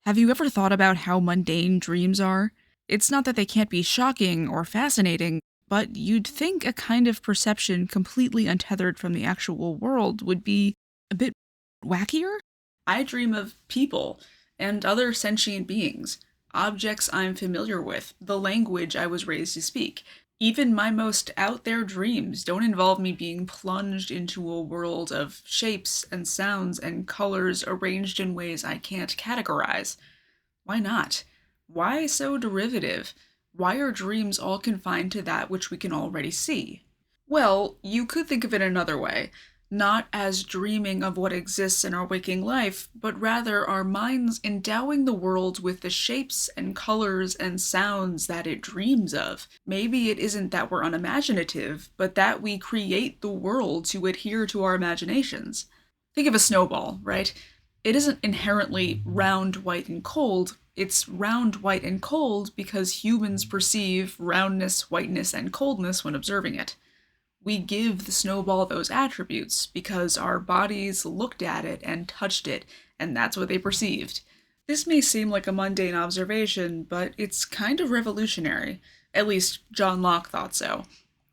Have you ever thought about how mundane dreams are? It's not that they can't be shocking or fascinating, but you'd think a kind of perception completely untethered from the actual world would be a bit wackier? I dream of people and other sentient beings, objects I'm familiar with, the language I was raised to speak. Even my most out there dreams don't involve me being plunged into a world of shapes and sounds and colors arranged in ways I can't categorize. Why not? Why so derivative? Why are dreams all confined to that which we can already see? Well, you could think of it another way. Not as dreaming of what exists in our waking life, but rather our minds endowing the world with the shapes and colors and sounds that it dreams of. Maybe it isn't that we're unimaginative, but that we create the world to adhere to our imaginations. Think of a snowball, right? It isn't inherently round, white, and cold. It's round, white, and cold because humans perceive roundness, whiteness, and coldness when observing it. We give the snowball those attributes because our bodies looked at it and touched it, and that's what they perceived. This may seem like a mundane observation, but it's kind of revolutionary. At least John Locke thought so.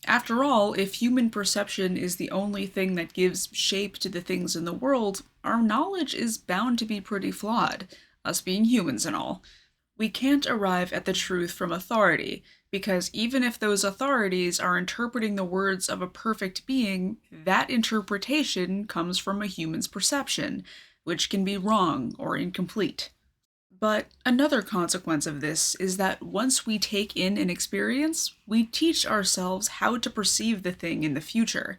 After all, if human perception is the only thing that gives shape to the things in the world, our knowledge is bound to be pretty flawed, us being humans and all. We can't arrive at the truth from authority, because even if those authorities are interpreting the words of a perfect being, that interpretation comes from a human's perception, which can be wrong or incomplete. But another consequence of this is that once we take in an experience, we teach ourselves how to perceive the thing in the future.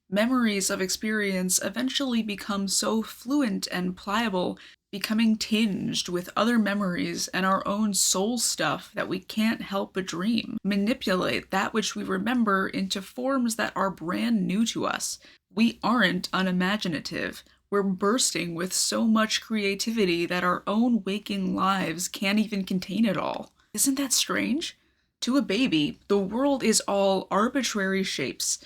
Memories of experience eventually become so fluent and pliable, becoming tinged with other memories and our own soul stuff that we can't help but dream, manipulate that which we remember into forms that are brand new to us. We aren't unimaginative. We're bursting with so much creativity that our own waking lives can't even contain it all. Isn't that strange? To a baby, the world is all arbitrary shapes,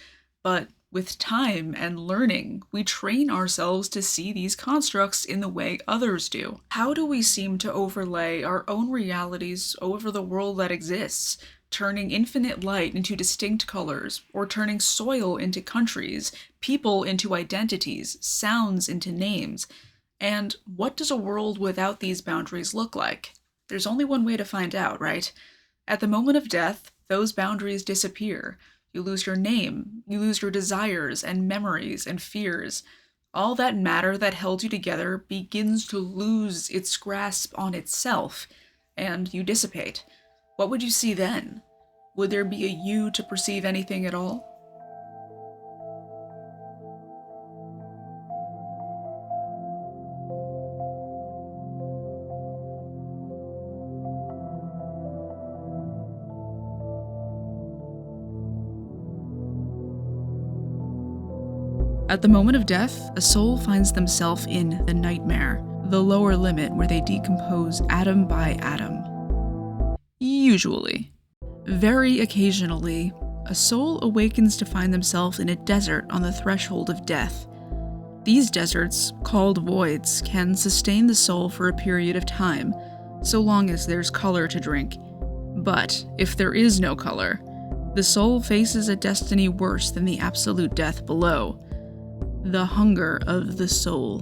but with time and learning, we train ourselves to see these constructs in the way others do. How do we seem to overlay our own realities over the world that exists, turning infinite light into distinct colors, or turning soil into countries, people into identities, sounds into names? And what does a world without these boundaries look like? There's only one way to find out, right? At the moment of death, those boundaries disappear. You lose your name, you lose your desires and memories and fears. All that matter that held you together begins to lose its grasp on itself, and you dissipate. What would you see then? Would there be a you to perceive anything at all? At the moment of death, a soul finds themselves in the nightmare, the lower limit where they decompose atom by atom. Usually. Very occasionally, a soul awakens to find themselves in a desert on the threshold of death. These deserts, called voids, can sustain the soul for a period of time, so long as there's color to drink. But if there is no color, the soul faces a destiny worse than the absolute death below. The hunger of the soul.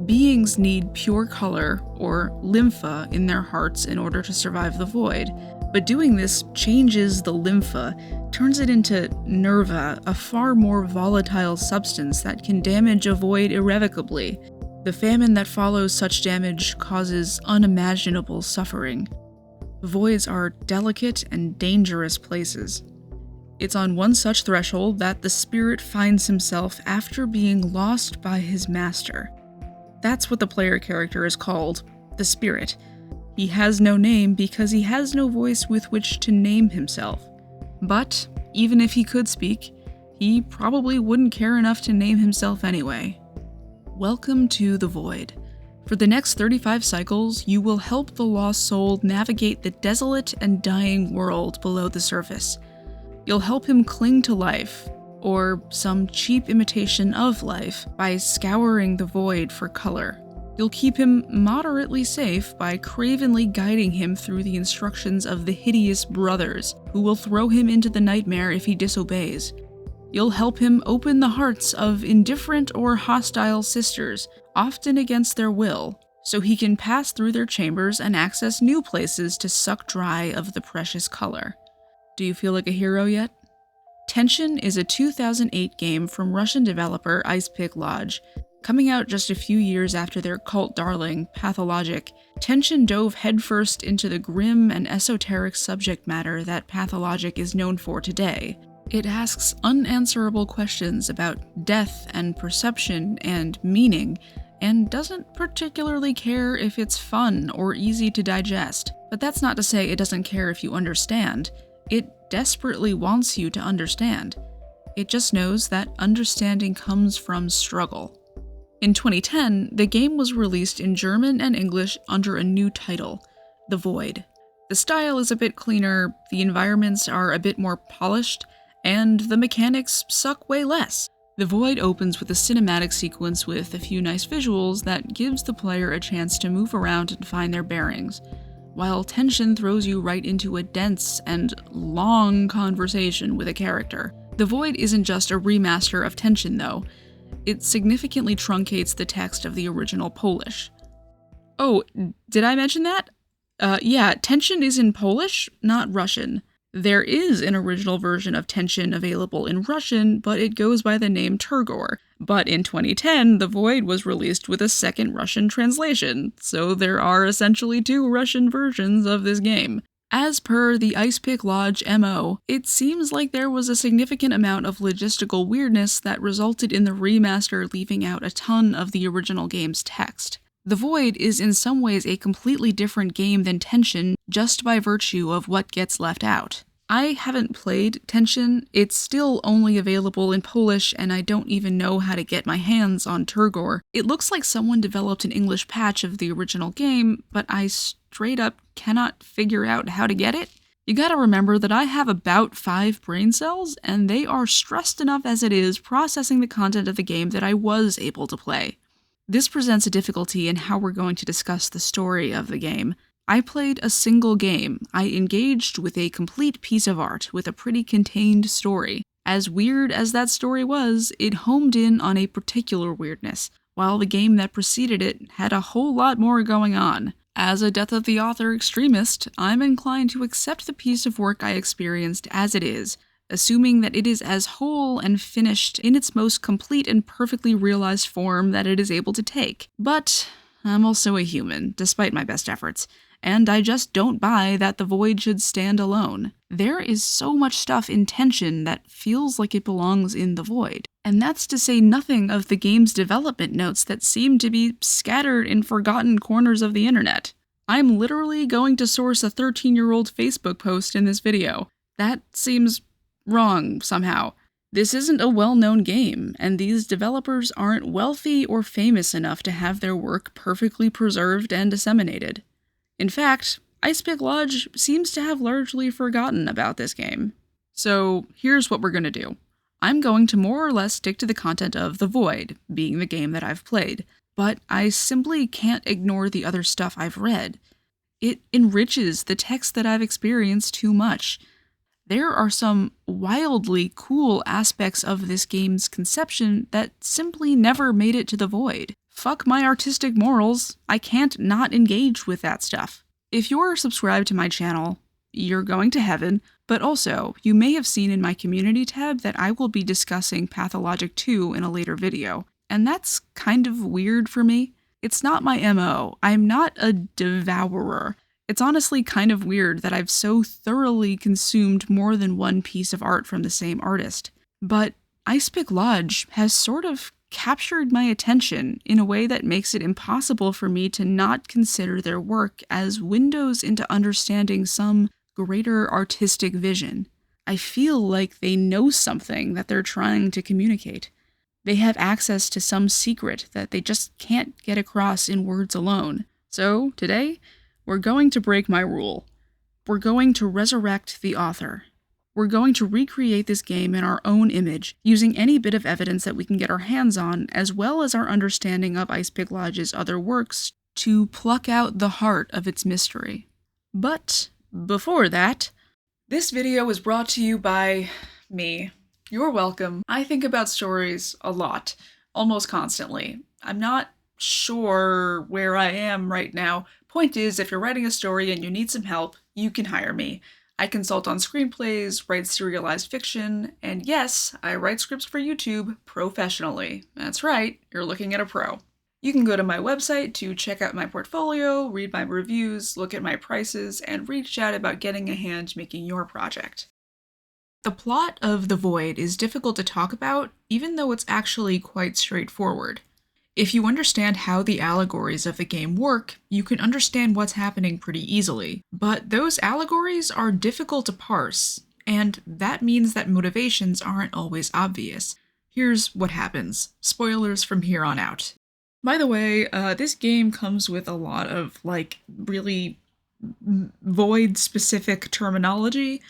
Beings need pure color, or lympha, in their hearts in order to survive the void, but doing this changes the lympha, turns it into nerva, a far more volatile substance that can damage a void irrevocably. The famine that follows such damage causes unimaginable suffering. Voids are delicate and dangerous places. It's on one such threshold that the spirit finds himself after being lost by his master. That's what the player character is called, the spirit. He has no name because he has no voice with which to name himself. But, even if he could speak, he probably wouldn't care enough to name himself anyway. Welcome to the Void. For the next 35 cycles, you will help the lost soul navigate the desolate and dying world below the surface. You'll help him cling to life, or some cheap imitation of life, by scouring the void for color. You'll keep him moderately safe by cravenly guiding him through the instructions of the hideous brothers, who will throw him into the nightmare if he disobeys. You'll help him open the hearts of indifferent or hostile sisters, often against their will, so he can pass through their chambers and access new places to suck dry of the precious color. Do you feel like a hero yet? Tension is a 2008 game from Russian developer Ice Pick Lodge. Coming out just a few years after their cult darling, Pathologic, Tension dove headfirst into the grim and esoteric subject matter that Pathologic is known for today. It asks unanswerable questions about death and perception and meaning, and doesn't particularly care if it's fun or easy to digest. But that's not to say it doesn't care if you understand. It desperately wants you to understand. It just knows that understanding comes from struggle. In 2010, the game was released in German and English under a new title, The Void. The style is a bit cleaner, the environments are a bit more polished, and the mechanics suck way less. The Void opens with a cinematic sequence with a few nice visuals that gives the player a chance to move around and find their bearings, while Tension throws you right into a dense and long conversation with a character. The Void isn't just a remaster of Tension, though. It significantly truncates the text of the original Polish. Oh, did I mention that? Yeah, Tension is in Polish, not Russian. There is an original version of Tension available in Russian, but it goes by the name Turgor. But in 2010, The Void was released with a second Russian translation, so there are essentially two Russian versions of this game. As per the Ice Pick Lodge MO, it seems like there was a significant amount of logistical weirdness that resulted in the remaster leaving out a ton of the original game's text. The Void is in some ways a completely different game than Tension just by virtue of what gets left out. I haven't played Tension, it's still only available in Polish and I don't even know how to get my hands on Turgor. It looks like someone developed an English patch of the original game, but I straight up cannot figure out how to get it. You gotta remember that I have about 5 brain cells, and they are stressed enough as it is processing the content of the game that I was able to play. This presents a difficulty in how we're going to discuss the story of the game. I played a single game. I engaged with a complete piece of art with a pretty contained story. As weird as that story was, it homed in on a particular weirdness, while the game that preceded it had a whole lot more going on. As a death of the author extremist, I'm inclined to accept the piece of work I experienced as it is, assuming that it is as whole and finished in its most complete and perfectly realized form that it is able to take. But I'm also a human, despite my best efforts, and I just don't buy that The Void should stand alone. There is so much stuff in Tension that feels like it belongs in The Void. And that's to say nothing of the game's development notes that seem to be scattered in forgotten corners of the internet. I'm literally going to source a 13-year-old Facebook post in this video. That seems wrong somehow. This isn't a well-known game, and these developers aren't wealthy or famous enough to have their work perfectly preserved and disseminated. In fact, Ice Pick Lodge seems to have largely forgotten about this game. So here's what we're going to do. I'm going to more or less stick to the content of The Void, being the game that I've played, but I simply can't ignore the other stuff I've read. It enriches the text that I've experienced too much. There are some wildly cool aspects of this game's conception that simply never made it to The Void. Fuck my artistic morals, I can't not engage with that stuff. If you're subscribed to my channel, you're going to heaven, but also, you may have seen in my community tab that I will be discussing Pathologic 2 in a later video, and that's kind of weird for me. It's not my MO, I'm not a devourer. It's honestly kind of weird that I've so thoroughly consumed more than one piece of art from the same artist. But Ice Pick Lodge has sort of captured my attention in a way that makes it impossible for me to not consider their work as windows into understanding some greater artistic vision. I feel like they know something that they're trying to communicate. They have access to some secret that they just can't get across in words alone. So, today, we're going to break my rule. We're going to resurrect the author. We're going to recreate this game in our own image, using any bit of evidence that we can get our hands on, as well as our understanding of Ice Pick Lodge's other works, to pluck out the heart of its mystery. But before that, this video is brought to you by me. You're welcome. I think about stories a lot, almost constantly. I'm not sure where I am right now. Point is, if you're writing a story and you need some help, you can hire me. I consult on screenplays, write serialized fiction, and yes, I write scripts for YouTube professionally. That's right, you're looking at a pro. You can go to my website to check out my portfolio, read my reviews, look at my prices, and reach out about getting a hand making your project. The plot of The Void is difficult to talk about, even though it's actually quite straightforward. If you understand how the allegories of the game work, you can understand what's happening pretty easily. But those allegories are difficult to parse, and that means that motivations aren't always obvious. Here's what happens. Spoilers from here on out. By the way, this game comes with a lot of, really Void-specific terminology,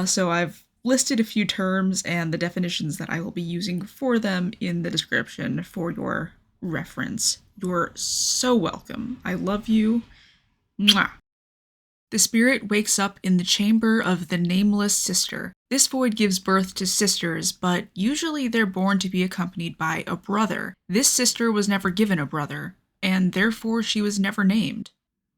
so I've listed a few terms and the definitions that I will be using for them in the description for your reference. You're so welcome. I love you. Mwah. The spirit wakes up in the chamber of the nameless sister. This void gives birth to sisters, but usually they're born to be accompanied by a brother. This sister was never given a brother, and therefore she was never named.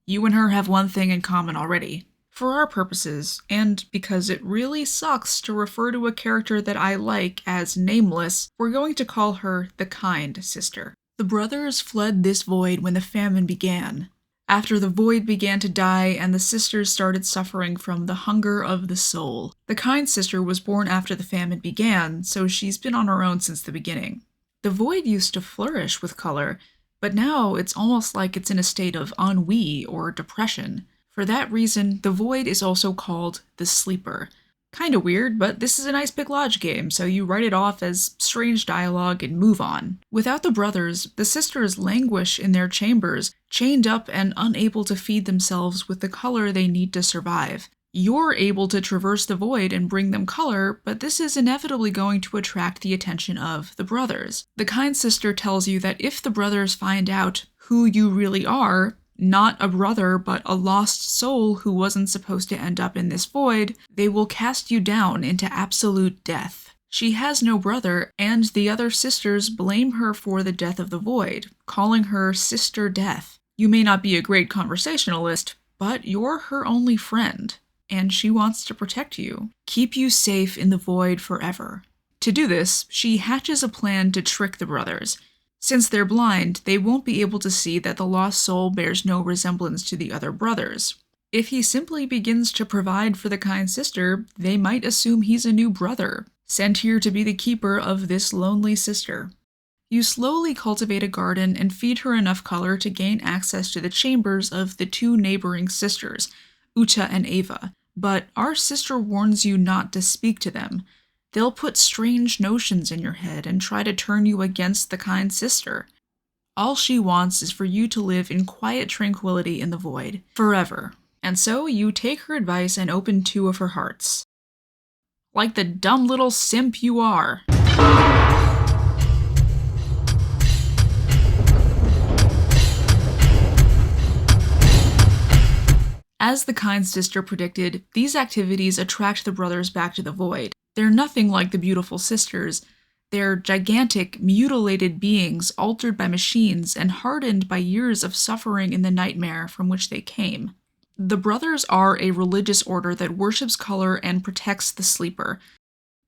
You and her have one thing in common already. For our purposes, and because it really sucks to refer to a character that I like as nameless, we're going to call her the kind sister. The brothers fled this void when the famine began. After the void began to die and the sisters started suffering from the hunger of the soul. The kind sister was born after the famine began, so she's been on her own since the beginning. The void used to flourish with color, but now it's almost like it's in a state of ennui or depression. For that reason, the void is also called the sleeper. Kinda weird, but this is an Ice Pick Lodge game, so you write it off as strange dialogue and move on. Without the brothers, the sisters languish in their chambers, chained up and unable to feed themselves with the color they need to survive. You're able to traverse the void and bring them color, but this is inevitably going to attract the attention of the brothers. The kind sister tells you that if the brothers find out who you really are, not a brother, but a lost soul who wasn't supposed to end up in this void, they will cast you down into absolute death. She has no brother, and the other sisters blame her for the death of the void, calling her Sister Death. You may not be a great conversationalist, but you're her only friend, and she wants to protect you, keep you safe in the void forever. To do this, she hatches a plan to trick the brothers. Since they're blind, they won't be able to see that the lost soul bears no resemblance to the other brothers. If he simply begins to provide for the kind sister, they might assume he's a new brother, sent here to be the keeper of this lonely sister. You slowly cultivate a garden and feed her enough color to gain access to the chambers of the two neighboring sisters, Uta and Ava, but our sister warns you not to speak to them. They'll put strange notions in your head and try to turn you against the kind sister. All she wants is for you to live in quiet tranquility in the void, forever. And so you take her advice and open two of her hearts. Like the dumb little simp you are. As the kind sister predicted, these activities attract the brothers back to the void. They're nothing like the beautiful sisters. They're gigantic, mutilated beings altered by machines and hardened by years of suffering in the nightmare from which they came. The brothers are a religious order that worships color and protects the sleeper.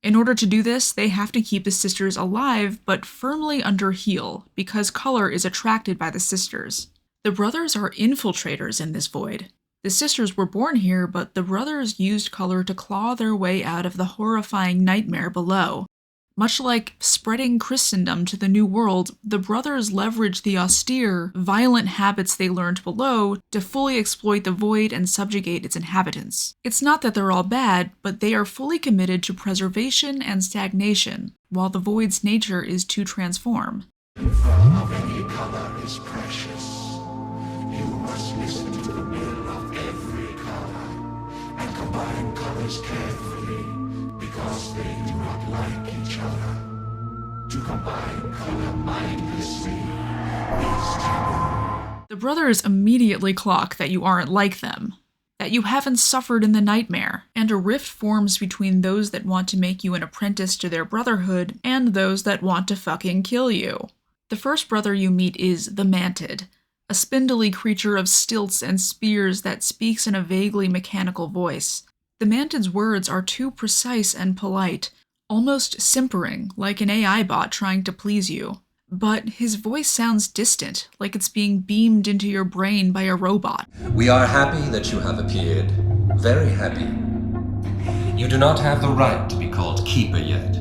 In order to do this, they have to keep the sisters alive but firmly under heel, because color is attracted by the sisters. The brothers are infiltrators in this void. The sisters were born here, but the brothers used color to claw their way out of the horrifying nightmare below. Much like spreading Christendom to the New World, the brothers leveraged the austere, violent habits they learned below to fully exploit the void and subjugate its inhabitants. It's not that they're all bad, but they are fully committed to preservation and stagnation, while the void's nature is to transform. Lympha of any color is precious. You must listen to the will of every color and combine colors carefully combine color mindlessly is taboo. The brothers immediately clock that you aren't like them, that you haven't suffered in the nightmare, and a rift forms between those that want to make you an apprentice to their brotherhood and those that want to fucking kill you. The first brother you meet is the Mantid, a spindly creature of stilts and spears that speaks in a vaguely mechanical voice. The Mantid's words are too precise and polite, almost simpering, like an AI bot trying to please you. But his voice sounds distant, like it's being beamed into your brain by a robot. We are happy that you have appeared. Very happy. You do not have the right to be called Keeper yet,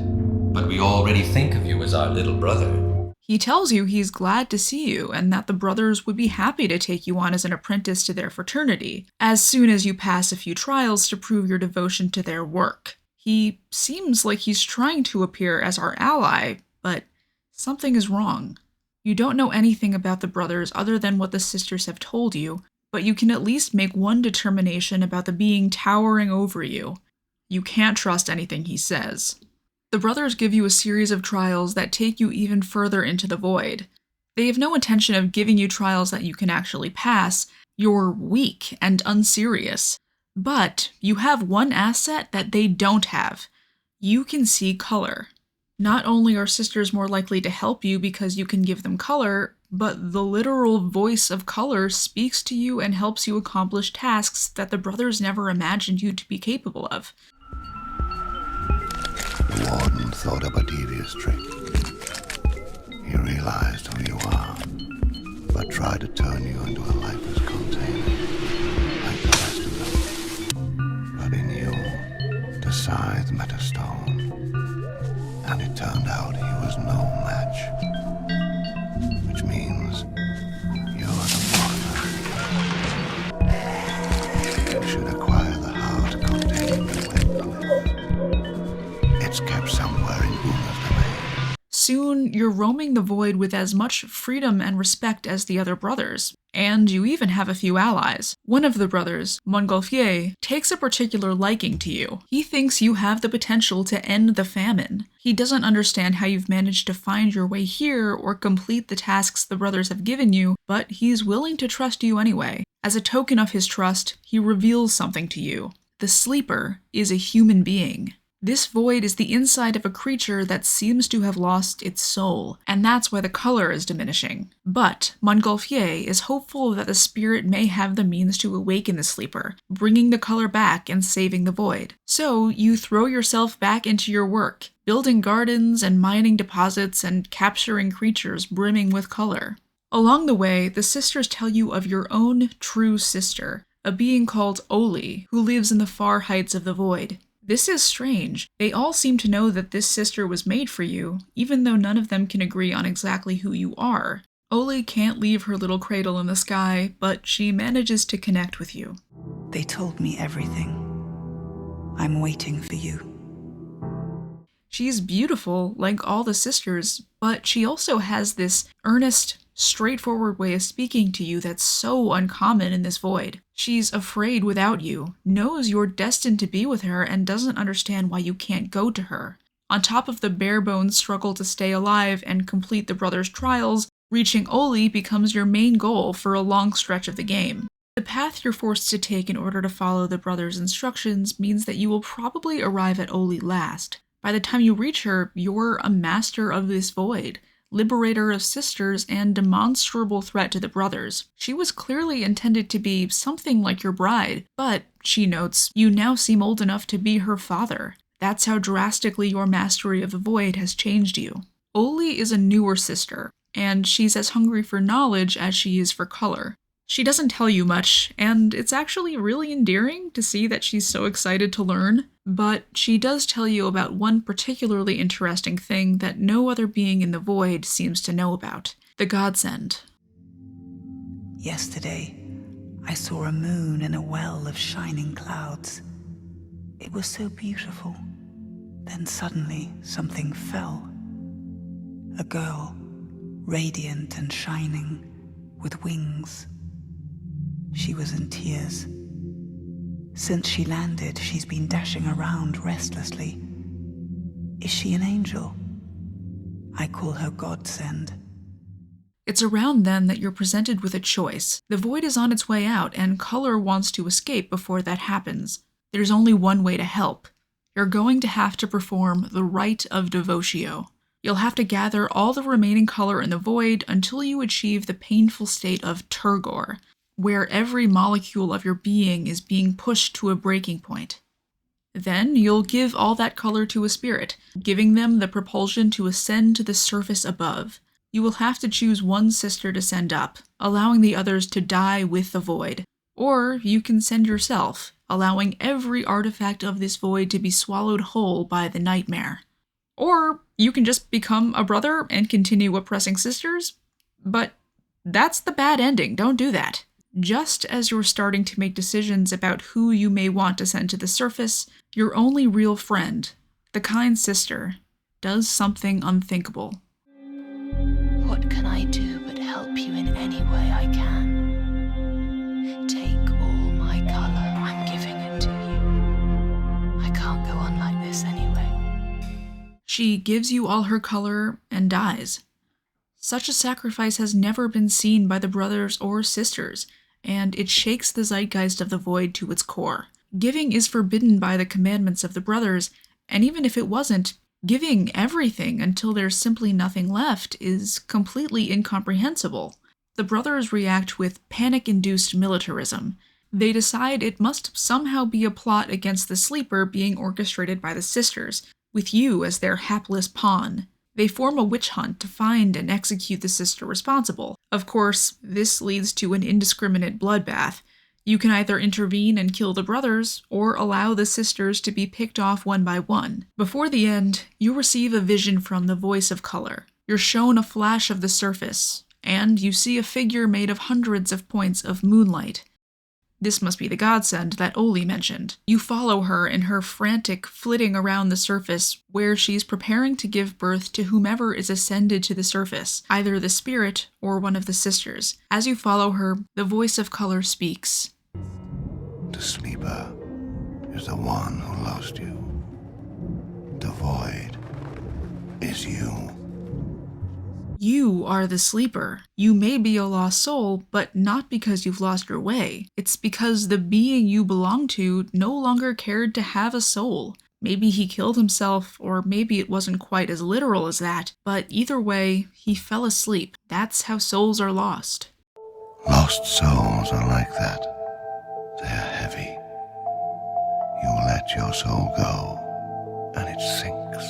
but we already think of you as our little brother. He tells you he's glad to see you and that the brothers would be happy to take you on as an apprentice to their fraternity, as soon as you pass a few trials to prove your devotion to their work. He seems like he's trying to appear as our ally, but something is wrong. You don't know anything about the brothers other than what the sisters have told you, but you can at least make one determination about the being towering over you. You can't trust anything he says. The brothers give you a series of trials that take you even further into the void. They have no intention of giving you trials that you can actually pass. You're weak and unserious. But you have one asset that they don't have. You can see color. Not only are sisters more likely to help you because you can give them color, but the literal voice of color speaks to you and helps you accomplish tasks that the brothers never imagined you to be capable of. The warden thought up a devious trick. He realized who you are, but tried to turn you into a lifeless container, like the rest of them. But in you, the scythe met a stone, and it turned out he was no match. Which means you're the partner. You should acquire the heart containing the weapon. It's kept somewhere in Una's domain. Soon, you're roaming the void with as much freedom and respect as the other brothers, and you even have a few allies. One of the brothers, Montgolfier, takes a particular liking to you. He thinks you have the potential to end the famine. He doesn't understand how you've managed to find your way here or complete the tasks the brothers have given you, but he's willing to trust you anyway. As a token of his trust, he reveals something to you. The Sleeper is a human being. This void is the inside of a creature that seems to have lost its soul, and that's why the color is diminishing. But Montgolfier is hopeful that the spirit may have the means to awaken the Sleeper, bringing the color back and saving the void. So you throw yourself back into your work, building gardens and mining deposits and capturing creatures brimming with color. Along the way, the sisters tell you of your own true sister, a being called Oli, who lives in the far heights of the void. This is strange. They all seem to know that this sister was made for you, even though none of them can agree on exactly who you are. Oli can't leave her little cradle in the sky, but she manages to connect with you. They told me everything. I'm waiting for you. She's beautiful, like all the sisters, but she also has this earnest, straightforward way of speaking to you that's so uncommon in this void. She's afraid without you, knows you're destined to be with her, and doesn't understand why you can't go to her. On top of the bare-bones struggle to stay alive and complete the brothers' trials, reaching Oli becomes your main goal for a long stretch of the game. The path you're forced to take in order to follow the brothers' instructions means that you will probably arrive at Oli last. By the time you reach her, you're a master of this void, liberator of sisters, and demonstrable threat to the brothers. She was clearly intended to be something like your bride, but, she notes, you now seem old enough to be her father. That's how drastically your mastery of the void has changed you. Oli is a newer sister, and she's as hungry for knowledge as she is for color. She doesn't tell you much, and it's actually really endearing to see that she's so excited to learn, but she does tell you about one particularly interesting thing that no other being in the void seems to know about: the godsend. Yesterday, I saw a moon in a well of shining clouds. It was so beautiful. Then suddenly, something fell. A girl, radiant and shining, with wings. She was in tears. Since she landed, she's been dashing around restlessly. Is she an angel? I call her godsend. It's around then that you're presented with a choice. The void is on its way out, and Color wants to escape before that happens. There's only one way to help. You're going to have to perform the rite of devotio. You'll have to gather all the remaining color in the void until you achieve the painful state of turgor, where every molecule of your being is being pushed to a breaking point. Then you'll give all that color to a spirit, giving them the propulsion to ascend to the surface above. You will have to choose one sister to send up, allowing the others to die with the void. Or you can send yourself, allowing every artifact of this void to be swallowed whole by the nightmare. Or you can just become a brother and continue oppressing sisters. But that's the bad ending, don't do that. Just as you're starting to make decisions about who you may want to send to the surface, your only real friend, the kind sister, does something unthinkable. What can I do but help you in any way I can? Take all my color, I'm giving it to you. I can't go on like this anyway. She gives you all her color and dies. Such a sacrifice has never been seen by the brothers or sisters, and it shakes the zeitgeist of the void to its core. Giving is forbidden by the commandments of the brothers, and even if it wasn't, giving everything until there's simply nothing left is completely incomprehensible. The brothers react with panic-induced militarism. They decide it must somehow be a plot against the sleeper being orchestrated by the sisters, with you as their hapless pawn. They form a witch hunt to find and execute the sister responsible. Of course, this leads to an indiscriminate bloodbath. You can either intervene and kill the brothers, or allow the sisters to be picked off one by one. Before the end, you receive a vision from the voice of color. You're shown a flash of the surface, and you see a figure made of hundreds of points of moonlight. This must be the godsend that Oli mentioned. You follow her in her frantic flitting around the surface, where she's preparing to give birth to whomever is ascended to the surface, either the spirit or one of the sisters. As you follow her, the voice of color speaks. The sleeper is the one who lost you. The void is you. You are the sleeper. You may be a lost soul, but not because you've lost your way. It's because the being you belong to no longer cared to have a soul. Maybe he killed himself, or maybe it wasn't quite as literal as that, but either way, he fell asleep. That's how souls are lost. Lost souls are like that. They're heavy. You let your soul go, and it sinks.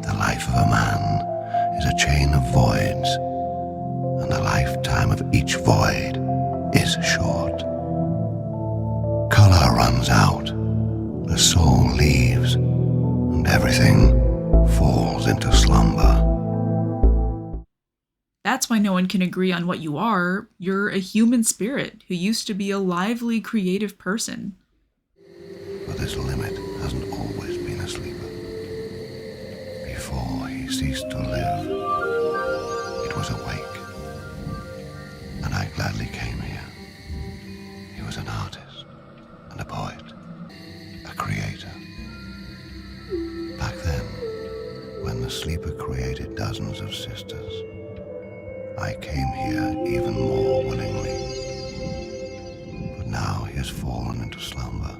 The life of a man is a chain of voids, and the lifetime of each void is short. Color runs out, the soul leaves, and everything falls into slumber. That's why no one can agree on what you are. You're a human spirit who used to be a lively, creative person. But this limit hasn't always been a sleeper. Before he ceased to live, it was awake. And I gladly came here. He was an artist and a poet, a creator. Back then, when the sleeper created dozens of sisters, I came here even more willingly. But now he has fallen into slumber,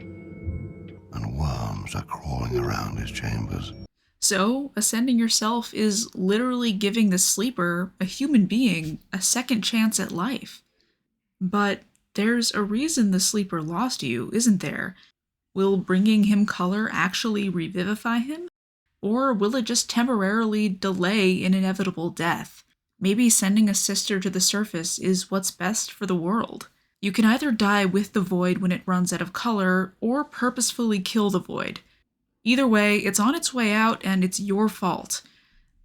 and worms are crawling around his chambers. So, ascending yourself is literally giving the sleeper, a human being, a second chance at life. But there's a reason the sleeper lost you, isn't there? Will bringing him color actually revivify him? Or will it just temporarily delay an inevitable death? Maybe sending a sister to the surface is what's best for the world. You can either die with the void when it runs out of color, or purposefully kill the void. Either way, it's on its way out and it's your fault.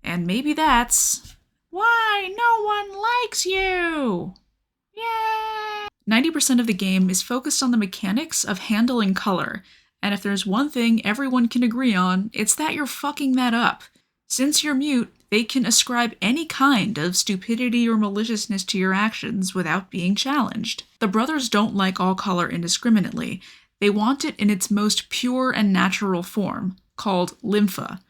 And maybe that's why no one likes you! Yay! 90% of the game is focused on the mechanics of handling color, and if there's one thing everyone can agree on, it's that you're fucking that up. Since you're mute, they can ascribe any kind of stupidity or maliciousness to your actions without being challenged. The brothers don't like all color indiscriminately. They want it in its most pure and natural form, called Lympha.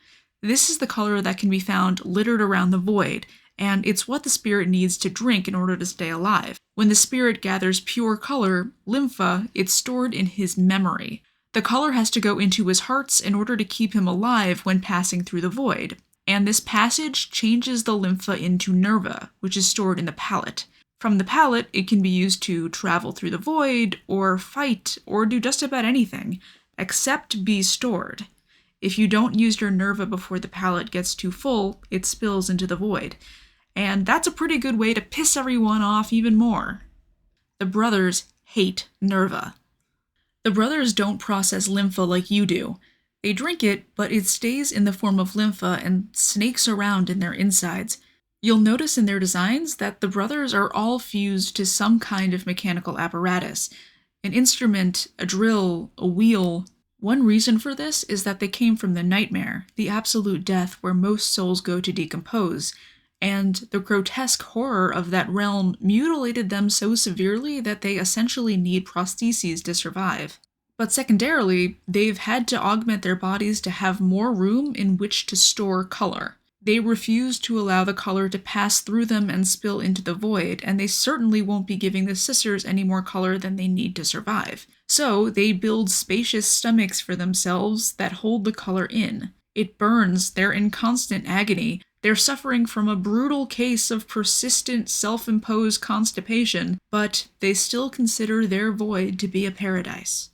This is the color that can be found littered around the void, and it's what the spirit needs to drink in order to stay alive. When the spirit gathers pure color, Lympha, it's stored in his memory. The color has to go into his hearts in order to keep him alive when passing through the void, and this passage changes the Lympha into Nerva, which is stored in the palate. From the palate, it can be used to travel through the void, or fight, or do just about anything, except be stored. If you don't use your Nerva before the palate gets too full, it spills into the void. And that's a pretty good way to piss everyone off even more. The brothers hate Nerva. The brothers don't process Lympha like you do. They drink it, but it stays in the form of Lympha and snakes around in their insides. You'll notice in their designs that the brothers are all fused to some kind of mechanical apparatus. An instrument, a drill, a wheel. One reason for this is that they came from the nightmare, the absolute death where most souls go to decompose, and the grotesque horror of that realm mutilated them so severely that they essentially need prostheses to survive. But secondarily, they've had to augment their bodies to have more room in which to store color. They refuse to allow the color to pass through them and spill into the void, and they certainly won't be giving the sisters any more color than they need to survive. So they build spacious stomachs for themselves that hold the color in. It burns, they're in constant agony, they're suffering from a brutal case of persistent self-imposed constipation, but they still consider their void to be a paradise.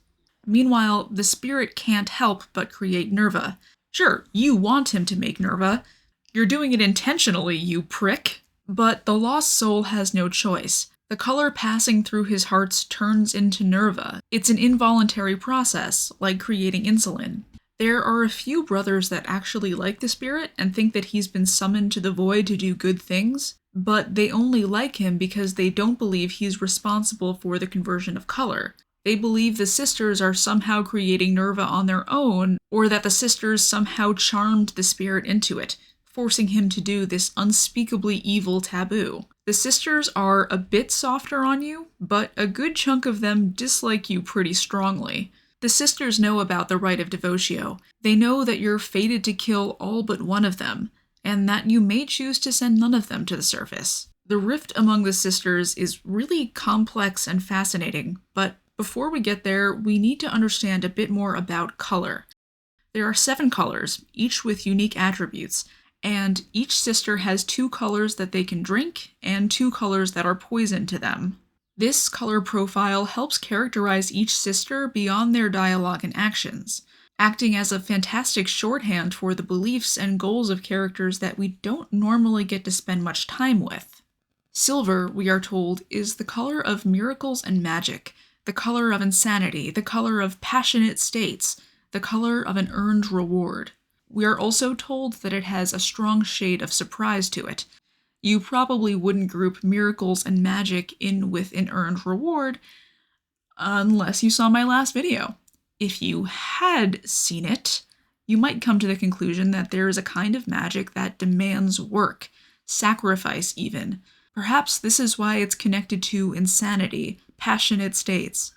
Meanwhile, the spirit can't help but create Nerva. Sure, you want him to make Nerva. You're doing it intentionally, you prick. But the lost soul has no choice. The color passing through his hearts turns into Nerva. It's an involuntary process, like creating insulin. There are a few brothers that actually like the spirit and think that he's been summoned to the void to do good things, but they only like him because they don't believe he's responsible for the conversion of color. They believe the sisters are somehow creating Nerva on their own, or that the sisters somehow charmed the spirit into it, forcing him to do this unspeakably evil taboo. The sisters are a bit softer on you, but a good chunk of them dislike you pretty strongly. The sisters know about the rite of devotio. They know that you're fated to kill all but one of them, and that you may choose to send none of them to the surface. The rift among the sisters is really complex and fascinating, but before we get there, we need to understand a bit more about color. There are 7 colors, each with unique attributes, and each sister has 2 colors that they can drink, and 2 colors that are poison to them. This color profile helps characterize each sister beyond their dialogue and actions, acting as a fantastic shorthand for the beliefs and goals of characters that we don't normally get to spend much time with. Silver, we are told, is the color of miracles and magic, the color of insanity, the color of passionate states, the color of an earned reward. We are also told that it has a strong shade of surprise to it. You probably wouldn't group miracles and magic in with an earned reward unless you saw my last video. If you had seen it, you might come to the conclusion that there is a kind of magic that demands work, sacrifice even. Perhaps this is why it's connected to insanity, passionate states.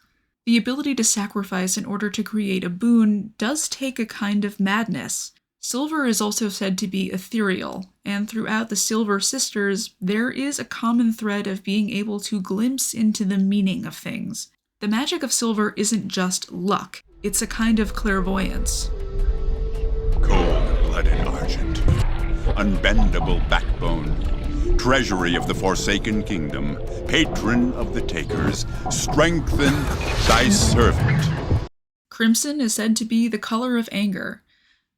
The ability to sacrifice in order to create a boon does take a kind of madness. Silver is also said to be ethereal, and throughout the Silver Sisters, there is a common thread of being able to glimpse into the meaning of things. The magic of silver isn't just luck, it's a kind of clairvoyance. Cold-blooded argent, unbendable backbone, treasury of the Forsaken Kingdom, patron of the Takers, strengthen thy servant. Crimson is said to be the color of anger,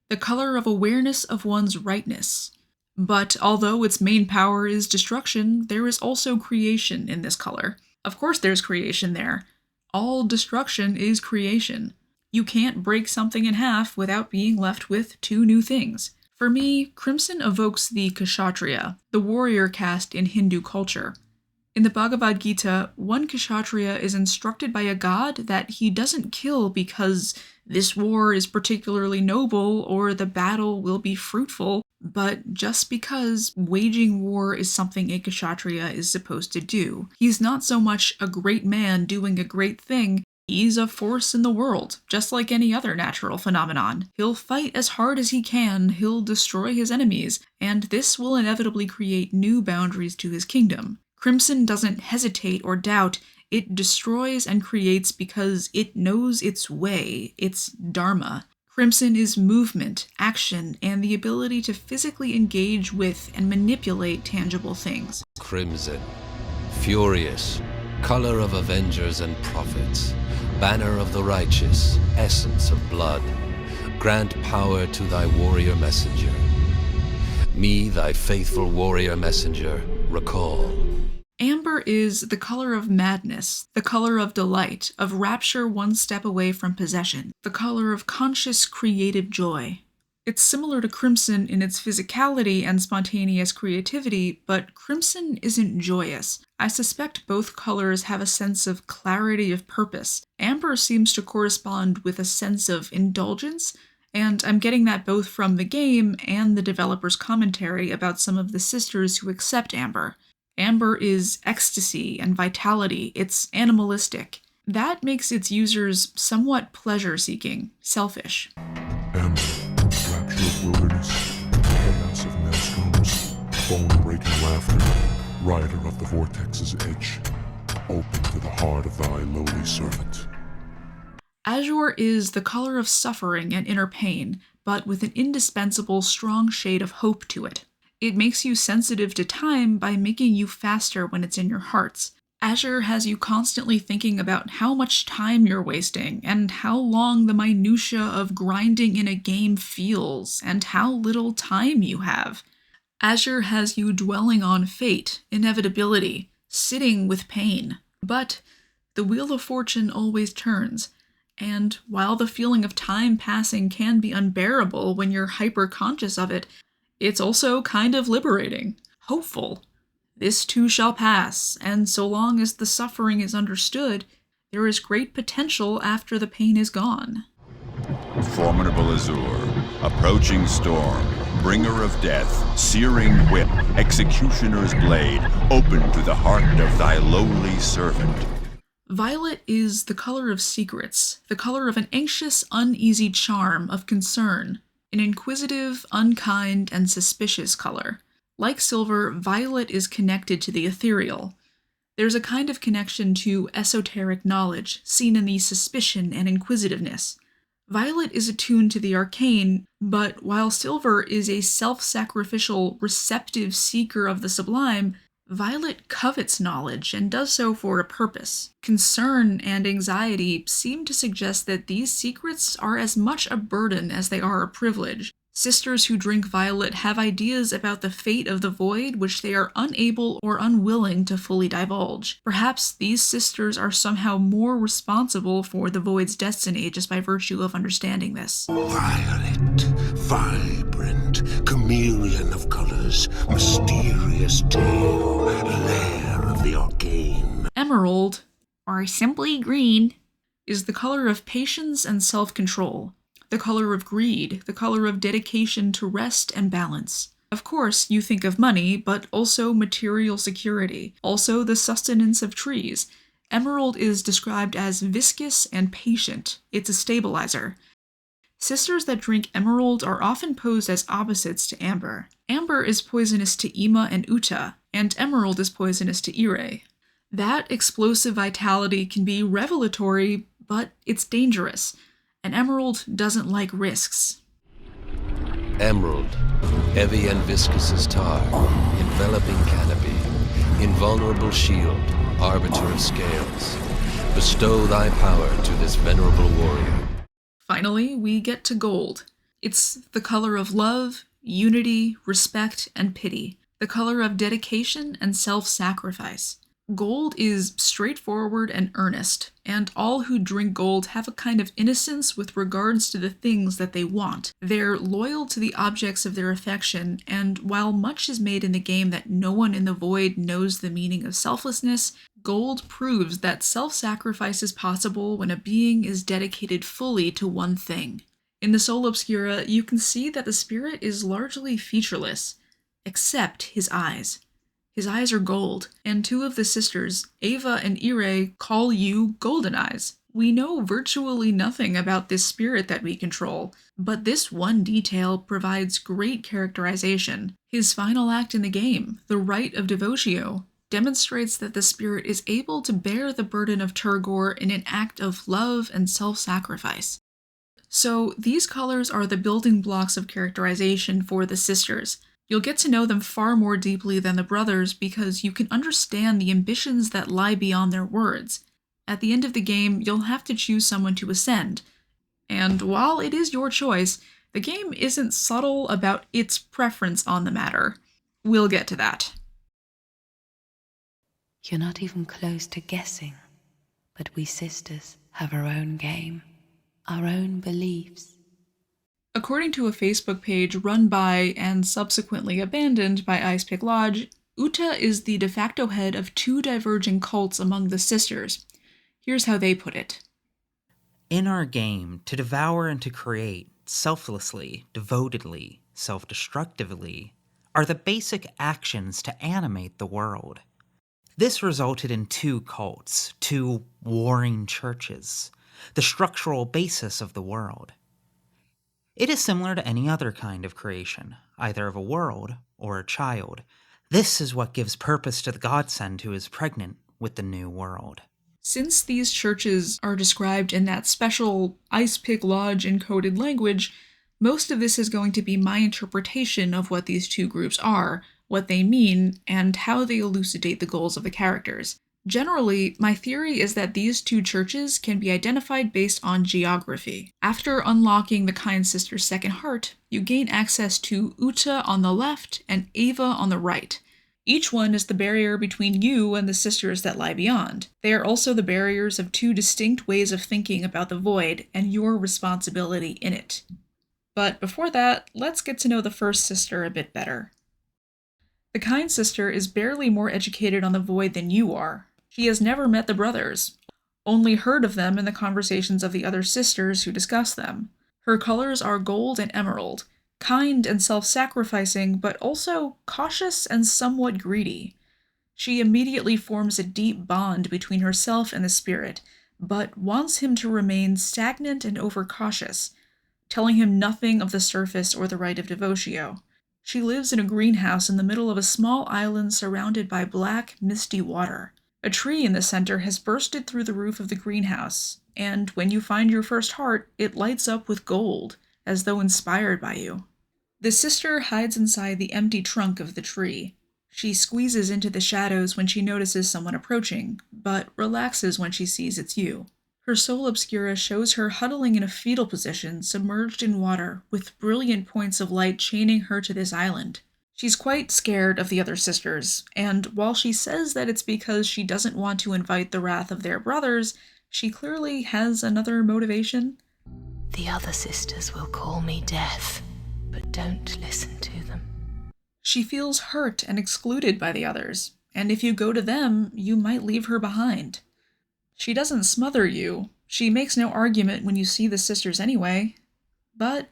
the color of awareness of one's rightness. But although its main power is destruction, there is also creation in this color. Of course there's creation there. All destruction is creation. You can't break something in half without being left with 2 new things. For me, Crimson evokes the Kshatriya, the warrior caste in Hindu culture. In the Bhagavad Gita, one Kshatriya is instructed by a god that he doesn't kill because this war is particularly noble or the battle will be fruitful, but just because waging war is something a Kshatriya is supposed to do. He's not so much a great man doing a great thing, He's a force in the world, just like any other natural phenomenon. He'll fight as hard as he can, he'll destroy his enemies, and this will inevitably create new boundaries to his kingdom. Crimson doesn't hesitate or doubt, it destroys and creates because it knows its way, its dharma. Crimson is movement, action, and the ability to physically engage with and manipulate tangible things. Crimson, furious, color of avengers and prophets, banner of the righteous, essence of blood, grant power to thy warrior messenger. Me, thy faithful warrior messenger, recall. Amber is the color of madness, the color of delight, of rapture one step away from possession, the color of conscious creative joy. It's similar to crimson in its physicality and spontaneous creativity, but crimson isn't joyous. I suspect both colors have a sense of clarity of purpose. Amber seems to correspond with a sense of indulgence, and I'm getting that both from the game and the developer's commentary about some of the sisters who accept Amber. Amber is ecstasy and vitality, it's animalistic. That makes its users somewhat pleasure-seeking, selfish. Amber, rapture of wilderness, chaos of maelstroms, bone-breaking laughter, rider of the vortex's edge, open to the heart of thy lowly servant. Azure is the color of suffering and inner pain, but with an indispensable strong shade of hope to it. It makes you sensitive to time by making you faster when it's in your hearts. Azure has you constantly thinking about how much time you're wasting, and how long the minutia of grinding in a game feels, and how little time you have. Azure has you dwelling on fate, inevitability, sitting with pain. But the wheel of fortune always turns, and while the feeling of time passing can be unbearable when you're hyper-conscious of it, it's also kind of liberating, hopeful. This too shall pass, and so long as the suffering is understood, there is great potential after the pain is gone. Formidable azure, approaching storm, bringer of death, searing whip, executioner's blade, open to the heart of thy lowly servant. Violet is the color of secrets, the color of an anxious, uneasy charm of concern, an inquisitive, unkind, and suspicious color. Like silver, violet is connected to the ethereal. There's a kind of connection to esoteric knowledge, seen in the suspicion and inquisitiveness. Violet is attuned to the arcane, but while silver is a self-sacrificial, receptive seeker of the sublime, Violet covets knowledge and does so for a purpose. Concern and anxiety seem to suggest that these secrets are as much a burden as they are a privilege. Sisters who drink Violet have ideas about the fate of the void which they are unable or unwilling to fully divulge. Perhaps these sisters are somehow more responsible for the void's destiny just by virtue of understanding this. Violet, vibrant, chameleon of colors, mysterious tale, lair of the arcane. Emerald, or simply green, is the color of patience and self-control. The color of greed, the color of dedication to rest and balance. Of course, you think of money, but also material security, also the sustenance of trees. Emerald is described as viscous and patient. It's a stabilizer. Sisters that drink emerald are often posed as opposites to amber. Amber is poisonous to Ima and Uta, and emerald is poisonous to Ire. That explosive vitality can be revelatory, but it's dangerous. An emerald doesn't like risks. Emerald, heavy and viscous as tar, enveloping canopy, invulnerable shield, arbiter of scales. Bestow thy power to this venerable warrior. Finally, we get to gold. It's the color of love, unity, respect, and pity. The color of dedication and self-sacrifice. Gold is straightforward and earnest, and all who drink gold have a kind of innocence with regards to the things that they want. They're loyal to the objects of their affection, and while much is made in the game that no one in the void knows the meaning of selflessness, gold proves that self-sacrifice is possible when a being is dedicated fully to one thing. In the Soul Obscura, you can see that the spirit is largely featureless, except his eyes. His eyes are gold, and two of the sisters, Ava and Ire, call you Golden Eyes. We know virtually nothing about this spirit that we control, but this one detail provides great characterization. His final act in the game, the Rite of Devotio, demonstrates that the spirit is able to bear the burden of Turgor in an act of love and self-sacrifice. So these colors are the building blocks of characterization for the sisters. You'll get to know them far more deeply than the brothers because you can understand the ambitions that lie beyond their words. At the end of the game, you'll have to choose someone to ascend. And while it is your choice, the game isn't subtle about its preference on the matter. We'll get to that. You're not even close to guessing, but we sisters have our own game, our own beliefs. According to a Facebook page run by and subsequently abandoned by Icepick Lodge, Uta is the de facto head of two diverging cults among the sisters. Here's how they put it. In our game, to devour and to create, selflessly, devotedly, self-destructively, are the basic actions to animate the world. This resulted in two cults, two warring churches, the structural basis of the world. It is similar to any other kind of creation, either of a world or a child. This is what gives purpose to the godsend who is pregnant with the new world. Since these churches are described in that special Icepick Lodge encoded language, most of this is going to be my interpretation of what these two groups are, what they mean, and how they elucidate the goals of the characters. Generally, my theory is that these two churches can be identified based on geography. After unlocking the Kind Sister's second heart, you gain access to Uta on the left and Ava on the right. Each one is the barrier between you and the sisters that lie beyond. They are also the barriers of two distinct ways of thinking about the void and your responsibility in it. But before that, let's get to know the first sister a bit better. The Kind Sister is barely more educated on the void than you are. She has never met the brothers, only heard of them in the conversations of the other sisters who discuss them. Her colors are gold and emerald, kind and self-sacrificing, but also cautious and somewhat greedy. She immediately forms a deep bond between herself and the spirit, but wants him to remain stagnant and overcautious, telling him nothing of the surface or the Rite of Devotio. She lives in a greenhouse in the middle of a small island surrounded by black, misty water. A tree in the center has bursted through the roof of the greenhouse, and when you find your first heart, it lights up with gold, as though inspired by you. The sister hides inside the empty trunk of the tree. She squeezes into the shadows when she notices someone approaching, but relaxes when she sees it's you. Her soul obscura shows her huddling in a fetal position, submerged in water, with brilliant points of light chaining her to this island. She's quite scared of the other sisters, and while she says that it's because she doesn't want to invite the wrath of their brothers, she clearly has another motivation. The other sisters will call me death, but don't listen to them. She feels hurt and excluded by the others, and if you go to them, you might leave her behind. She doesn't smother you. She makes no argument when you see the sisters anyway, but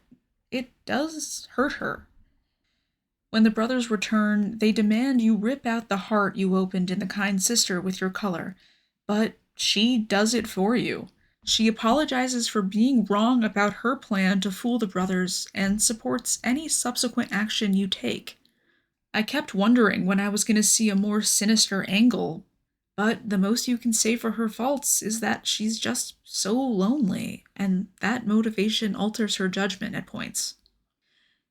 it does hurt her. When the brothers return, they demand you rip out the heart you opened in the Kind Sister with your color, but she does it for you. She apologizes for being wrong about her plan to fool the brothers and supports any subsequent action you take. I kept wondering when I was going to see a more sinister angle, but the most you can say for her faults is that she's just so lonely, and that motivation alters her judgment at points.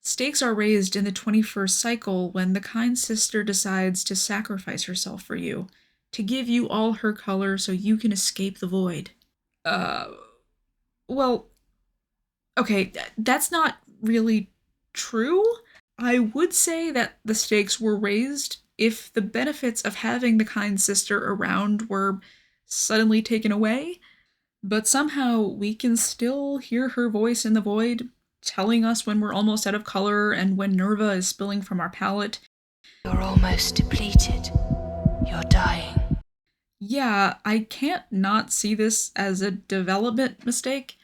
Stakes are raised in the 21st cycle when the Kind Sister decides to sacrifice herself for you, to give you all her color so you can escape the void. Well, okay, that's not really true. I would say that the stakes were raised if the benefits of having the Kind Sister around were suddenly taken away, but somehow we can still hear her voice in the void, telling us when we're almost out of color and when Nerva is spilling from our palette. You're almost depleted. You're dying. Yeah, I can't not see this as a development mistake.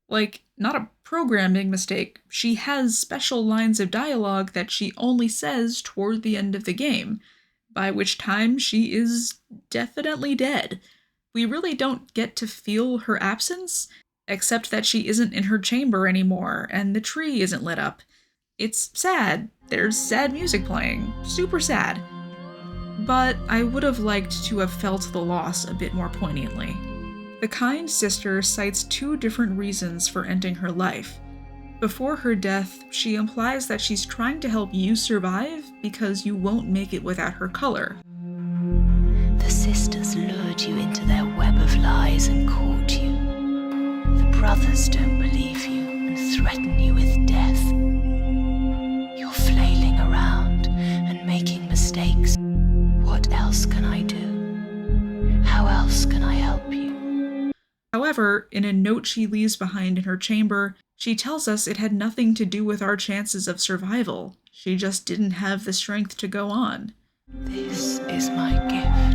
Like, not a programming mistake. She has special lines of dialogue that she only says toward the end of the game, by which time she is definitely dead. We really don't get to feel her absence, except that she isn't in her chamber anymore and the tree isn't lit up. It's sad. There's sad music playing. Super sad. But I would have liked to have felt the loss a bit more poignantly. The kind sister cites 2 different reasons for ending her life. Before her death, she implies that she's trying to help you survive because you won't make it without her color. The sisters lured you into their web of lies and caught you. The brothers don't believe you and threaten you with death. You're flailing around and making mistakes. What else can I do? How else can I help you? However, in a note she leaves behind in her chamber, she tells us it had nothing to do with our chances of survival. She just didn't have the strength to go on. This is my gift.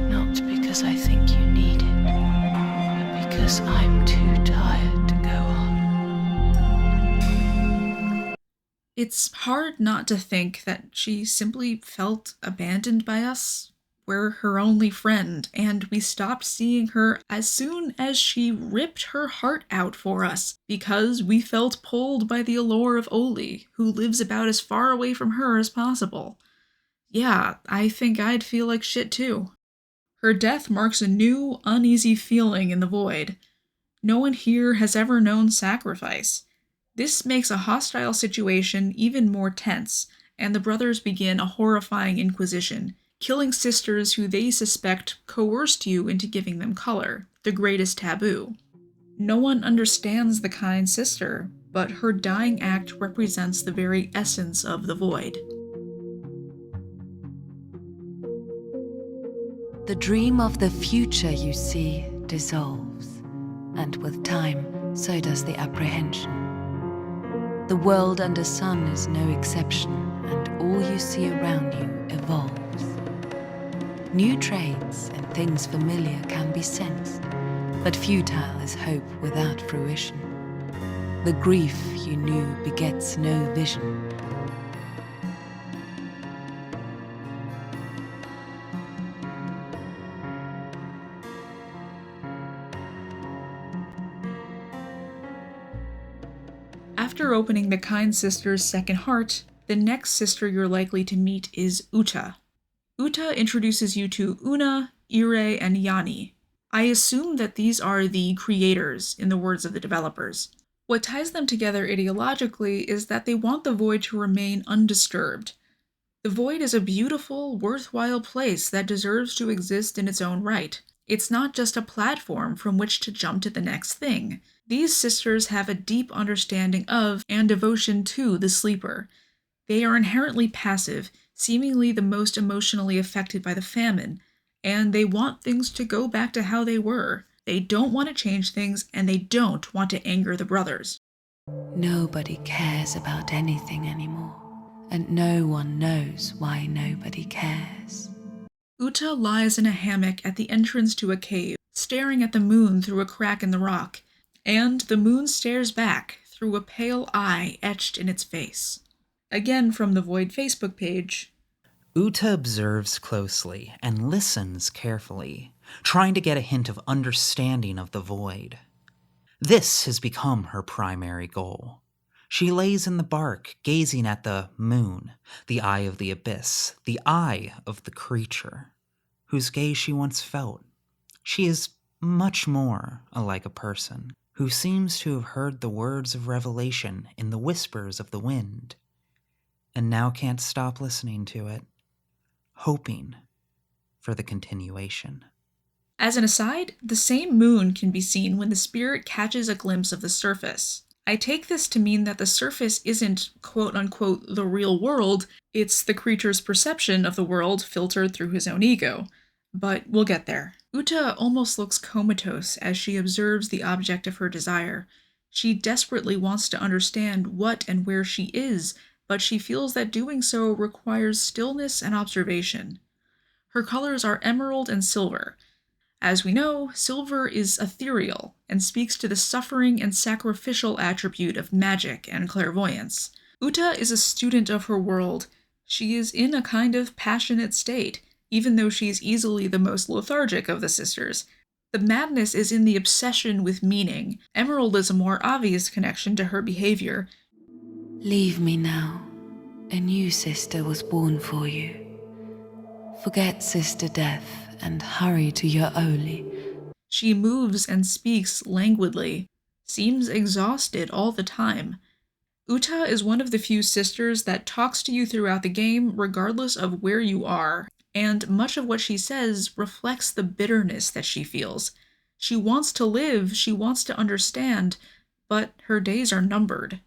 Not because I think you need it, but because I'm too tired to go on. It's hard not to think that she simply felt abandoned by us. We're her only friend, and we stopped seeing her as soon as she ripped her heart out for us because we felt pulled by the allure of Oli, who lives about as far away from her as possible. Yeah, I think I'd feel like shit too. Her death marks a new, uneasy feeling in the void. No one here has ever known sacrifice. This makes a hostile situation even more tense, and the brothers begin a horrifying inquisition, killing sisters who they suspect coerced you into giving them color, the greatest taboo. No one understands the kind sister, but her dying act represents the very essence of the void. The dream of the future you see dissolves, and with time, so does the apprehension. The world under sun is no exception, and all you see around you evolves. New traits and things familiar can be sensed, but futile is hope without fruition. The grief you knew begets no vision. After opening the kind sister's second heart, the next sister you're likely to meet is Uta. Uta introduces you to Una, Ire, and Yani. I assume that these are the creators, in the words of the developers. What ties them together ideologically is that they want the void to remain undisturbed. The void is a beautiful, worthwhile place that deserves to exist in its own right. It's not just a platform from which to jump to the next thing. These sisters have a deep understanding of and devotion to the sleeper. They are inherently passive, seemingly the most emotionally affected by the famine, and they want things to go back to how they were. They don't want to change things, and they don't want to anger the brothers. Nobody cares about anything anymore, and no one knows why nobody cares. Uta lies in a hammock at the entrance to a cave, staring at the moon through a crack in the rock, and the moon stares back through a pale eye etched in its face. Again from the Void Facebook page. Uta observes closely and listens carefully, trying to get a hint of understanding of the void. This has become her primary goal. She lays in the bark, gazing at the moon, the eye of the abyss, the eye of the creature, whose gaze she once felt. She is much more like a person, who seems to have heard the words of revelation in the whispers of the wind, and now can't stop listening to it, hoping for the continuation. As an aside, the same moon can be seen when the spirit catches a glimpse of the surface. I take this to mean that the surface isn't quote-unquote the real world, it's the creature's perception of the world filtered through his own ego. But we'll get there. Uta almost looks comatose as she observes the object of her desire. She desperately wants to understand what and where she is, but she feels that doing so requires stillness and observation. Her colors are emerald and silver. As we know, silver is ethereal and speaks to the suffering and sacrificial attribute of magic and clairvoyance. Uta is a student of her world. She is in a kind of passionate state, even though she's easily the most lethargic of the sisters. The madness is in the obsession with meaning. Emerald is a more obvious connection to her behavior. Leave me now. A new sister was born for you. Forget Sister Death and hurry to your Oli. She moves and speaks languidly, seems exhausted all the time. Uta is one of the few sisters that talks to you throughout the game regardless of where you are, and much of what she says reflects the bitterness that she feels. She wants to live, she wants to understand, but her days are numbered.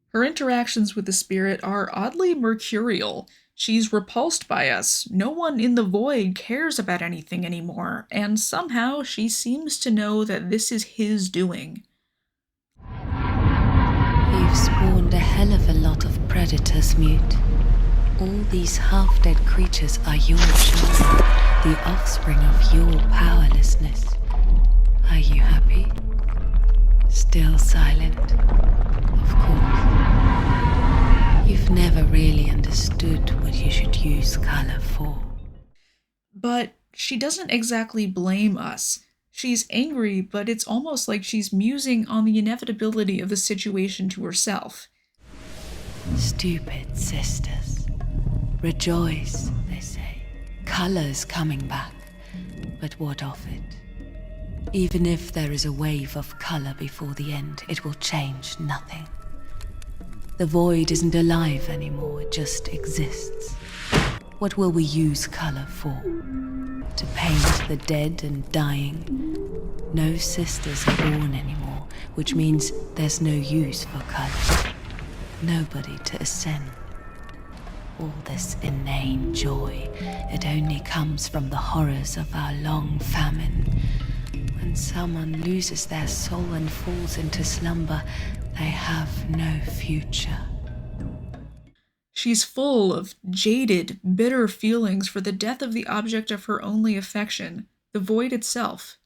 Her interactions with the spirit are oddly mercurial. She's repulsed by us. No one in the void cares about anything anymore, and somehow she seems to know that this is his doing. You've spawned a hell of a lot of predators, Mute. All these half-dead creatures are your children, the offspring of your powerlessness. Are you happy? Still silent? Of course. You've never really understood what you should use color for. But she doesn't exactly blame us. She's angry, but it's almost like she's musing on the inevitability of the situation to herself. Stupid sisters. Rejoice, they say. Color's coming back. But what of it? Even if there is a wave of color before the end, it will change nothing. The void isn't alive anymore, it just exists. What will we use color for? To paint the dead and dying? No sisters are born anymore, which means there's no use for color. Nobody to ascend. All this inane joy, it only comes from the horrors of our long famine. When someone loses their soul and falls into slumber, they have no future. She's full of jaded, bitter feelings for the death of the object of her only affection, the void itself.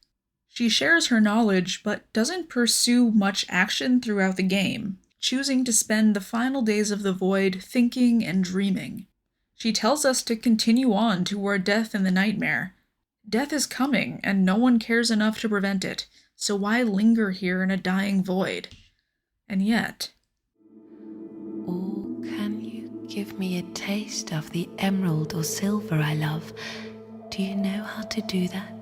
She shares her knowledge, but doesn't pursue much action throughout the game, choosing to spend the final days of the void thinking and dreaming. She tells us to continue on toward death in the nightmare. Death is coming, and no one cares enough to prevent it, so why linger here in a dying void? And yet... Or can you give me a taste of the emerald or silver I love? Do you know how to do that?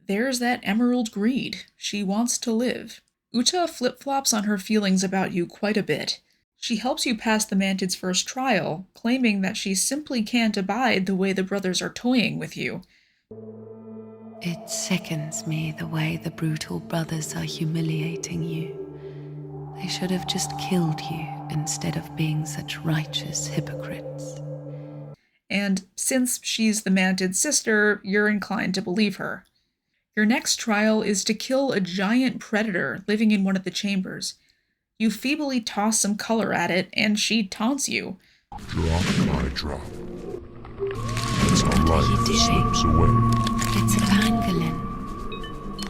There's that emerald greed. She wants to live. Uta flip-flops on her feelings about you quite a bit. She helps you pass the Mantid's first trial, claiming that she simply can't abide the way the brothers are toying with you. It sickens me the way the brutal brothers are humiliating you. They should have just killed you instead of being such righteous hypocrites. And since she's the Mantid's sister, you're inclined to believe her. Your next trial is to kill a giant predator living in one of the chambers. You feebly toss some color at it, and she taunts you. Drop by drop. That's how life slips away. It's a pangolin.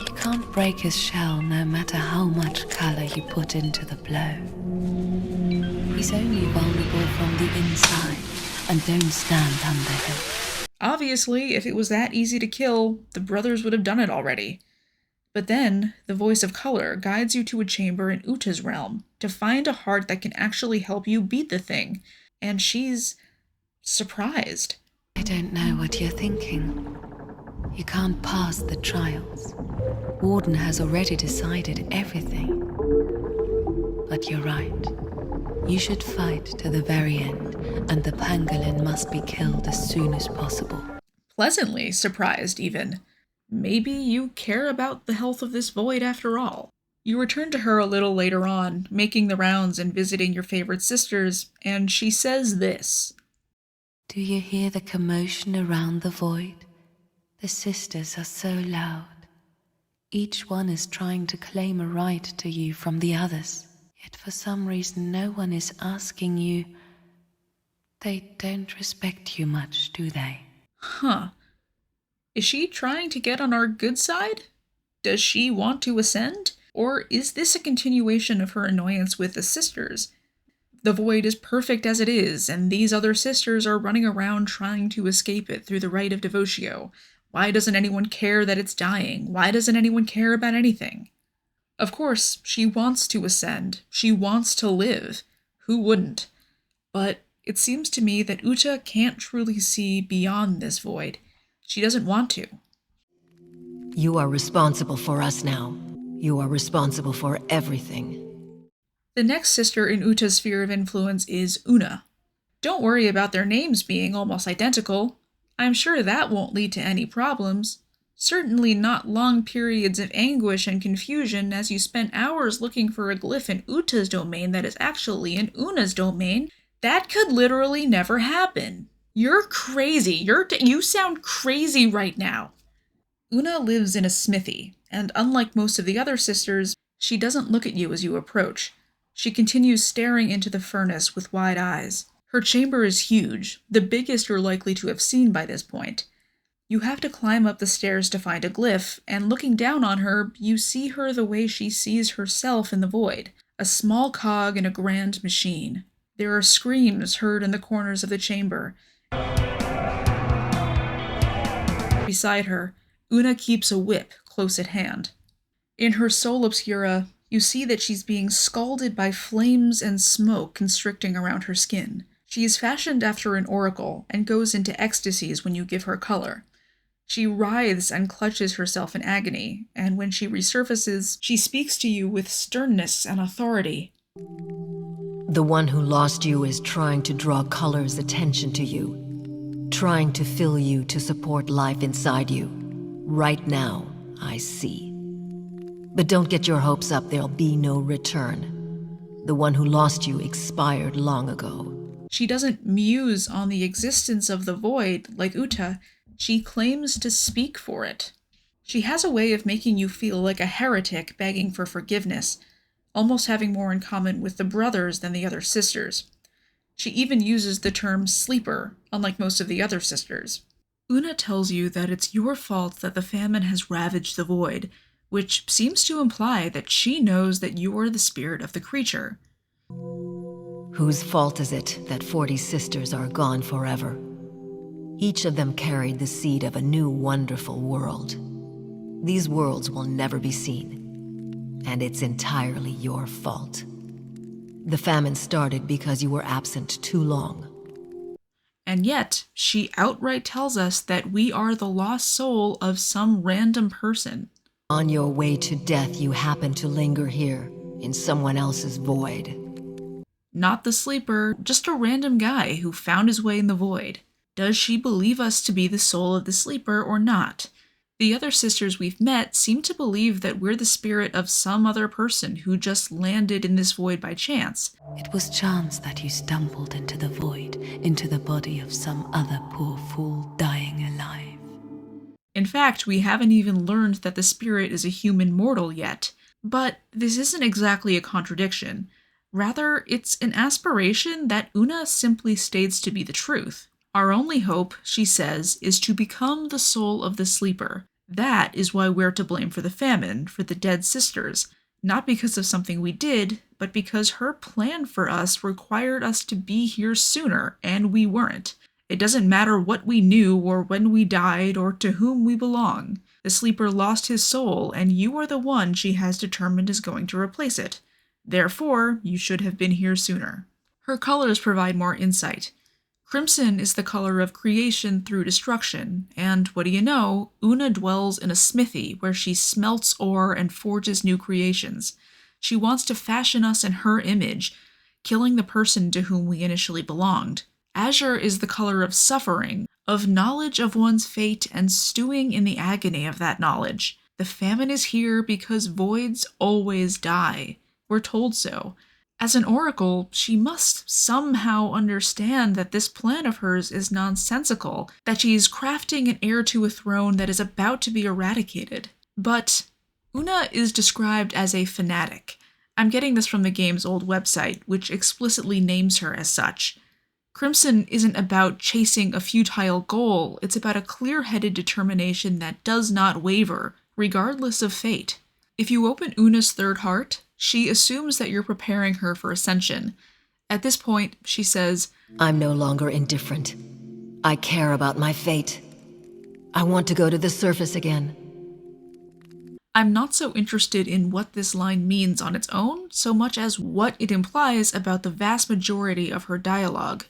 You can't break his shell no matter how much color you put into the blow. He's only vulnerable from the inside, and don't stand under him. Obviously, if it was that easy to kill, the brothers would have done it already. But then, the voice of color guides you to a chamber in Uta's realm to find a heart that can actually help you beat the thing, and she's surprised. I don't know what you're thinking. You can't pass the trials. Warden has already decided everything. But you're right. You should fight to the very end, and the pangolin must be killed as soon as possible. Pleasantly surprised, even. Maybe you care about the health of this void after all. You return to her a little later on, making the rounds and visiting your favorite sisters, and she says this. Do you hear the commotion around the void? The sisters are so loud. Each one is trying to claim a right to you from the others. Yet for some reason no one is asking you. They don't respect you much, do they? Huh. Is she trying to get on our good side? Does she want to ascend? Or is this a continuation of her annoyance with the sisters? The void is perfect as it is, and these other sisters are running around trying to escape it through the rite of devotio. Why doesn't anyone care that it's dying? Why doesn't anyone care about anything? Of course, she wants to ascend. She wants to live. Who wouldn't? But it seems to me that Uta can't truly see beyond this void. She doesn't want to. You are responsible for us now. You are responsible for everything. The next sister in Uta's sphere of influence is Una. Don't worry about their names being almost identical. I'm sure that won't lead to any problems. Certainly not long periods of anguish and confusion as you spent hours looking for a glyph in Uta's domain that is actually in Una's domain. That could literally never happen. You're crazy. You sound crazy right now. Una lives in a smithy, and unlike most of the other sisters, she doesn't look at you as you approach. She continues staring into the furnace with wide eyes. Her chamber is huge, the biggest you're likely to have seen by this point. You have to climb up the stairs to find a glyph, and looking down on her, you see her the way she sees herself in the void, a small cog in a grand machine. There are screams heard in the corners of the chamber. Beside her, Una keeps a whip close at hand. In her soul obscura, you see that she's being scalded by flames and smoke constricting around her skin. She is fashioned after an oracle and goes into ecstasies when you give her color. She writhes and clutches herself in agony, and when she resurfaces, she speaks to you with sternness and authority. The one who lost you is trying to draw color's attention to you, trying to fill you to support life inside you. Right now, I see. But don't get your hopes up, there'll be no return. The one who lost you expired long ago. She doesn't muse on the existence of the void like Uta. She claims to speak for it. She has a way of making you feel like a heretic begging for forgiveness, almost having more in common with the brothers than the other sisters. She even uses the term sleeper, unlike most of the other sisters. Una tells you that it's your fault that the famine has ravaged the void, which seems to imply that she knows that you are the spirit of the creature. Whose fault is it that 40 sisters are gone forever? Each of them carried the seed of a new wonderful world. These worlds will never be seen, and it's entirely your fault. The famine started because you were absent too long. And yet, she outright tells us that we are the lost soul of some random person. On your way to death, you happen to linger here, in someone else's void. Not the sleeper, just a random guy who found his way in the void. Does she believe us to be the soul of the sleeper or not? The other sisters we've met seem to believe that we're the spirit of some other person who just landed in this void by chance. It was chance that you stumbled into the void, into the body of some other poor fool dying alive. In fact, we haven't even learned that the spirit is a human mortal yet. But this isn't exactly a contradiction. Rather, it's an aspiration that Una simply states to be the truth. Our only hope, she says, is to become the soul of the sleeper. That is why we're to blame for the famine, for the dead sisters. Not because of something we did, but because her plan for us required us to be here sooner, and we weren't. It doesn't matter what we knew or when we died or to whom we belong. The sleeper lost his soul, and you are the one she has determined is going to replace it. Therefore, you should have been here sooner. Her colors provide more insight. Crimson is the color of creation through destruction, and what do you know, Una dwells in a smithy where she smelts ore and forges new creations. She wants to fashion us in her image, killing the person to whom we initially belonged. Azure is the color of suffering, of knowledge of one's fate and stewing in the agony of that knowledge. The famine is here because voids always die. We're told so. As an oracle, she must somehow understand that this plan of hers is nonsensical, that she's crafting an heir to a throne that is about to be eradicated. But Una is described as a fanatic. I'm getting this from the game's old website, which explicitly names her as such. Crimson isn't about chasing a futile goal, it's about a clear-headed determination that does not waver, regardless of fate. If you open Una's third heart, she assumes that you're preparing her for ascension. At this point, she says, I'm no longer indifferent. I care about my fate. I want to go to the surface again. I'm not so interested in what this line means on its own, so much as what it implies about the vast majority of her dialogue.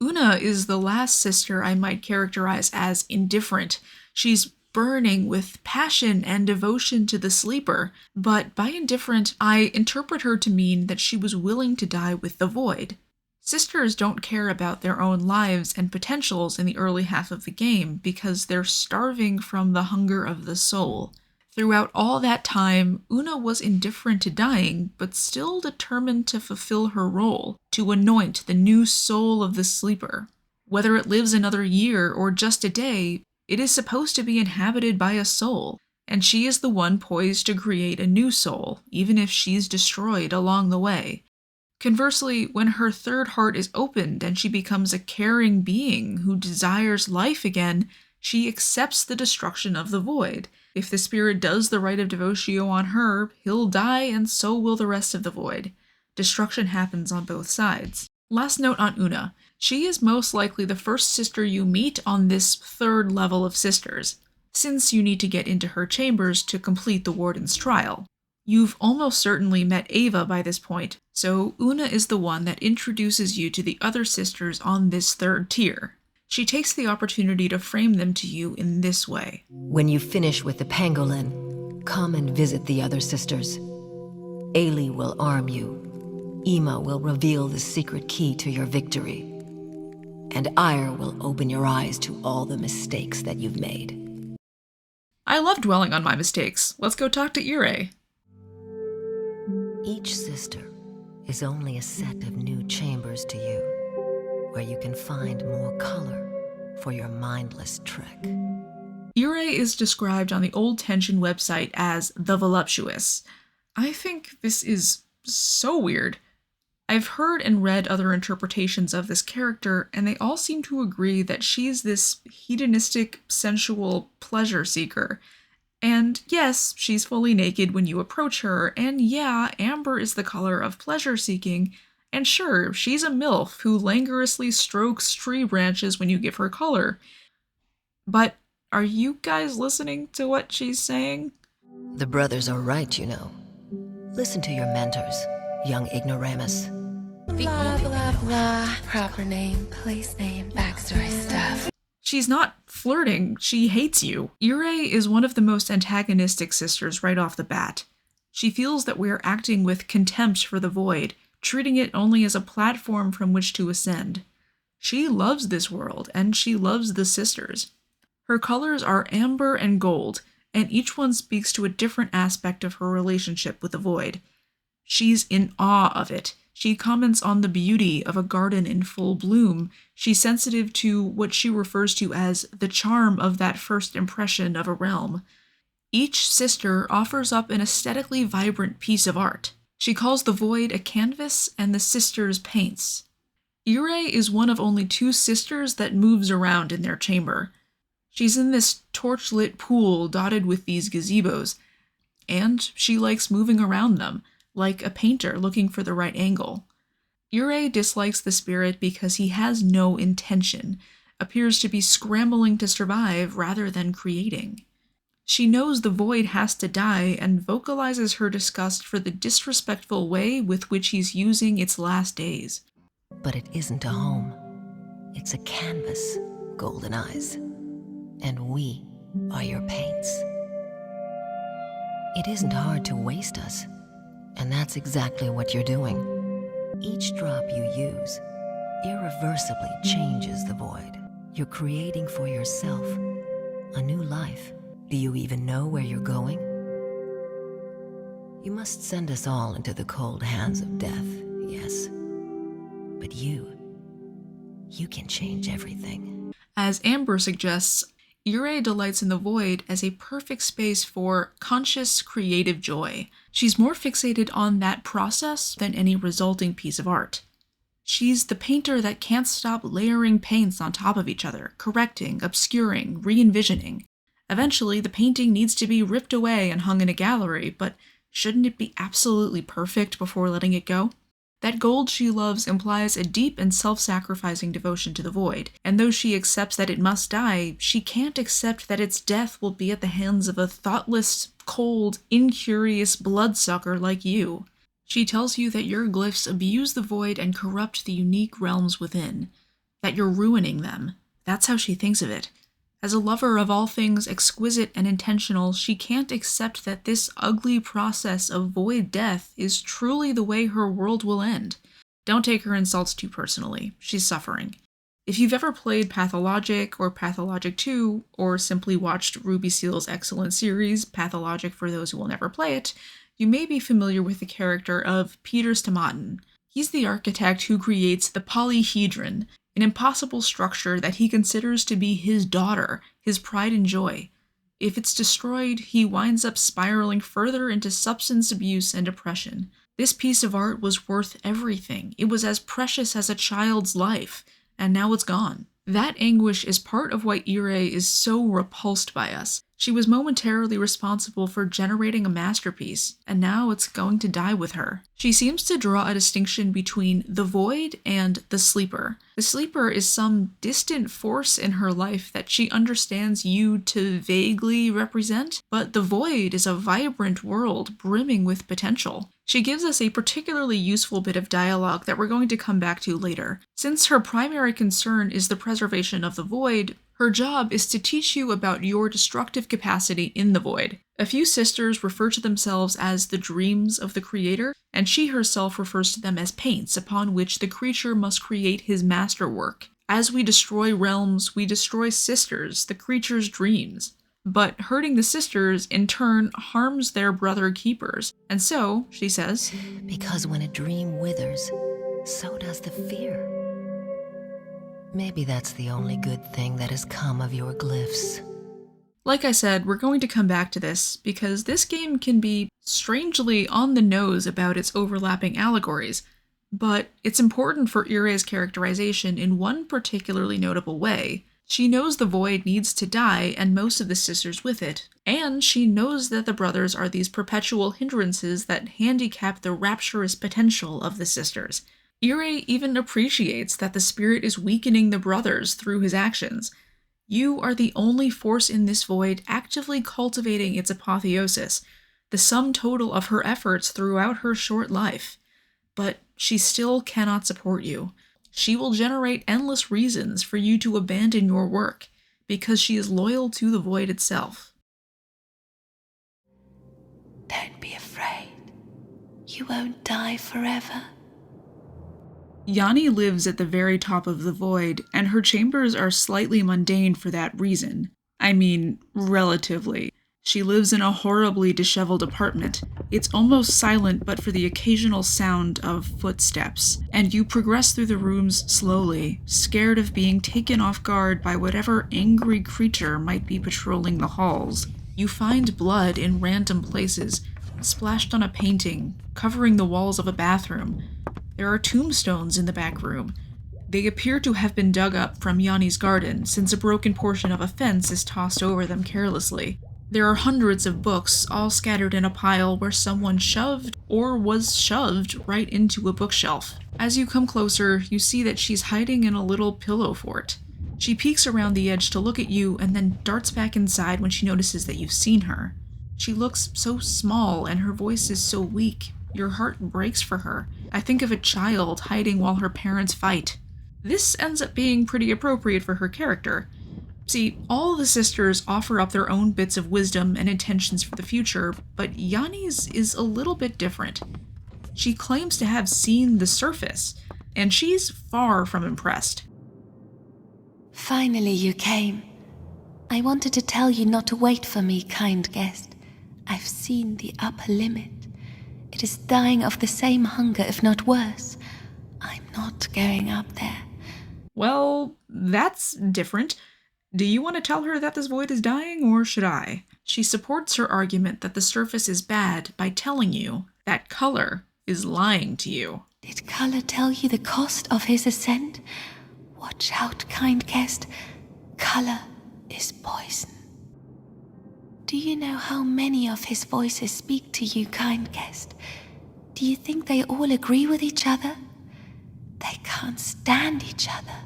Una is the last sister I might characterize as indifferent. She's burning with passion and devotion to the sleeper, but by indifferent, I interpret her to mean that she was willing to die with the void. Sisters don't care about their own lives and potentials in the early half of the game because they're starving from the hunger of the soul. Throughout all that time, Una was indifferent to dying, but still determined to fulfill her role, to anoint the new soul of the sleeper. Whether it lives another year or just a day, it is supposed to be inhabited by a soul, and she is the one poised to create a new soul, even if she's destroyed along the way. Conversely, when her third heart is opened and she becomes a caring being who desires life again, she accepts the destruction of the void. If the spirit does the rite of devotio on her, he'll die and so will the rest of the void. Destruction happens on both sides. Last note on Una. She is most likely the first sister you meet on this third level of sisters, since you need to get into her chambers to complete the warden's trial. You've almost certainly met Ava by this point, so Una is the one that introduces you to the other sisters on this third tier. She takes the opportunity to frame them to you in this way. When you finish with the pangolin, come and visit the other sisters. Ailey will arm you. Ima will reveal the secret key to your victory. And Ire will open your eyes to all the mistakes that you've made. I love dwelling on my mistakes. Let's go talk to Ire. Each sister is only a set of new chambers to you, where you can find more color for your mindless trek. Ire is described on the Old Tension website as the voluptuous. I think this is so weird. I've heard and read other interpretations of this character, and they all seem to agree that she's this hedonistic, sensual pleasure seeker. And yes, she's fully naked when you approach her, and yeah, amber is the color of pleasure seeking, and sure, she's a MILF who languorously strokes tree branches when you give her color. But are you guys listening to what she's saying? The brothers are right, you know. Listen to your mentors, young ignoramus. Blah, blah, blah. Proper name, place name, backstory stuff. She's not flirting, she hates you. Ire is one of the most antagonistic sisters right off the bat. She feels that we're acting with contempt for the void, treating it only as a platform from which to ascend. She loves this world, and she loves the sisters. Her colors are amber and gold, and each one speaks to a different aspect of her relationship with the void. She's in awe of it. She comments on the beauty of a garden in full bloom. She's sensitive to what she refers to as the charm of that first impression of a realm. Each sister offers up an aesthetically vibrant piece of art. She calls the void a canvas and the sisters paints. Ire is one of only 2 sisters that moves around in their chamber. She's in this torch-lit pool dotted with these gazebos, and she likes moving around them, like a painter looking for the right angle. Ire dislikes the spirit because he has no intention, appears to be scrambling to survive rather than creating. She knows the void has to die and vocalizes her disgust for the disrespectful way with which he's using its last days. But it isn't a home. It's a canvas, Golden Eyes. And we are your paints. It isn't hard to waste us, and that's exactly what you're doing. Each drop you use irreversibly changes the void. You're creating for yourself a new life. Do you even know where you're going? You must send us all into the cold hands of death, yes. But you can change everything. As Amber suggests, Ire delights in the void as a perfect space for conscious, creative joy. She's more fixated on that process than any resulting piece of art. She's the painter that can't stop layering paints on top of each other, correcting, obscuring, re-envisioning. Eventually, the painting needs to be ripped away and hung in a gallery, but shouldn't it be absolutely perfect before letting it go? That gold she loves implies a deep and self-sacrificing devotion to the void, and though she accepts that it must die, she can't accept that its death will be at the hands of a thoughtless, cold, incurious bloodsucker like you. She tells you that your glyphs abuse the void and corrupt the unique realms within, that you're ruining them. That's how she thinks of it. As a lover of all things exquisite and intentional, she can't accept that this ugly process of void death is truly the way her world will end. Don't take her insults too personally. She's suffering. If you've ever played Pathologic or Pathologic 2, or simply watched Ruby Seal's excellent series, Pathologic for those who will never play it, you may be familiar with the character of Peter Stamatin. He's the architect who creates the polyhedron, an impossible structure that he considers to be his daughter, his pride and joy. If it's destroyed, he winds up spiraling further into substance abuse and depression. This piece of art was worth everything. It was as precious as a child's life, and now it's gone. That anguish is part of why Ire is so repulsed by us. She was momentarily responsible for generating a masterpiece, and now it's going to die with her. She seems to draw a distinction between the void and the sleeper. The sleeper is some distant force in her life that she understands you to vaguely represent, but the void is a vibrant world brimming with potential. She gives us a particularly useful bit of dialogue that we're going to come back to later. Since her primary concern is the preservation of the void, her job is to teach you about your destructive capacity in the void. A few sisters refer to themselves as the dreams of the creator, and she herself refers to them as paints upon which the creature must create his masterwork. As we destroy realms, we destroy sisters, the creature's dreams. But hurting the sisters, in turn, harms their brother keepers. And so, she says, Because when a dream withers, so does the fear. Maybe that's the only good thing that has come of your glyphs. Like I said, we're going to come back to this, because this game can be strangely on the nose about its overlapping allegories, but it's important for Ire's characterization in one particularly notable way. She knows the void needs to die and most of the sisters with it, and she knows that the brothers are these perpetual hindrances that handicap the rapturous potential of the sisters. Ire even appreciates that the spirit is weakening the brothers through his actions. You are the only force in this void actively cultivating its apotheosis, the sum total of her efforts throughout her short life. But she still cannot support you. She will generate endless reasons for you to abandon your work, because she is loyal to the void itself. Don't be afraid. You won't die forever. Yanni lives at the very top of the void, and her chambers are slightly mundane for that reason. I mean, relatively. She lives in a horribly disheveled apartment. It's almost silent but for the occasional sound of footsteps, and you progress through the rooms slowly, scared of being taken off guard by whatever angry creature might be patrolling the halls. You find blood in random places, splashed on a painting, covering the walls of a bathroom. There are tombstones in the back room. They appear to have been dug up from Yanni's garden, since a broken portion of a fence is tossed over them carelessly. There are hundreds of books, all scattered in a pile where someone shoved or was shoved right into a bookshelf. As you come closer, you see that she's hiding in a little pillow fort. She peeks around the edge to look at you and then darts back inside when she notices that you've seen her. She looks so small and her voice is so weak. Your heart breaks for her. I think of a child hiding while her parents fight. This ends up being pretty appropriate for her character. See, all the sisters offer up their own bits of wisdom and intentions for the future, but Yanni's is a little bit different. She claims to have seen the surface, and she's far from impressed. Finally you came. I wanted to tell you not to wait for me, kind guest. I've seen the upper limit. It is dying of the same hunger, if not worse. I'm not going up there. Well, that's different. Do you want to tell her that this void is dying, or should I? She supports her argument that the surface is bad by telling you that color is lying to you. Did Color tell you the cost of his ascent? Watch out, kind guest. Color is poison. Do you know how many of his voices speak to you, kind guest? Do you think they all agree with each other? They can't stand each other.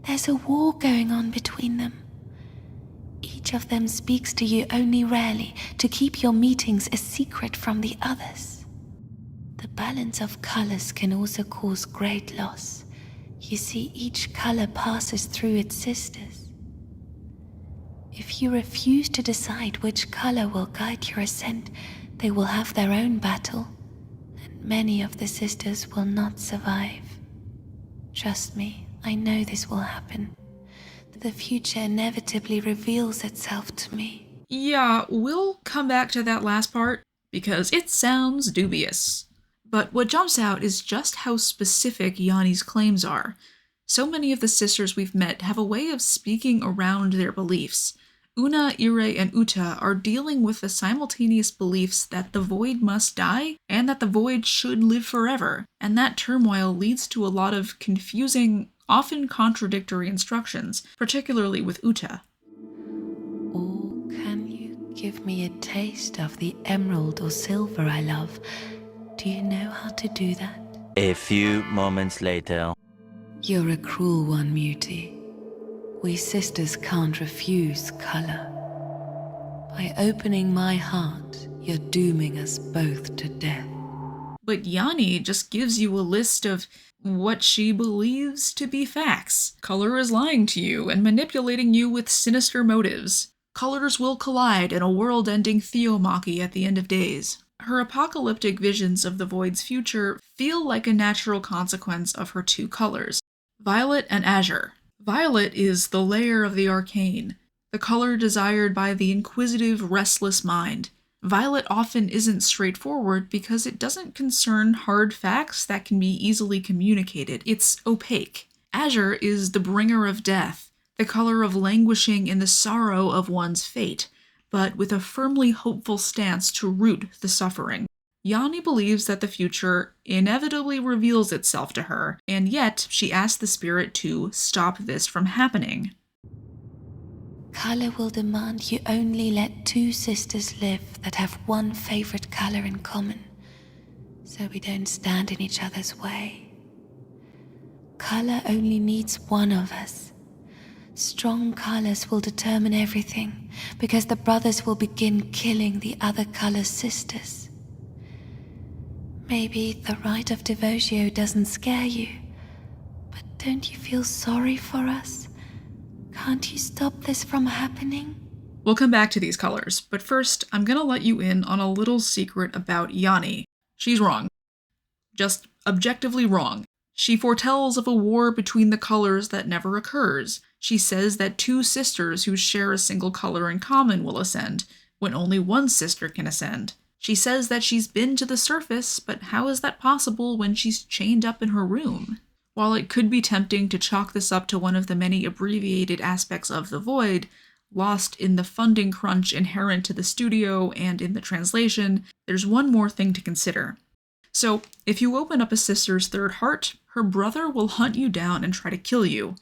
There's a war going on between them. Each of them speaks to you only rarely to keep your meetings a secret from the others. The balance of colors can also cause great loss. You see, each color passes through its sisters. If you refuse to decide which color will guide your ascent, they will have their own battle, and many of the sisters will not survive. Trust me, I know this will happen. The future inevitably reveals itself to me. Yeah, we'll come back to that last part, because it sounds dubious. But what jumps out is just how specific Yanni's claims are. So many of the sisters we've met have a way of speaking around their beliefs. Una, Ire, and Uta are dealing with the simultaneous beliefs that the void must die and that the void should live forever, and that turmoil leads to a lot of confusing, often contradictory instructions, particularly with Uta. Or can you give me a taste of the emerald or silver I love? Do you know how to do that? A few moments later. You're a cruel one, Muti. We sisters can't refuse color. By opening my heart, you're dooming us both to death. But Yanni just gives you a list of what she believes to be facts. Color is lying to you and manipulating you with sinister motives. Colors will collide in a world-ending theomachy at the end of days. Her apocalyptic visions of the Void's future feel like a natural consequence of her two colors, violet and azure. Violet is the layer of the arcane, the color desired by the inquisitive, restless mind. Violet often isn't straightforward because it doesn't concern hard facts that can be easily communicated. It's opaque. Azure is the bringer of death, the color of languishing in the sorrow of one's fate, but with a firmly hopeful stance to root the suffering. Yanni believes that the future inevitably reveals itself to her, and yet she asks the spirit to stop this from happening. Color will demand you only let two sisters live that have one favorite color in common, so we don't stand in each other's way. Color only needs one of us. Strong colors will determine everything, because the brothers will begin killing the other color's sisters. Maybe the rite of devotio doesn't scare you, but don't you feel sorry for us? Can't you stop this from happening? We'll come back to these colors, but first, I'm gonna let you in on a little secret about Yanni. She's wrong. Just objectively wrong. She foretells of a war between the colors that never occurs. She says that two sisters who share a single color in common will ascend, when only one sister can ascend. She says that she's been to the surface, but how is that possible when she's chained up in her room? While it could be tempting to chalk this up to one of the many abbreviated aspects of the Void, lost in the funding crunch inherent to the studio and in the translation, there's one more thing to consider. So, if you open up a sister's third heart, her brother will hunt you down and try to kill you.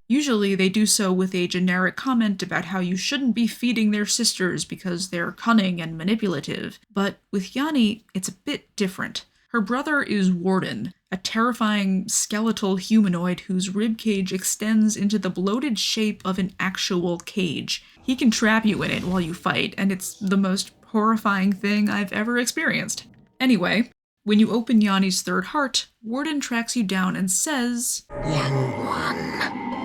Usually they do so with a generic comment about how you shouldn't be feeding their sisters because they're cunning and manipulative. But with Yanni, it's a bit different. Her brother is Warden, a terrifying skeletal humanoid whose ribcage extends into the bloated shape of an actual cage. He can trap you in it while you fight, and it's the most horrifying thing I've ever experienced. Anyway, when you open Yanni's third heart, Warden tracks you down and says, "Young one,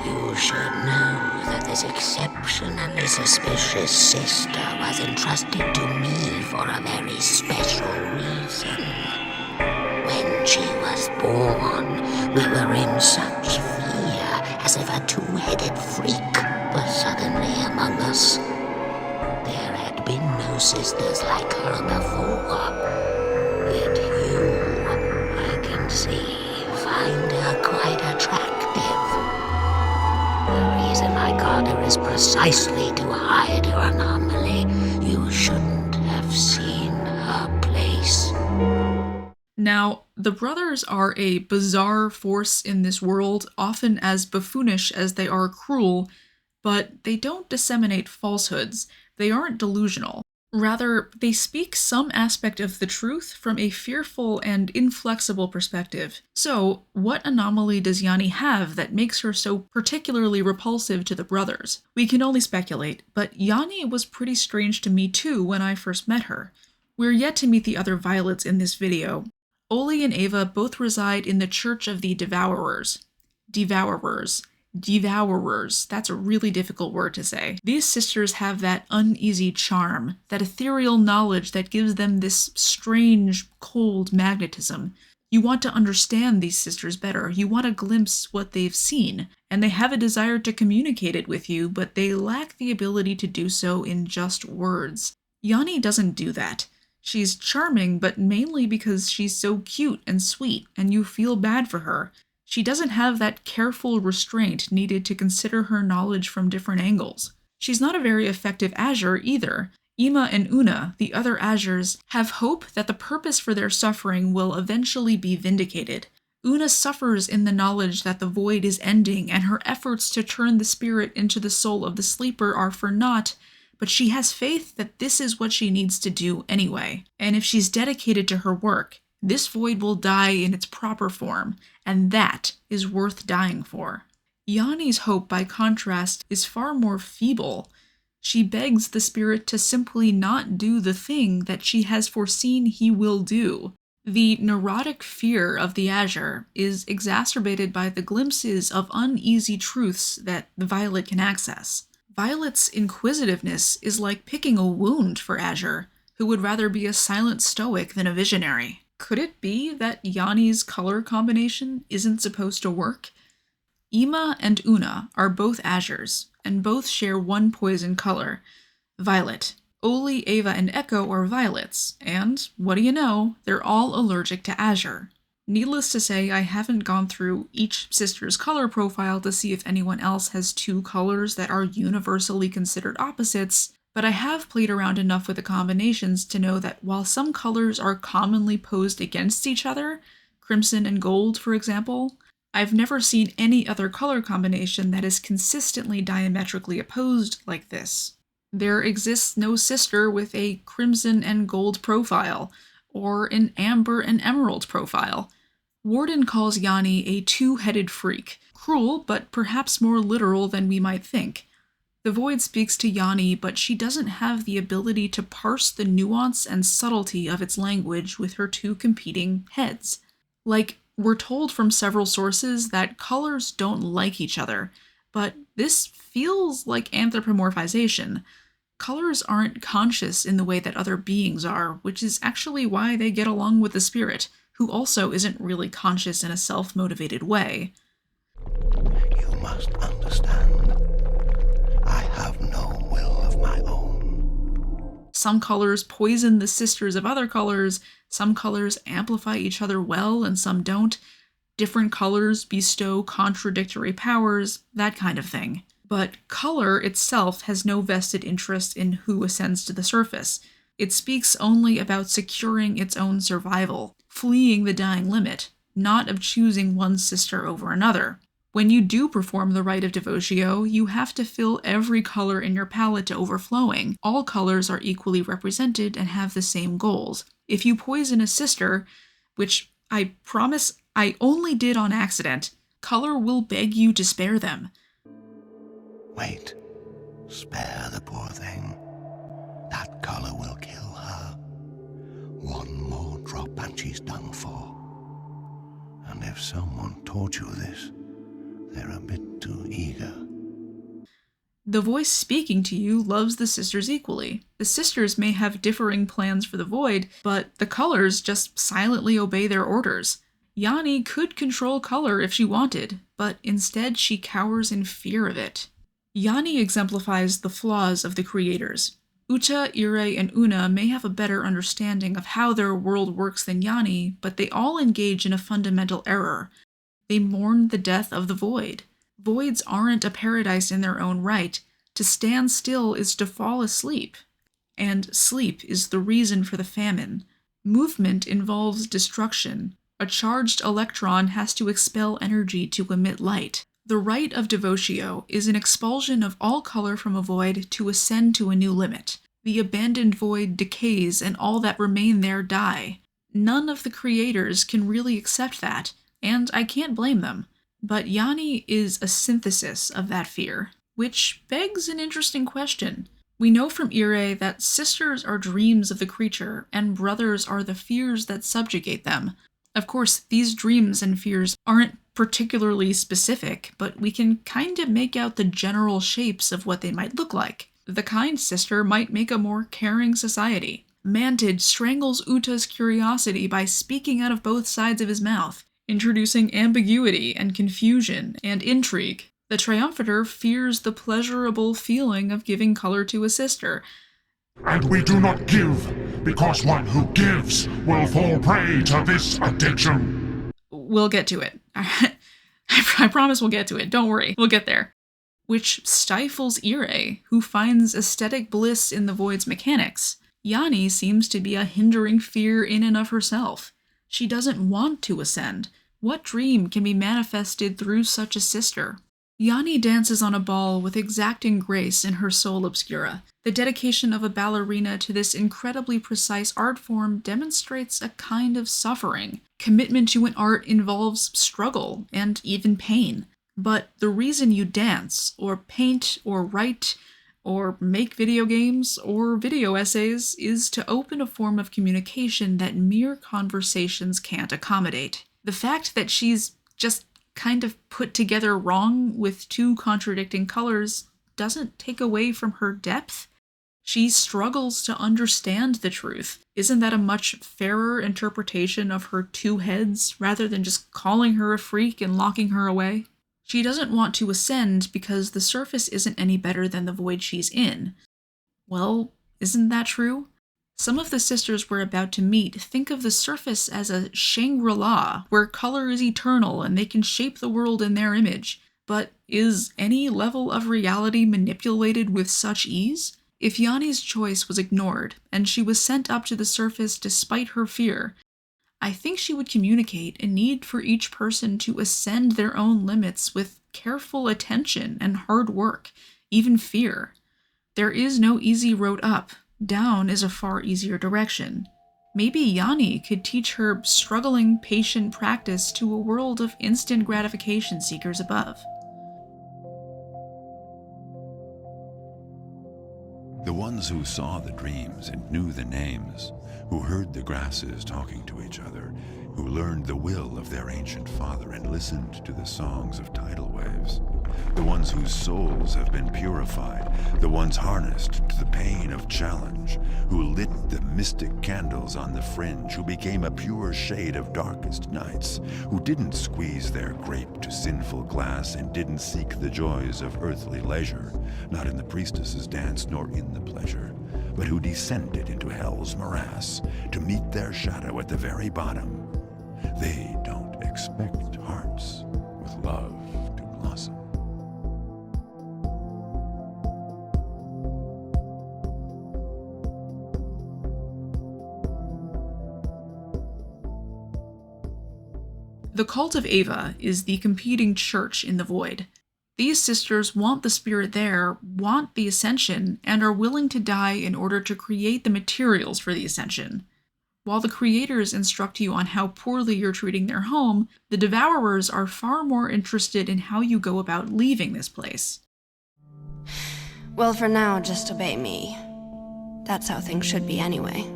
you should know that this exceptionally suspicious sister was entrusted to me for a very special reason. When she was born, we were in such fear as if a two-headed freak was suddenly among us. There had been no sisters like her before. Yet you, I can see, find her quite attractive. The reason I got her is precisely to hide her anomaly. You shouldn't have seen her place." Now, the brothers are a bizarre force in this world, often as buffoonish as they are cruel, But they don't disseminate falsehoods. They aren't delusional. Rather, they speak some aspect of the truth from a fearful and inflexible perspective. So, what anomaly does Yanni have that makes her so particularly repulsive to the brothers? We can only speculate, but Yanni was pretty strange to me too when I first met her. We're yet to meet the other Violets in this video. Oli and Ava both reside in the Church of the Devourers. Devourers. That's a really difficult word to say. These sisters have that uneasy charm, that ethereal knowledge that gives them this strange, cold magnetism. You want to understand these sisters better. You want to glimpse what they've seen, and they have a desire to communicate it with you, but they lack the ability to do so in just words. Yanni doesn't do that. She's charming, but mainly because she's so cute and sweet, and you feel bad for her. She doesn't have that careful restraint needed to consider her knowledge from different angles. She's not a very effective Azure either. Ima and Una, the other Azures, have hope that the purpose for their suffering will eventually be vindicated. Una suffers in the knowledge that the void is ending, and her efforts to turn the spirit into the soul of the sleeper are for naught, but she has faith that this is what she needs to do anyway. And if she's dedicated to her work, this void will die in its proper form, and that is worth dying for. Yanni's hope, by contrast, is far more feeble. She begs the spirit to simply not do the thing that she has foreseen he will do. The neurotic fear of the Azure is exacerbated by the glimpses of uneasy truths that the Violet can access. Violet's inquisitiveness is like picking a wound for Azure, who would rather be a silent stoic than a visionary. Could it be that Yanni's color combination isn't supposed to work? Ima and Una are both Azures, and both share one poison color, violet. Oli, Ava, and Echo are violets, and, what do you know, they're all allergic to Azure. Needless to say, I haven't gone through each sister's color profile to see if anyone else has two colors that are universally considered opposites, but I have played around enough with the combinations to know that while some colors are commonly posed against each other, crimson and gold for example, I've never seen any other color combination that is consistently diametrically opposed like this. There exists no sister with a crimson and gold profile, or an amber and emerald profile. Warden calls Yanni a two-headed freak, cruel but perhaps more literal than we might think. The void speaks to Yanni, but she doesn't have the ability to parse the nuance and subtlety of its language with her two competing heads. Like, we're told from several sources that colors don't like each other, but this feels like anthropomorphization. Colors aren't conscious in the way that other beings are, which is actually why they get along with the spirit, who also isn't really conscious in a self-motivated way. You must understand, I have no will of my own. Some colors poison the sisters of other colors, some colors amplify each other well and some don't. Different colors bestow contradictory powers, that kind of thing. But color itself has no vested interest in who ascends to the surface. It speaks only about securing its own survival, fleeing the dying limit, not of choosing one sister over another. When you do perform the rite of devotio, you have to fill every color in your palette to overflowing. All colors are equally represented and have the same goals. If you poison a sister, which I promise I only did on accident, color will beg you to spare them. Wait. Spare the poor thing. That color will kill her. One more drop and she's done for. And if someone taught you this, they're a bit too eager. The voice speaking to you loves the sisters equally. The sisters may have differing plans for the void, but the colors just silently obey their orders. Yanni could control color if she wanted, but instead she cowers in fear of it. Yanni exemplifies the flaws of the creators. Uta, Ire, and Una may have a better understanding of how their world works than Yanni, but they all engage in a fundamental error. They mourn the death of the void. Voids aren't a paradise in their own right. To stand still is to fall asleep. And sleep is the reason for the famine. Movement involves destruction. A charged electron has to expel energy to emit light. The rite of devotio is an expulsion of all color from a void to ascend to a new limit. The abandoned void decays and all that remain there die. None of the creators can really accept that, and I can't blame them. But Yanni is a synthesis of that fear, which begs an interesting question. We know from Ire that sisters are dreams of the creature, and brothers are the fears that subjugate them. Of course, these dreams and fears aren't particularly specific, but we can kind of make out the general shapes of what they might look like. The kind sister might make a more caring society. Mantid strangles Uta's curiosity by speaking out of both sides of his mouth, introducing ambiguity and confusion and intrigue. The Triumphator fears the pleasurable feeling of giving color to a sister. And we do not give, because one who gives will fall prey to this addiction. We'll get to it. I promise we'll get to it. Don't worry. We'll get there. Which stifles Ire, who finds aesthetic bliss in the void's mechanics. Yanni seems to be a hindering fear in and of herself. She doesn't want to ascend. What dream can be manifested through such a sister? Yanni dances on a ball with exacting grace in her soul obscura. The dedication of a ballerina to this incredibly precise art form demonstrates a kind of suffering. Commitment to an art involves struggle and even pain. But the reason you dance, or paint, or write, or make video games, or video essays is to open a form of communication that mere conversations can't accommodate. The fact that she's just kind of put together wrong with two contradicting colors doesn't take away from her depth. She struggles to understand the truth. Isn't that a much fairer interpretation of her two heads, rather than just calling her a freak and locking her away? She doesn't want to ascend because the surface isn't any better than the void she's in. Well, isn't that true? Some of the sisters we're about to meet think of the surface as a Shangri-La, where color is eternal and they can shape the world in their image. But is any level of reality manipulated with such ease? If Yanni's choice was ignored, and she was sent up to the surface despite her fear, I think she would communicate a need for each person to ascend their own limits with careful attention and hard work, even fear. There is no easy road up. Down is a far easier direction. Maybe Yanni could teach her struggling, patient practice to a world of instant gratification seekers above. The ones who saw the dreams and knew the names, who heard the grasses talking to each other, who learned the will of their ancient father and listened to the songs of tidal waves, the ones whose souls have been purified, the ones harnessed to the pain of challenge, who lit the mystic candles on the fringe, who became a pure shade of darkest nights, who didn't squeeze their grape to sinful glass and didn't seek the joys of earthly leisure, not in the priestess's dance nor in the pleasure, but who descended into hell's morass to meet their shadow at the very bottom. They don't expect hearts with love to blossom. The cult of Ava is the competing church in the void. These sisters want the spirit there, want the ascension, and are willing to die in order to create the materials for the ascension. While the creators instruct you on how poorly you're treating their home, the Devourers are far more interested in how you go about leaving this place. Well, for now, just obey me. That's how things should be anyway.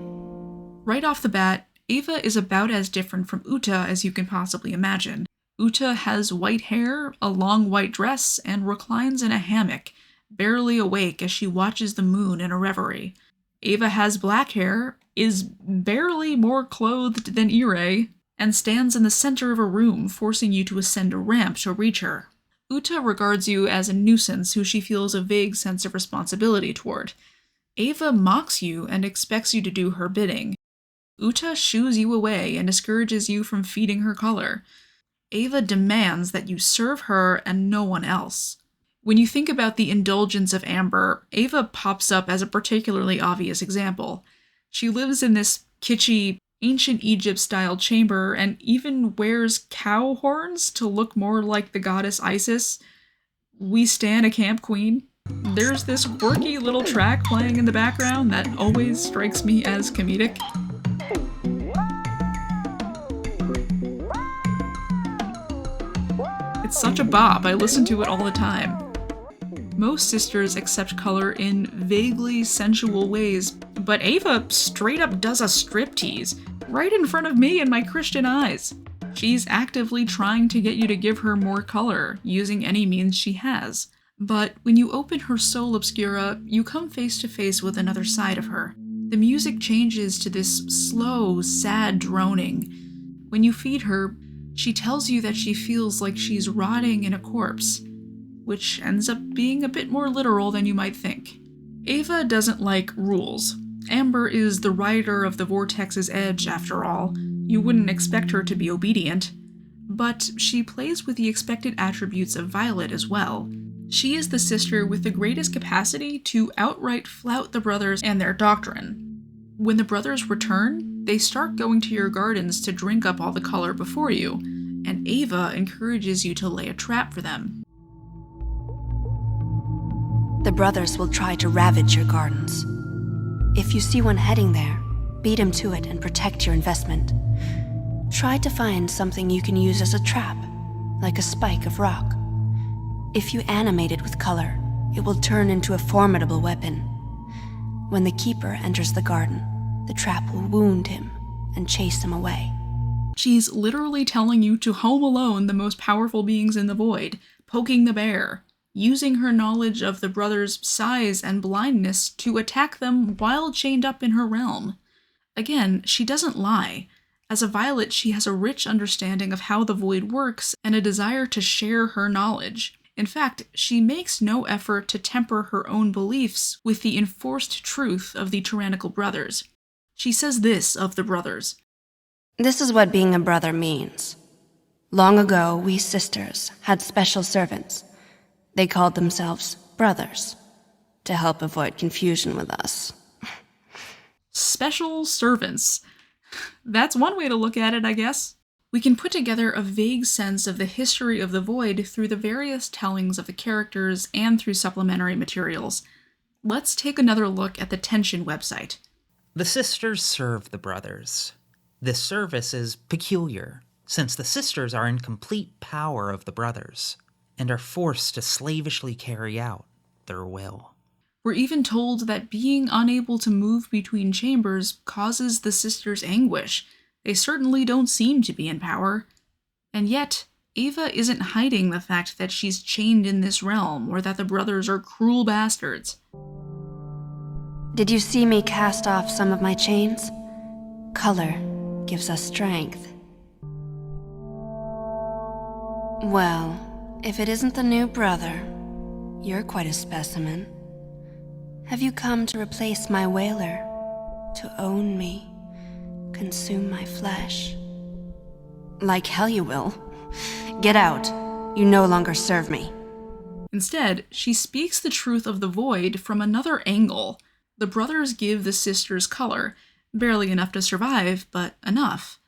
Right off the bat, Ava is about as different from Uta as you can possibly imagine. Uta has white hair, a long white dress, and reclines in a hammock, barely awake as she watches the moon in a reverie. Ava has black hair, is barely more clothed than Ire, and stands in the center of a room, forcing you to ascend a ramp to reach her. Uta regards you as a nuisance who she feels a vague sense of responsibility toward. Ava mocks you and expects you to do her bidding. Uta shoos you away and discourages you from feeding her color. Ava demands that you serve her and no one else. When you think about the indulgence of Amber, Ava pops up as a particularly obvious example. She lives in this kitschy, ancient Egypt-style chamber and even wears cow horns to look more like the goddess Isis. We stan a camp queen. There's this quirky little track playing in the background that always strikes me as comedic. It's such a bop, I listen to it all the time. Most sisters accept color in vaguely sensual ways, but Ava straight up does a striptease, right in front of me and my Christian eyes. She's actively trying to get you to give her more color, using any means she has. But when you open her Soul Obscura, you come face to face with another side of her. The music changes to this slow, sad droning. When you feed her, she tells you that she feels like she's rotting in a corpse, which ends up being a bit more literal than you might think. Ava doesn't like rules. Amber is the rider of the Vortex's edge, after all. You wouldn't expect her to be obedient. But she plays with the expected attributes of Violet as well. She is the sister with the greatest capacity to outright flout the brothers and their doctrine. When the brothers return, they start going to your gardens to drink up all the color before you, and Ava encourages you to lay a trap for them. The brothers will try to ravage your gardens. If you see one heading there, beat him to it and protect your investment. Try to find something you can use as a trap, like a spike of rock. If you animate it with color, it will turn into a formidable weapon. When the keeper enters the garden, the trap will wound him and chase him away. She's literally telling you to home alone the most powerful beings in the void, poking the bear, using her knowledge of the brothers' size and blindness to attack them while chained up in her realm. Again, she doesn't lie. As a Violet, she has a rich understanding of how the void works and a desire to share her knowledge. In fact, she makes no effort to temper her own beliefs with the enforced truth of the tyrannical brothers. She says this of the brothers. This is what being a brother means. Long ago, we sisters had special servants. They called themselves brothers, to help avoid confusion with us. Special servants. That's one way to look at it, I guess. We can put together a vague sense of the history of the Void through the various tellings of the characters and through supplementary materials. Let's take another look at the Tension website. The sisters serve the brothers. This service is peculiar, since the sisters are in complete power of the brothers, and are forced to slavishly carry out their will. We're even told that being unable to move between chambers causes the sisters anguish. They certainly don't seem to be in power. And yet, Ava isn't hiding the fact that she's chained in this realm, or that the brothers are cruel bastards. Did you see me cast off some of my chains? Color gives us strength. Well, if it isn't the new brother, you're quite a specimen. Have you come to replace my whaler? To own me? Consume my flesh? Like hell you will. Get out. You no longer serve me. Instead, she speaks the truth of the Void from another angle. The brothers give the sisters color, barely enough to survive, but enough.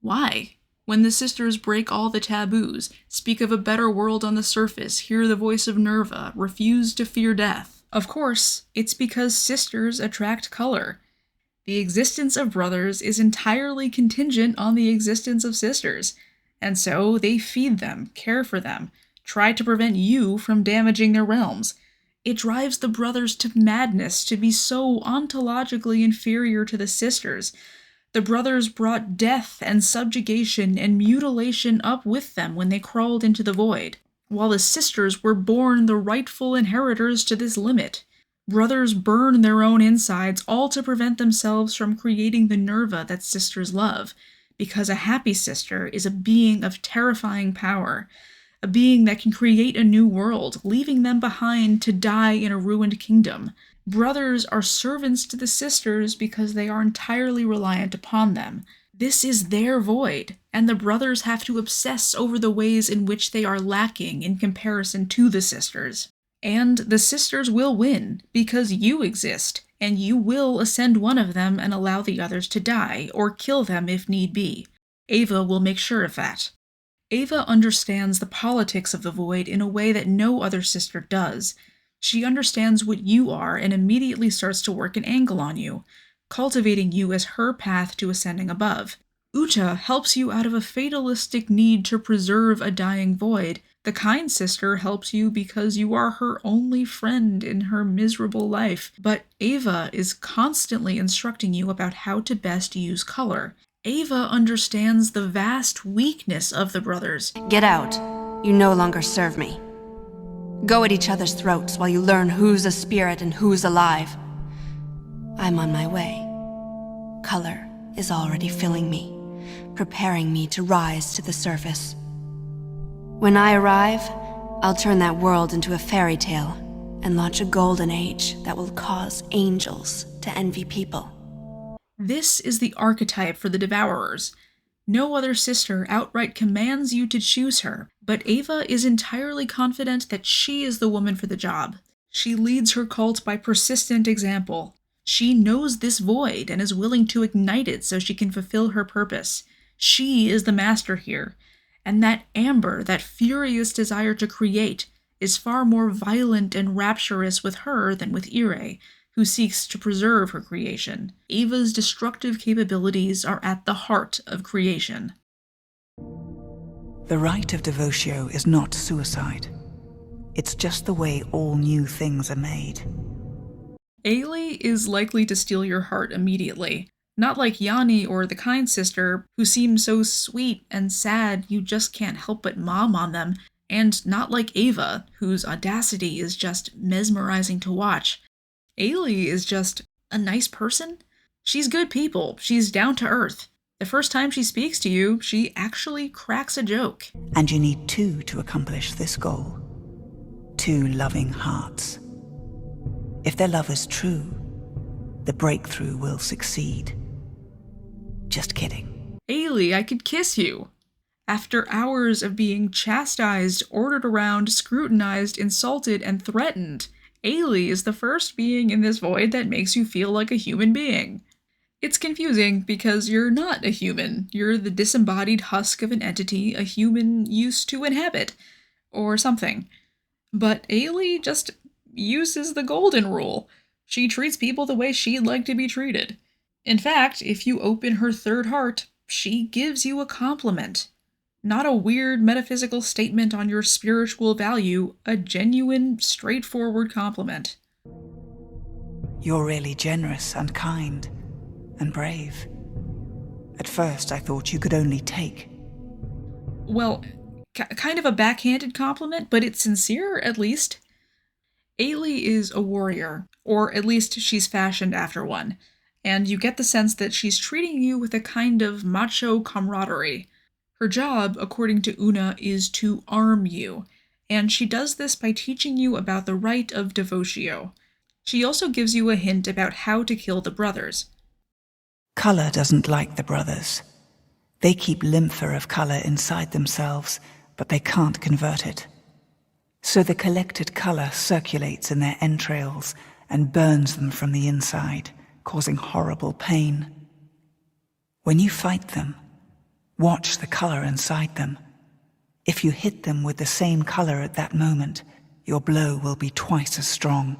Why? When the sisters break all the taboos, speak of a better world on the surface, hear the voice of Nerva, refuse to fear death. Of course, it's because sisters attract color. The existence of brothers is entirely contingent on the existence of sisters, and so they feed them, care for them, try to prevent you from damaging their realms. It drives the brothers to madness to be so ontologically inferior to the sisters. The brothers brought death and subjugation and mutilation up with them when they crawled into the void, while the sisters were born the rightful inheritors to this limit. Brothers burn their own insides, all to prevent themselves from creating the Nerva that sisters love, because a happy sister is a being of terrifying power, a being that can create a new world, leaving them behind to die in a ruined kingdom. Brothers are servants to the sisters because they are entirely reliant upon them. This is their void, and the brothers have to obsess over the ways in which they are lacking in comparison to the sisters. And the sisters will win, because you exist. and you will ascend one of them and allow the others to die, or kill them if need be. Ava will make sure of that. Ava understands the politics of the Void in a way that no other sister does. She understands what you are and immediately starts to work an angle on you, cultivating you as her path to ascending above. Uta helps you out of a fatalistic need to preserve a dying Void. The kind sister helps you because you are her only friend in her miserable life. But Ava is constantly instructing you about how to best use color. Ava understands the vast weakness of the brothers. Get out. You no longer serve me. Go at each other's throats while you learn who's a spirit and who's alive. I'm on my way. Color is already filling me, preparing me to rise to the surface. When I arrive, I'll turn that world into a fairy tale and launch a golden age that will cause angels to envy people. This is the archetype for the Devourers. No other sister outright commands you to choose her, but Ava is entirely confident that she is the woman for the job. She leads her cult by persistent example. She knows this void and is willing to ignite it so she can fulfill her purpose. She is the master here, and that amber, that furious desire to create, is far more violent and rapturous with her than with Ire, who seeks to preserve her creation. Ava's destructive capabilities are at the heart of creation. The rite of devotio is not suicide. It's just the way all new things are made. Ailey is likely to steal your heart immediately. Not like Yanni or the kind sister, who seem so sweet and sad you just can't help but mom on them, and not like Ava, whose audacity is just mesmerizing to watch. Ailey is just a nice person. She's good people. She's down to earth. The first time she speaks to you, she actually cracks a joke. And you need two to accomplish this goal. Two loving hearts. If their love is true, the breakthrough will succeed. Just kidding. Ailey, I could kiss you. After hours of being chastised, ordered around, scrutinized, insulted, and threatened, Ailey is the first being in this void that makes you feel like a human being. It's confusing because you're not a human. You're the disembodied husk of an entity a human used to inhabit, or something. But Ailey just uses the golden rule. She treats people the way she'd like to be treated. In fact, if you open her third heart, she gives you a compliment. Not a weird metaphysical statement on your spiritual value, a genuine, straightforward compliment. You're really generous and kind and brave. At first, I thought you could only take. Well, kind of a backhanded compliment, but it's sincere, at least. Ailey is a warrior, or at least she's fashioned after one, and you get the sense that she's treating you with a kind of macho camaraderie. Her job, according to Una, is to arm you, and she does this by teaching you about the rite of devotio. She also gives you a hint about how to kill the brothers. Color doesn't like the brothers. They keep Lympha of color inside themselves, but they can't convert it. So the collected color circulates in their entrails and burns them from the inside, causing horrible pain. When you fight them, watch the color inside them. If you hit them with the same color at that moment, your blow will be twice as strong.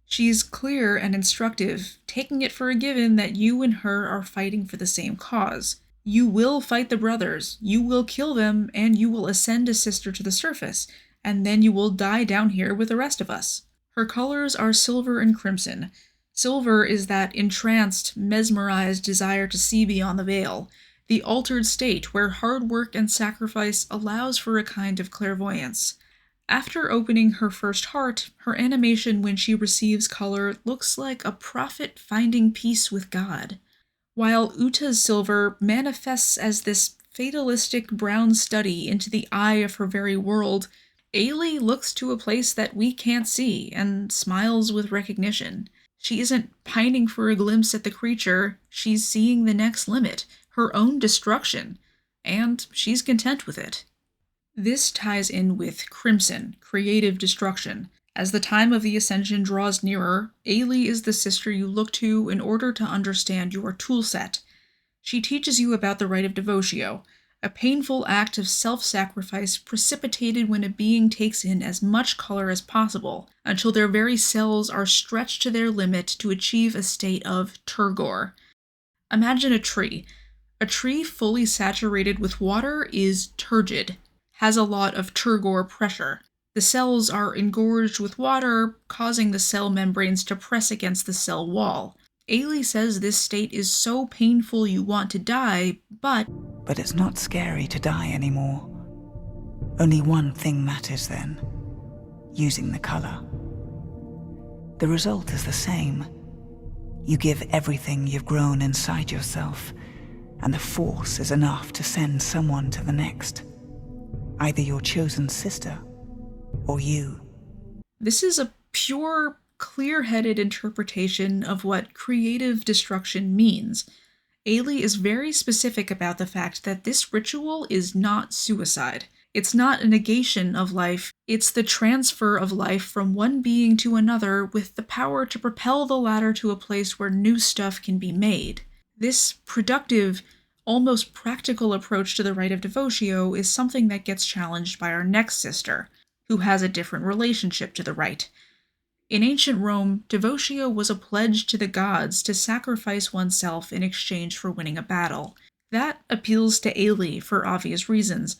She's clear and instructive, taking it for a given that you and her are fighting for the same cause. You will fight the brothers, you will kill them, and you will ascend a sister to the surface, and then you will die down here with the rest of us. Her colors are silver and crimson. Silver is that entranced, mesmerized desire to see beyond the veil, the altered state where hard work and sacrifice allows for a kind of clairvoyance. After opening her first heart, her animation when she receives color looks like a prophet finding peace with God. While Uta's silver manifests as this fatalistic brown study into the eye of her very world, Ailey looks to a place that we can't see and smiles with recognition. She isn't pining for a glimpse at the creature, she's seeing the next limit, her own destruction, and she's content with it. This ties in with Crimson, creative destruction. As the time of the Ascension draws nearer, Ailey is the sister you look to in order to understand your toolset. She teaches you about the rite of devotio, a painful act of self-sacrifice precipitated when a being takes in as much color as possible, until their very cells are stretched to their limit to achieve a state of turgor. Imagine a tree. A tree fully saturated with water is turgid, has a lot of turgor pressure. The cells are engorged with water, causing the cell membranes to press against the cell wall. Ailey says this state is so painful you want to die, but it's not scary to die anymore. Only one thing matters then: using the color. The result is the same. You give everything you've grown inside yourself, and the force is enough to send someone to the next. Either your chosen sister, or you. This is a pure, clear-headed interpretation of what creative destruction means. Ailey is very specific about the fact that this ritual is not suicide. It's not a negation of life, it's the transfer of life from one being to another with the power to propel the latter to a place where new stuff can be made. This productive, almost practical approach to the rite of devotio is something that gets challenged by our next sister, who has a different relationship to the rite. In ancient Rome, devotio was a pledge to the gods to sacrifice oneself in exchange for winning a battle. That appeals to Ailey for obvious reasons,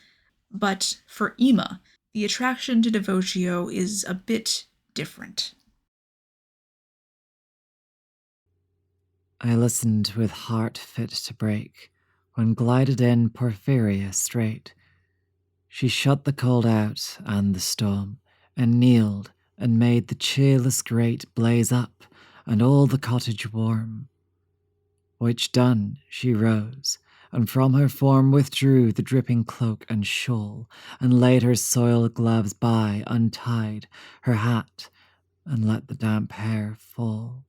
but for Ima, the attraction to devotio is a bit different. I listened with heart fit to break, when glided in Porphyria straight. She shut the cold out and the storm, and kneeled, and made the cheerless grate blaze up, and all the cottage warm. Which done, she rose, and from her form withdrew the dripping cloak and shawl, and laid her soiled gloves by, untied her hat, and let the damp hair fall.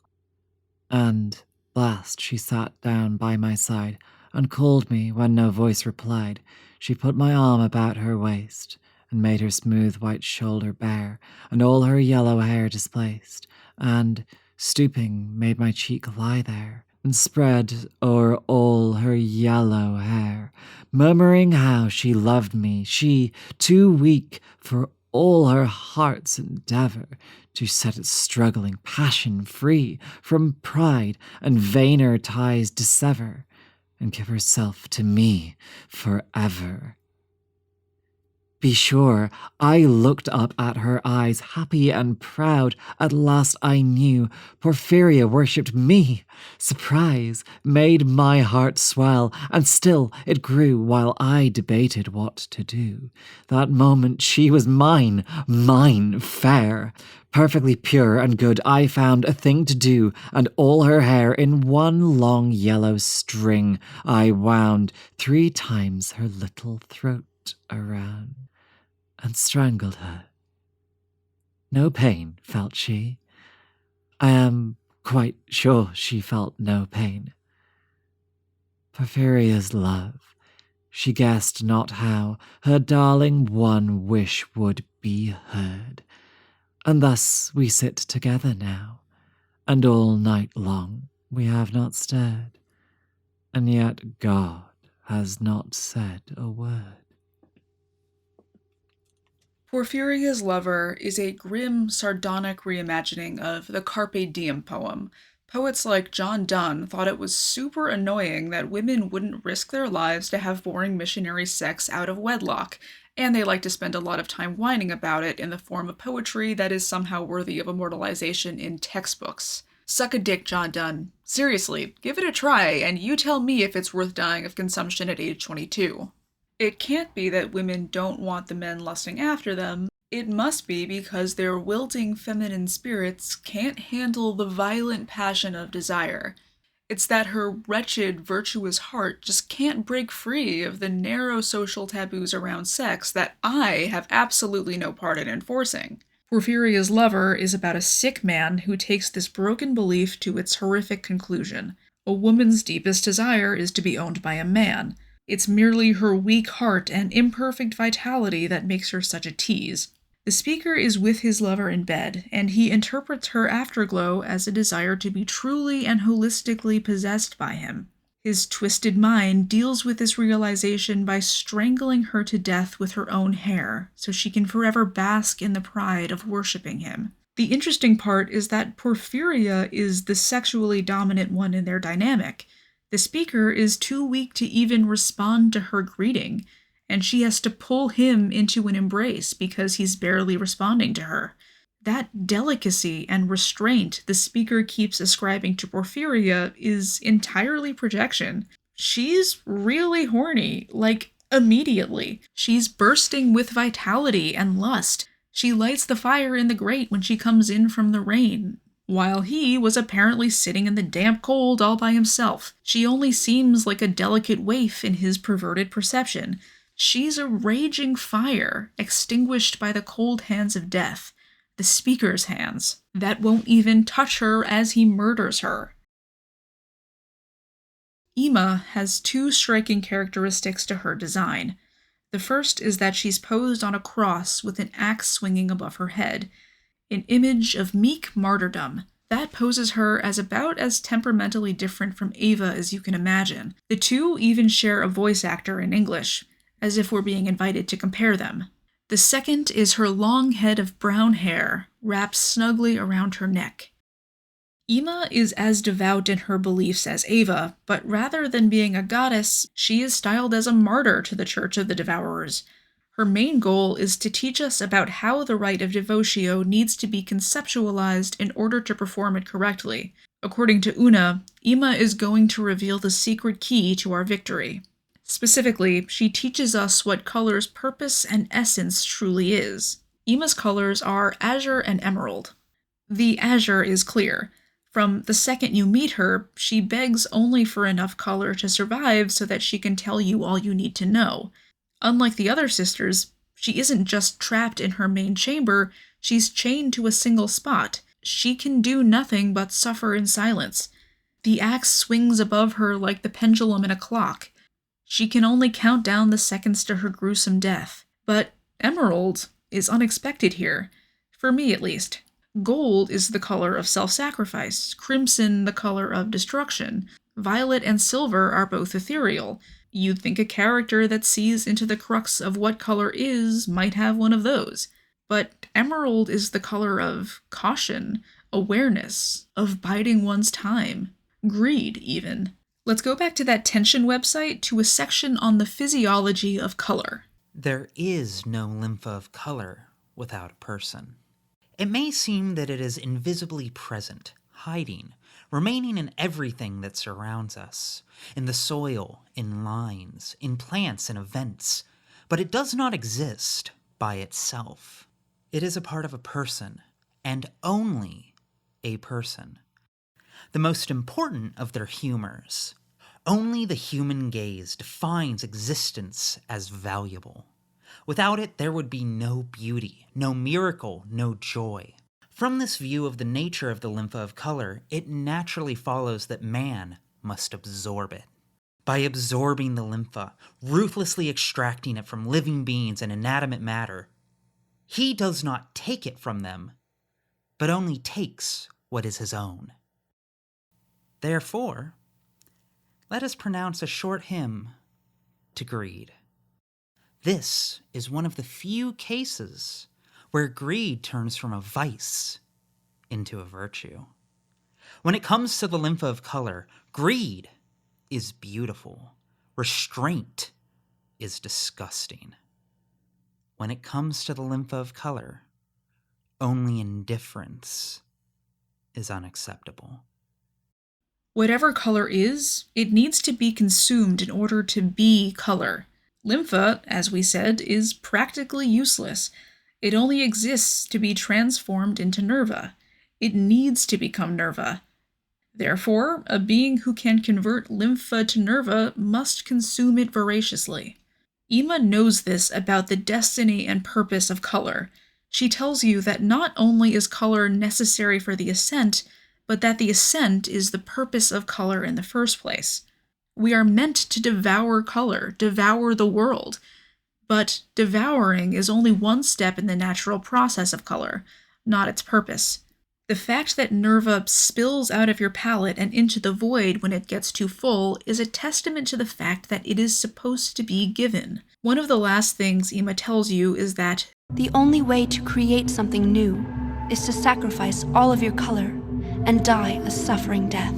And, last, she sat down by my side, and called me when no voice replied. She put my arm about her waist, and made her smooth white shoulder bare, and all her yellow hair displaced, and, stooping, made my cheek lie there, and spread o'er all her yellow hair, murmuring how she loved me, she, too weak for all her heart's endeavour to set its struggling passion free from pride and vainer ties dissever, and give herself to me forever. Be sure, I looked up at her eyes, happy and proud. At last I knew Porphyria worshipped me. Surprise made my heart swell, and still it grew while I debated what to do. That moment she was mine, fair. Perfectly pure and good, I found a thing to do, and all her hair in one long yellow string I wound 3 times her little throat around, and strangled her. No pain felt she. I am quite sure she felt no pain. Porphyria's love, she guessed not how her darling one wish would be heard. And thus we sit together now, and all night long we have not stirred, and yet God has not said a word. Porphyria's Lover is a grim, sardonic reimagining of the Carpe Diem poem. Poets like John Donne thought it was super annoying that women wouldn't risk their lives to have boring missionary sex out of wedlock, and they like to spend a lot of time whining about it in the form of poetry that is somehow worthy of immortalization in textbooks. Suck a dick, John Donne. Seriously, give it a try, and you tell me if it's worth dying of consumption at age 22. It can't be that women don't want the men lusting after them. It must be because their wilting feminine spirits can't handle the violent passion of desire. It's that her wretched, virtuous heart just can't break free of the narrow social taboos around sex that I have absolutely no part in enforcing. Porphyria's Lover is about a sick man who takes this broken belief to its horrific conclusion. A woman's deepest desire is to be owned by a man. It's merely her weak heart and imperfect vitality that makes her such a tease. The speaker is with his lover in bed, and he interprets her afterglow as a desire to be truly and holistically possessed by him. His twisted mind deals with this realization by strangling her to death with her own hair, so she can forever bask in the pride of worshipping him. The interesting part is that Porphyria is the sexually dominant one in their dynamic. The speaker is too weak to even respond to her greeting, and she has to pull him into an embrace because he's barely responding to her. That delicacy and restraint the speaker keeps ascribing to Porphyria is entirely projection. She's really horny, like immediately. She's bursting with vitality and lust. She lights the fire in the grate when she comes in from the rain, while he was apparently sitting in the damp cold all by himself. She only seems like a delicate waif in his perverted perception. She's a raging fire, extinguished by the cold hands of death. The speaker's hands, that won't even touch her as he murders her. Ima has two striking characteristics to her design. The first is that she's posed on a cross with an axe swinging above her head, an image of meek martyrdom. That poses her as about as temperamentally different from Ava as you can imagine. The two even share a voice actor in English, as if we're being invited to compare them. The second is her long head of brown hair, wrapped snugly around her neck. Ima is as devout in her beliefs as Ava, but rather than being a goddess, she is styled as a martyr to the Church of the Devourers. Her main goal is to teach us about how the rite of devotio needs to be conceptualized in order to perform it correctly. According to Una, Ima is going to reveal the secret key to our victory. Specifically, she teaches us what color's purpose and essence truly is. Ima's colors are azure and emerald. The azure is clear. From the second you meet her, she begs only for enough color to survive so that she can tell you all you need to know. Unlike the other sisters, she isn't just trapped in her main chamber, she's chained to a single spot. She can do nothing but suffer in silence. The axe swings above her like the pendulum in a clock. She can only count down the seconds to her gruesome death. But emerald is unexpected here, for me at least. Gold is the color of self-sacrifice, crimson the color of destruction. Violet and silver are both ethereal. You'd think a character that sees into the crux of what color is might have one of those. But emerald is the color of caution, awareness, of biding one's time, greed even. Let's go back to that tension website to a section on the physiology of color. There is no Lympha of color without a person. It may seem that it is invisibly present, hiding, remaining in everything that surrounds us, in the soil, in lines, in plants and events, but it does not exist by itself. It is a part of a person, and only a person. The most important of their humors. Only the human gaze defines existence as valuable. Without it, there would be no beauty, no miracle, no joy. From this view of the nature of the Lympha of color, it naturally follows that man must absorb it. By absorbing the Lympha, ruthlessly extracting it from living beings and inanimate matter, he does not take it from them, but only takes what is his own. Therefore, let us pronounce a short hymn to greed. This is one of the few cases where greed turns from a vice into a virtue. When it comes to the Lympha of color, greed is beautiful. Restraint is disgusting. When it comes to the Lympha of color, only indifference is unacceptable. Whatever color is, it needs to be consumed in order to be color. Lympha, as we said, is practically useless. It only exists to be transformed into Nerva. It needs to become Nerva. Therefore, a being who can convert Lympha to Nerva must consume it voraciously. Ima knows this about the destiny and purpose of color. She tells you that not only is color necessary for the ascent, but that the ascent is the purpose of color in the first place. We are meant to devour color, devour the world. But devouring is only one step in the natural process of color, not its purpose. The fact that Nerva spills out of your palate and into the void when it gets too full is a testament to the fact that it is supposed to be given. One of the last things Ima tells you is that the only way to create something new is to sacrifice all of your color and die a suffering death.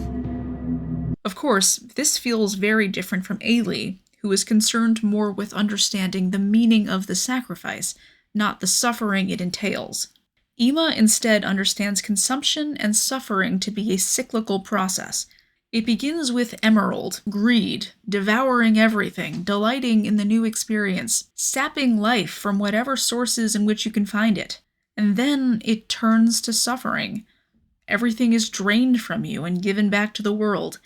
Of course, this feels very different from Ailey, who is concerned more with understanding the meaning of the sacrifice, not the suffering it entails. Ima instead understands consumption and suffering to be a cyclical process. It begins with emerald, greed, devouring everything, delighting in the new experience, sapping life from whatever sources in which you can find it. And then it turns to suffering. Everything is drained from you and given back to the world,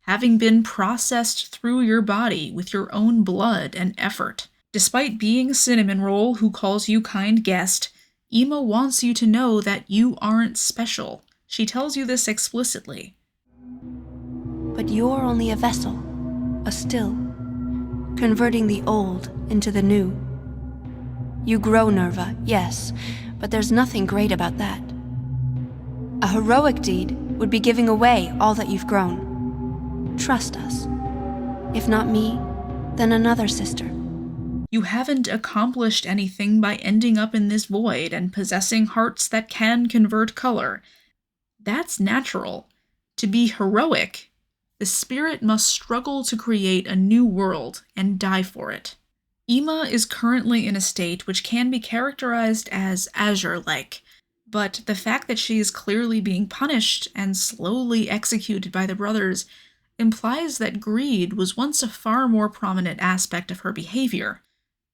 having been processed through your body with your own blood and effort. Despite being Cinnamon Roll who calls you kind guest, Ima wants you to know that you aren't special. She tells you this explicitly. But you're only a vessel, a still, converting the old into the new. You grow, Nerva, yes, but there's nothing great about that. A heroic deed would be giving away all that you've grown. Trust us. If not me, then another sister. You haven't accomplished anything by ending up in this void and possessing hearts that can convert color. That's natural. To be heroic, the spirit must struggle to create a new world and die for it. Ima is currently in a state which can be characterized as azure-like, but the fact that she is clearly being punished and slowly executed by the brothers implies that greed was once a far more prominent aspect of her behavior.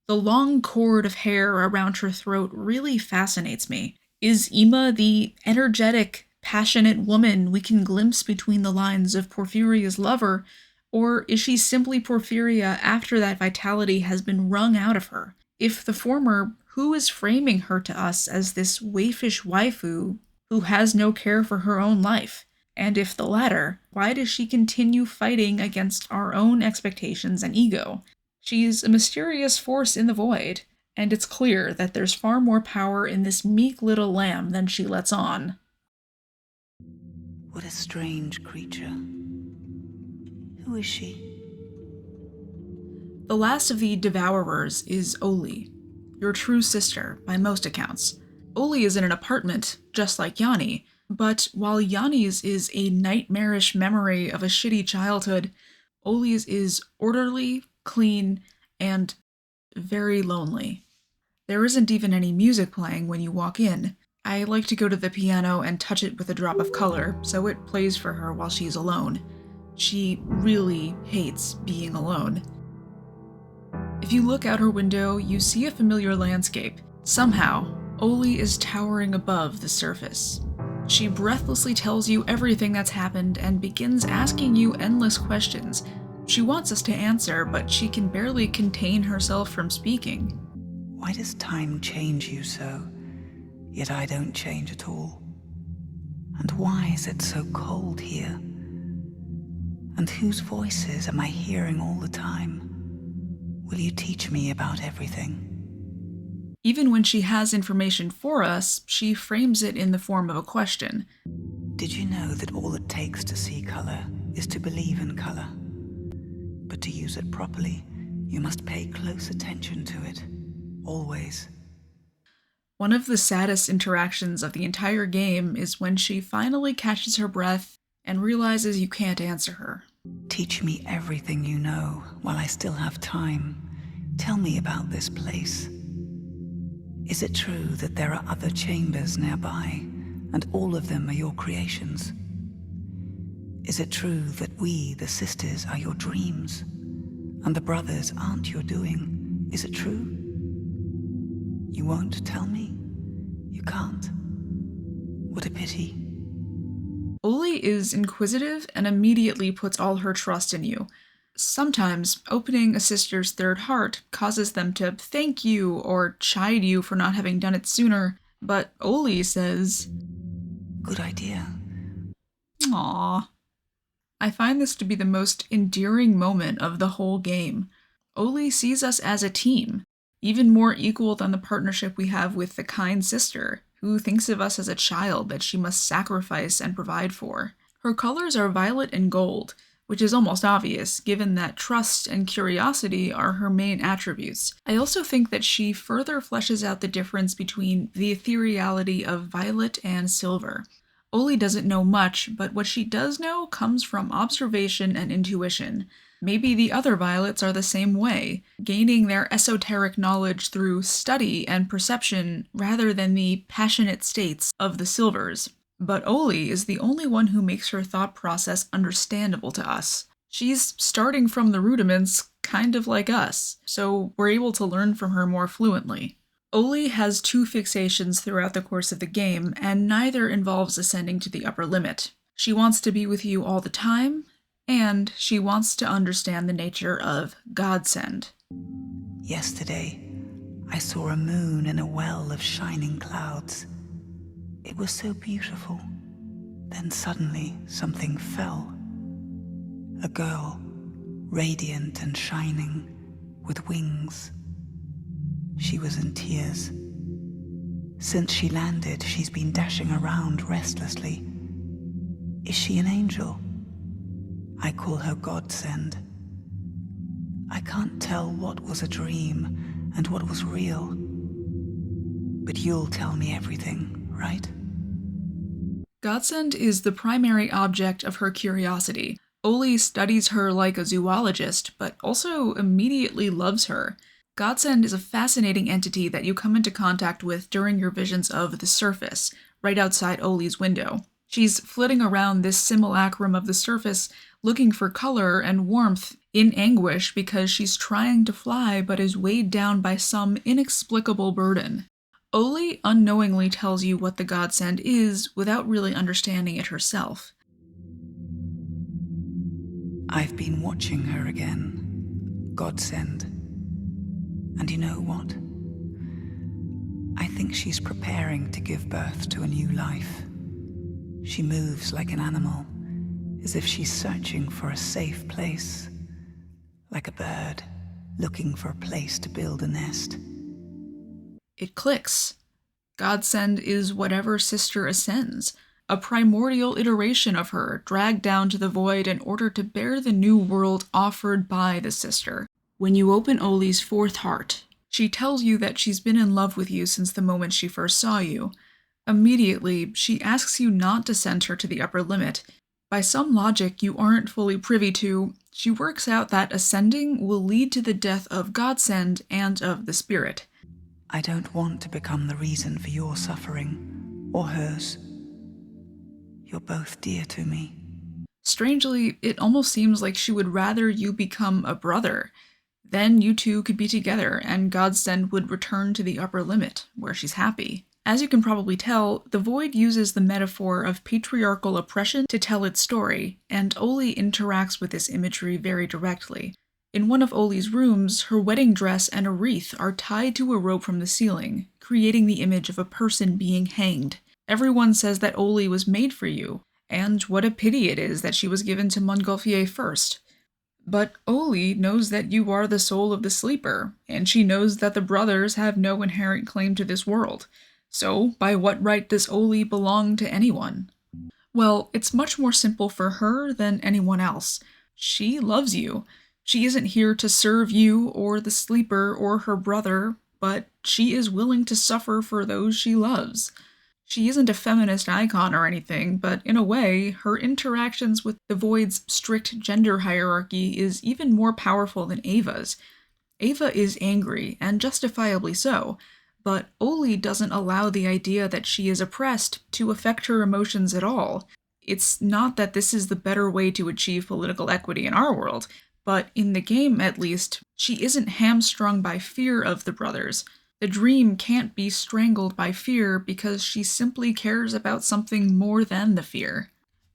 The long cord of hair around her throat really fascinates me. Is Ima the energetic, passionate woman we can glimpse between the lines of Porphyria's lover, or is she simply Porphyria after that vitality has been wrung out of her? If the former, who is framing her to us as this waifish waifu who has no care for her own life? And if the latter, why does she continue fighting against our own expectations and ego? She's a mysterious force in the void, and it's clear that there's far more power in this meek little lamb than she lets on. What a strange creature. Who is she? The last of the Devourers is Oli, your true sister, by most accounts. Oli is in an apartment, just like Yanni, but while Yanni's is a nightmarish memory of a shitty childhood, Oli's is orderly, clean, and very lonely. There isn't even any music playing when you walk in. I like to go to the piano and touch it with a drop of color, so it plays for her while she's alone. She really hates being alone. If you look out her window, you see a familiar landscape. Somehow, Oli is towering above the surface. She breathlessly tells you everything that's happened and begins asking you endless questions. She wants us to answer, but she can barely contain herself from speaking. Why does time change you so, yet I don't change at all? And why is it so cold here? And whose voices am I hearing all the time? Will you teach me about everything? Even when she has information for us, she frames it in the form of a question. Did you know that all it takes to see color is to believe in color? But to use it properly, you must pay close attention to it. Always. One of the saddest interactions of the entire game is when she finally catches her breath and realizes you can't answer her. Teach me everything you know while I still have time. Tell me about this place. Is it true that there are other chambers nearby, and all of them are your creations? Is it true that we, the sisters, are your dreams, and the brothers aren't your doing? Is it true? You won't tell me? You can't? What a pity. Oli is inquisitive and immediately puts all her trust in you. Sometimes, opening a sister's third heart causes them to thank you or chide you for not having done it sooner, but Oli says, "Good idea." Aww. I find this to be the most endearing moment of the whole game. Oli sees us as a team. even more equal than the partnership we have with the kind sister, who thinks of us as a child that she must sacrifice and provide for. Her colors are violet and gold, which is almost obvious, given that trust and curiosity are her main attributes. I also think that she further fleshes out the difference between the ethereality of violet and silver. Oli doesn't know much, but what she does know comes from observation and intuition. Maybe the other violets are the same way, gaining their esoteric knowledge through study and perception rather than the passionate states of the silvers. But Oli is the only one who makes her thought process understandable to us. She's starting from the rudiments, kind of like us, so we're able to learn from her more fluently. Oli has 2 fixations throughout the course of the game, and neither involves ascending to the upper limit. She wants to be with you all the time, and she wants to understand the nature of Godsend. Yesterday, I saw a moon in a well of shining clouds. It was so beautiful. Then suddenly something fell. A girl, radiant and shining, with wings. She was in tears. Since she landed, she's been dashing around restlessly. Is she an angel? I call her Godsend. I can't tell what was a dream and what was real. But you'll tell me everything, right? Godsend is the primary object of her curiosity. Oli studies her like a zoologist, but also immediately loves her. Godsend is a fascinating entity that you come into contact with during your visions of the surface, right outside Oli's window. She's flitting around this simulacrum of the surface, looking for color and warmth, in anguish because she's trying to fly but is weighed down by some inexplicable burden. Oli unknowingly tells you what the Godsend is without really understanding it herself. I've been watching her again. Godsend. And you know what? I think she's preparing to give birth to a new life. She moves like an animal, as if she's searching for a safe place. Like a bird, looking for a place to build a nest. It clicks. Godsend is whatever sister ascends, a primordial iteration of her, dragged down to the void in order to bear the new world offered by the sister. When you open Oli's 4th heart, she tells you that she's been in love with you since the moment she first saw you. Immediately, she asks you not to send her to the upper limit. By some logic you aren't fully privy to, she works out that ascending will lead to the death of Godsend and of the spirit. I don't want to become the reason for your suffering, or hers. You're both dear to me. Strangely, it almost seems like she would rather you become a brother. Then you two could be together, and Godsend would return to the upper limit, where she's happy. As you can probably tell, the Void uses the metaphor of patriarchal oppression to tell its story, and Oli interacts with this imagery very directly. In one of Oli's rooms, her wedding dress and a wreath are tied to a rope from the ceiling, creating the image of a person being hanged. Everyone says that Oli was made for you, and what a pity it is that she was given to Montgolfier first. But Oli knows that you are the soul of the sleeper, and she knows that the brothers have no inherent claim to this world. So, by what right does Oli belong to anyone? Well, it's much more simple for her than anyone else. She loves you. She isn't here to serve you or the sleeper or her brother, but she is willing to suffer for those she loves. She isn't a feminist icon or anything, but in a way, her interactions with the Void's strict gender hierarchy is even more powerful than Ava's. Ava is angry, and justifiably so, but Oli doesn't allow the idea that she is oppressed to affect her emotions at all. It's not that this is the better way to achieve political equity in our world, but in the game at least, she isn't hamstrung by fear of the brothers. The dream can't be strangled by fear because she simply cares about something more than the fear.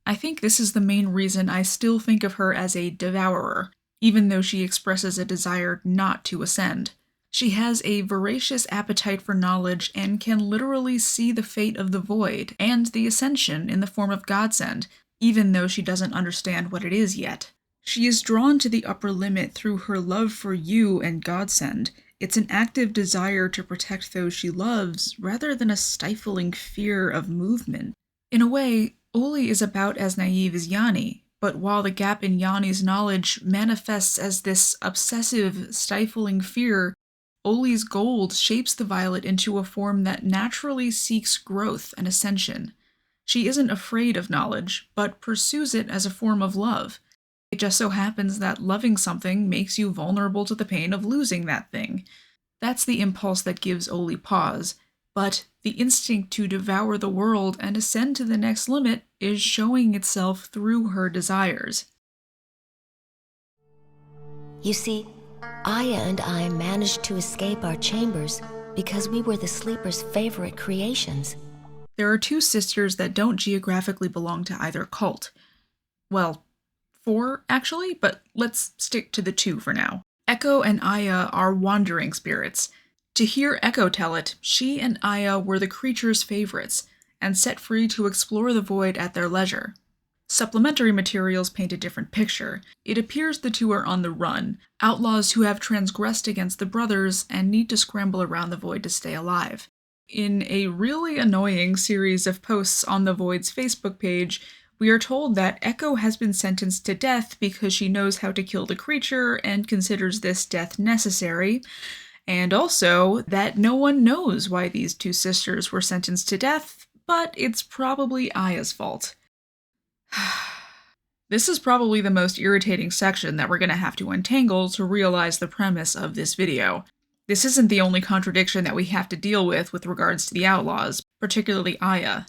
I think this is the main reason I still think of her as a devourer, even though she expresses a desire not to ascend. She has a voracious appetite for knowledge and can literally see the fate of the Void and the Ascension in the form of Godsend, even though she doesn't understand what it is yet. She is drawn to the upper limit through her love for you and Godsend. It's an active desire to protect those she loves, rather than a stifling fear of movement. In a way, Oli is about as naive as Yanni, but while the gap in Yanni's knowledge manifests as this obsessive, stifling fear, Oli's gold shapes the violet into a form that naturally seeks growth and ascension. She isn't afraid of knowledge, but pursues it as a form of love. It just so happens that loving something makes you vulnerable to the pain of losing that thing. That's the impulse that gives Oli pause, but the instinct to devour the world and ascend to the next limit is showing itself through her desires. You see, Aya and I managed to escape our chambers because we were the Sleeper's favorite creations. There are two sisters that don't geographically belong to either cult. Well, 4 actually, but let's stick to the 2 for now. Echo and Aya are wandering spirits. To hear Echo tell it, she and Aya were the creature's favorites, and set free to explore the void at their leisure. Supplementary materials paint a different picture. It appears the 2 are on the run, outlaws who have transgressed against the brothers and need to scramble around the void to stay alive. In a really annoying series of posts on the Void's Facebook page, we are told that Echo has been sentenced to death because she knows how to kill the creature and considers this death necessary, and also that no one knows why these 2 sisters were sentenced to death, but it's probably Aya's fault. This is probably the most irritating section that we're going to have to untangle to realize the premise of this video. This isn't the only contradiction that we have to deal with regards to the Outlaws, particularly Aya.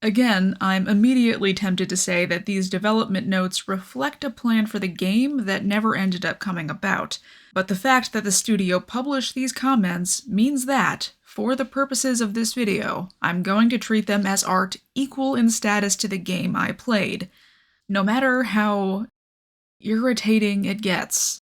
Again, I'm immediately tempted to say that these development notes reflect a plan for the game that never ended up coming about, but the fact that the studio published these comments means that, for the purposes of this video, I'm going to treat them as art equal in status to the game I played, no matter how irritating it gets.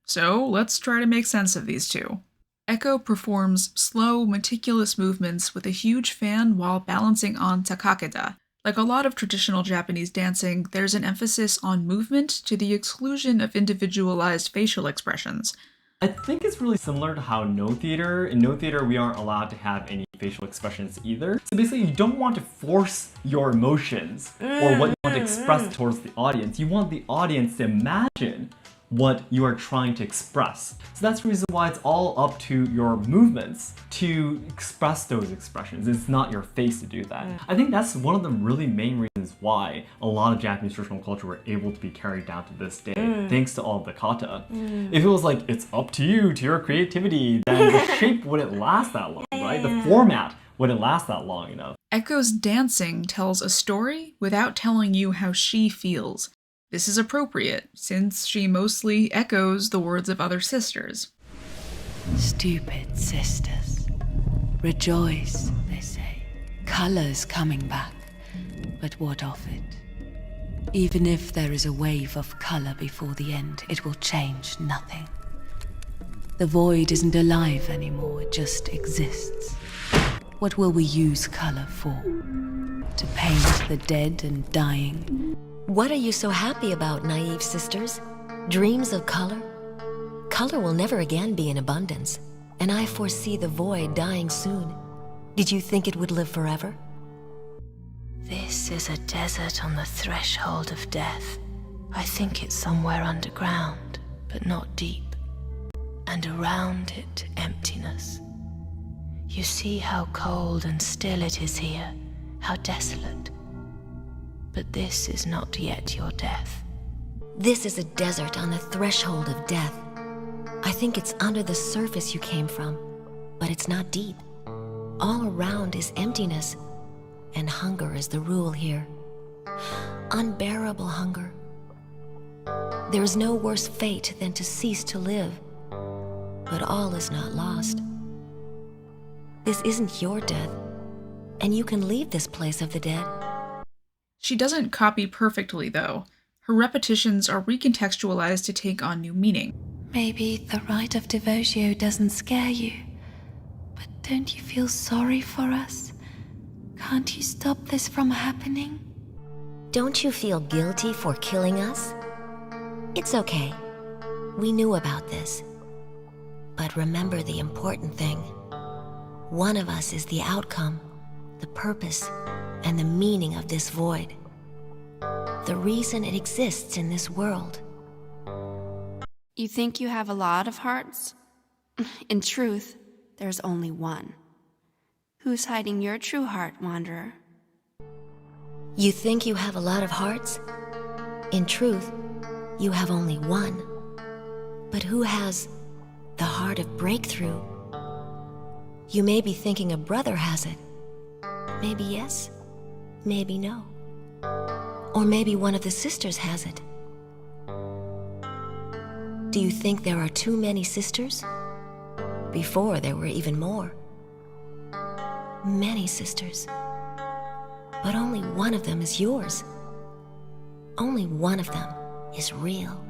So let's try to make sense of these 2. Echo performs slow, meticulous movements with a huge fan while balancing on takakeda. Like a lot of traditional Japanese dancing, there's an emphasis on movement to the exclusion of individualized facial expressions. I think it's really similar to how in No Theater we aren't allowed to have any facial expressions either. So basically you don't want to force your emotions or what you want to express towards the audience. You want the audience to imagine what you are trying to express. So that's the reason why it's all up to your movements to express those expressions. It's not your face to do that. I think that's one of the really main reasons why a lot of Japanese traditional culture were able to be carried down to this day, thanks to all the kata. If it was like, it's up to you, to your creativity, then the shape wouldn't last that long, right? The format wouldn't last that long enough. Echo's dancing tells a story without telling you how she feels. This is appropriate, since she mostly echoes the words of other sisters. Stupid sisters. Rejoice, they say. Color's coming back. But what of it? Even if there is a wave of color before the end, it will change nothing. The void isn't alive anymore, it just exists. What will we use color for? To paint the dead and dying? What are you so happy about, naive sisters? Dreams of color? Color will never again be in abundance, and I foresee the void dying soon. Did you think it would live forever? This is a desert on the threshold of death. I think it's somewhere underground, but not deep. And around it, emptiness. You see how cold and still it is here, how desolate. But this is not yet your death. This is a desert on the threshold of death. I think it's under the surface you came from, but it's not deep. All around is emptiness, and hunger is the rule here. Unbearable hunger. There is no worse fate than to cease to live, but all is not lost. This isn't your death, and you can leave this place of the dead. She doesn't copy perfectly, though. Her repetitions are recontextualized to take on new meaning. Maybe the rite of devotio doesn't scare you, but don't you feel sorry for us? Can't you stop this from happening? Don't you feel guilty for killing us? It's okay. We knew about this. But remember the important thing. One of us is the outcome, the purpose, and the meaning of this void. The reason it exists in this world. You think you have a lot of hearts? In truth, there's only one. Who's hiding your true heart, Wanderer? You think you have a lot of hearts? In truth, you have only one. But who has the heart of breakthrough? You may be thinking a brother has it. Maybe yes, maybe no. Or maybe one of the sisters has it. Do you think there are too many sisters? Before there were even more. Many sisters. But only one of them is yours. Only one of them is real.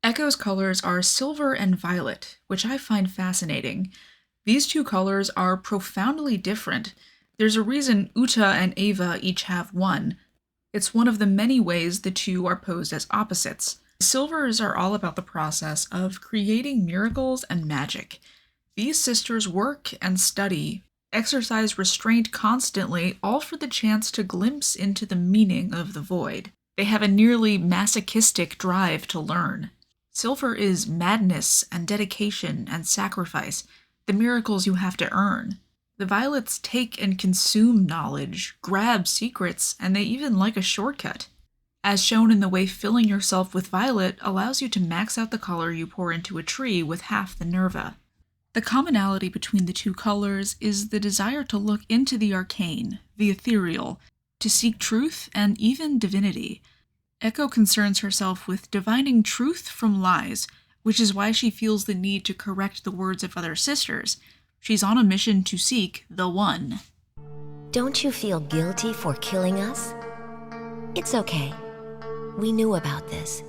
Echo's colors are silver and violet, which I find fascinating. These two colors are profoundly different. There's a reason Uta and Ava each have one. It's one of the many ways the two are posed as opposites. Silvers are all about the process of creating miracles and magic. These sisters work and study, exercise restraint constantly, all for the chance to glimpse into the meaning of the void. They have a nearly masochistic drive to learn. Silver is madness and dedication and sacrifice, the miracles you have to earn. The violets take and consume knowledge, grab secrets, and they even like a shortcut. As shown in the way filling yourself with violet allows you to max out the color you pour into a tree with half the nerva. The commonality between the two colors is the desire to look into the arcane, the ethereal, to seek truth and even divinity. Echo concerns herself with divining truth from lies, which is why she feels the need to correct the words of other sisters. She's on a mission to seek the one. Don't you feel guilty for killing us? It's okay. We knew about this.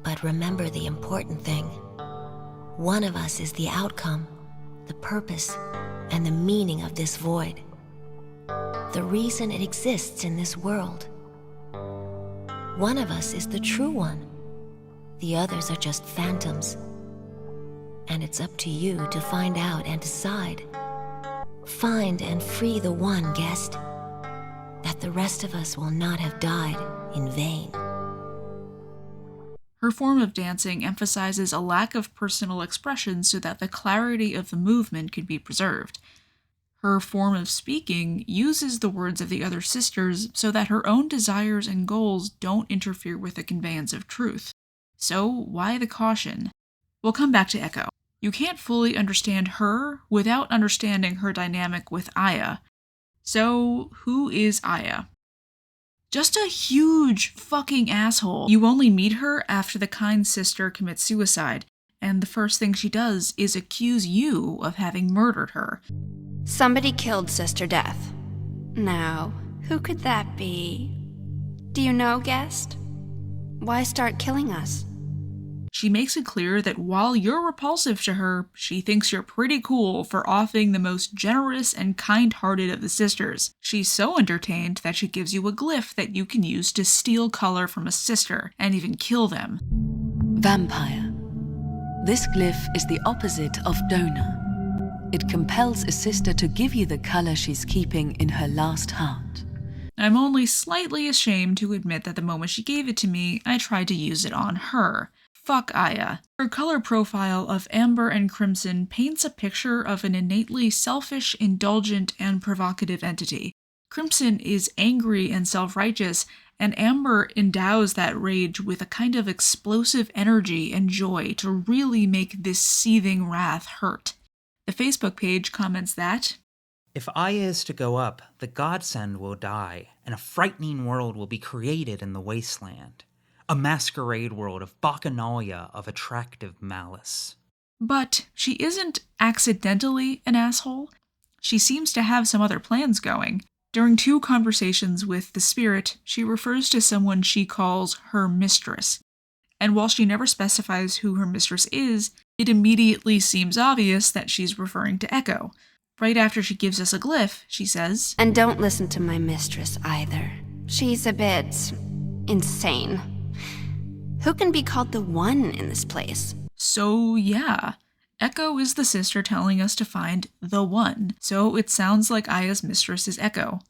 But remember the important thing. One of us is the outcome, the purpose, and the meaning of this void. The reason it exists in this world. One of us is the true one. The others are just phantoms. And it's up to you to find out and decide. Find and free the one, guest. That the rest of us will not have died in vain. Her form of dancing emphasizes a lack of personal expression so that the clarity of the movement can be preserved. Her form of speaking uses the words of the other sisters so that her own desires and goals don't interfere with the conveyance of truth. So why the caution? We'll come back to Echo. You can't fully understand her without understanding her dynamic with Aya. So who is Aya? Just a huge fucking asshole. You only meet her after the kind sister commits suicide, and the first thing she does is accuse you of having murdered her. Somebody killed Sister Death. Now, who could that be? Do you know, guest? Why start killing us? She makes it clear that while you're repulsive to her, she thinks you're pretty cool for offing the most generous and kind-hearted of the sisters. She's so entertained that she gives you a glyph that you can use to steal color from a sister and even kill them. Vampire. This glyph is the opposite of donor. It compels a sister to give you the color she's keeping in her last heart. I'm only slightly ashamed to admit that the moment she gave it to me, I tried to use it on her. Fuck Aya. Her color profile of amber and crimson paints a picture of an innately selfish, indulgent, and provocative entity. Crimson is angry and self-righteous, and amber endows that rage with a kind of explosive energy and joy to really make this seething wrath hurt. The Facebook page comments that, "If Aya is to go up, the godsend will die, and a frightening world will be created in the wasteland. A masquerade world of bacchanalia of attractive malice." But she isn't accidentally an asshole. She seems to have some other plans going. During 2 conversations with the spirit, she refers to someone she calls her mistress. And while she never specifies who her mistress is, it immediately seems obvious that she's referring to Echo. Right after she gives us a glyph, she says, "And don't listen to my mistress either. She's a bit insane. Who can be called the one in this place? So yeah, Echo is the sister telling us to find the one, so it sounds like Aya's mistress is Echo.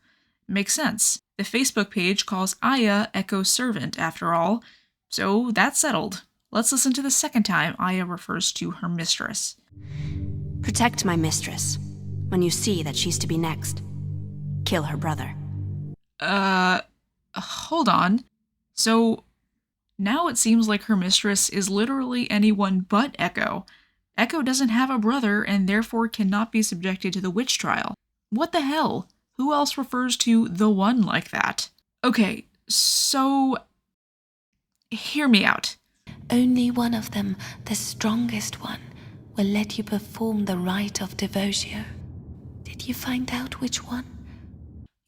Makes sense. The Facebook page calls Aya Echo's servant, after all, so that's settled. Let's listen to the second time Aya refers to her mistress. Protect my mistress. When you see that she's to be next, kill her brother. Hold on. So, now it seems like her mistress is literally anyone but Echo. Echo doesn't have a brother and therefore cannot be subjected to the witch trial. What the hell? Who else refers to the one like that? Okay, so... hear me out. Only one of them, the strongest one, will let you perform the rite of devotio. Did you find out which one?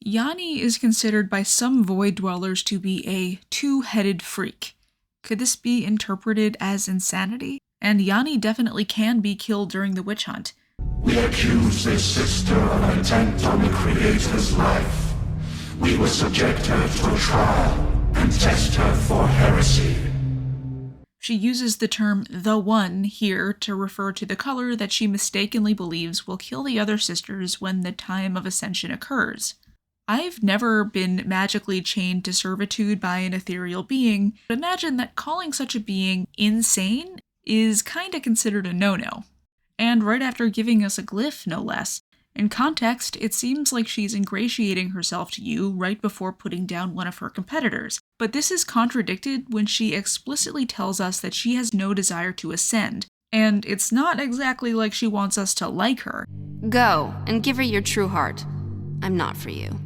Yanni is considered by some Void Dwellers to be a two-headed freak. Could this be interpreted as insanity? And Yanni definitely can be killed during the witch hunt. We accuse this sister of intent on the Creator's life. We will subject her to a trial and test her for heresy. She uses the term the one here to refer to the color that she mistakenly believes will kill the other sisters when the time of ascension occurs. I've never been magically chained to servitude by an ethereal being, but imagine that calling such a being insane is kinda considered a no-no. And right after giving us a glyph, no less. In context, it seems like she's ingratiating herself to you right before putting down one of her competitors, but this is contradicted when she explicitly tells us that she has no desire to ascend, and it's not exactly like she wants us to like her. Go, and give her your true heart. I'm not for you.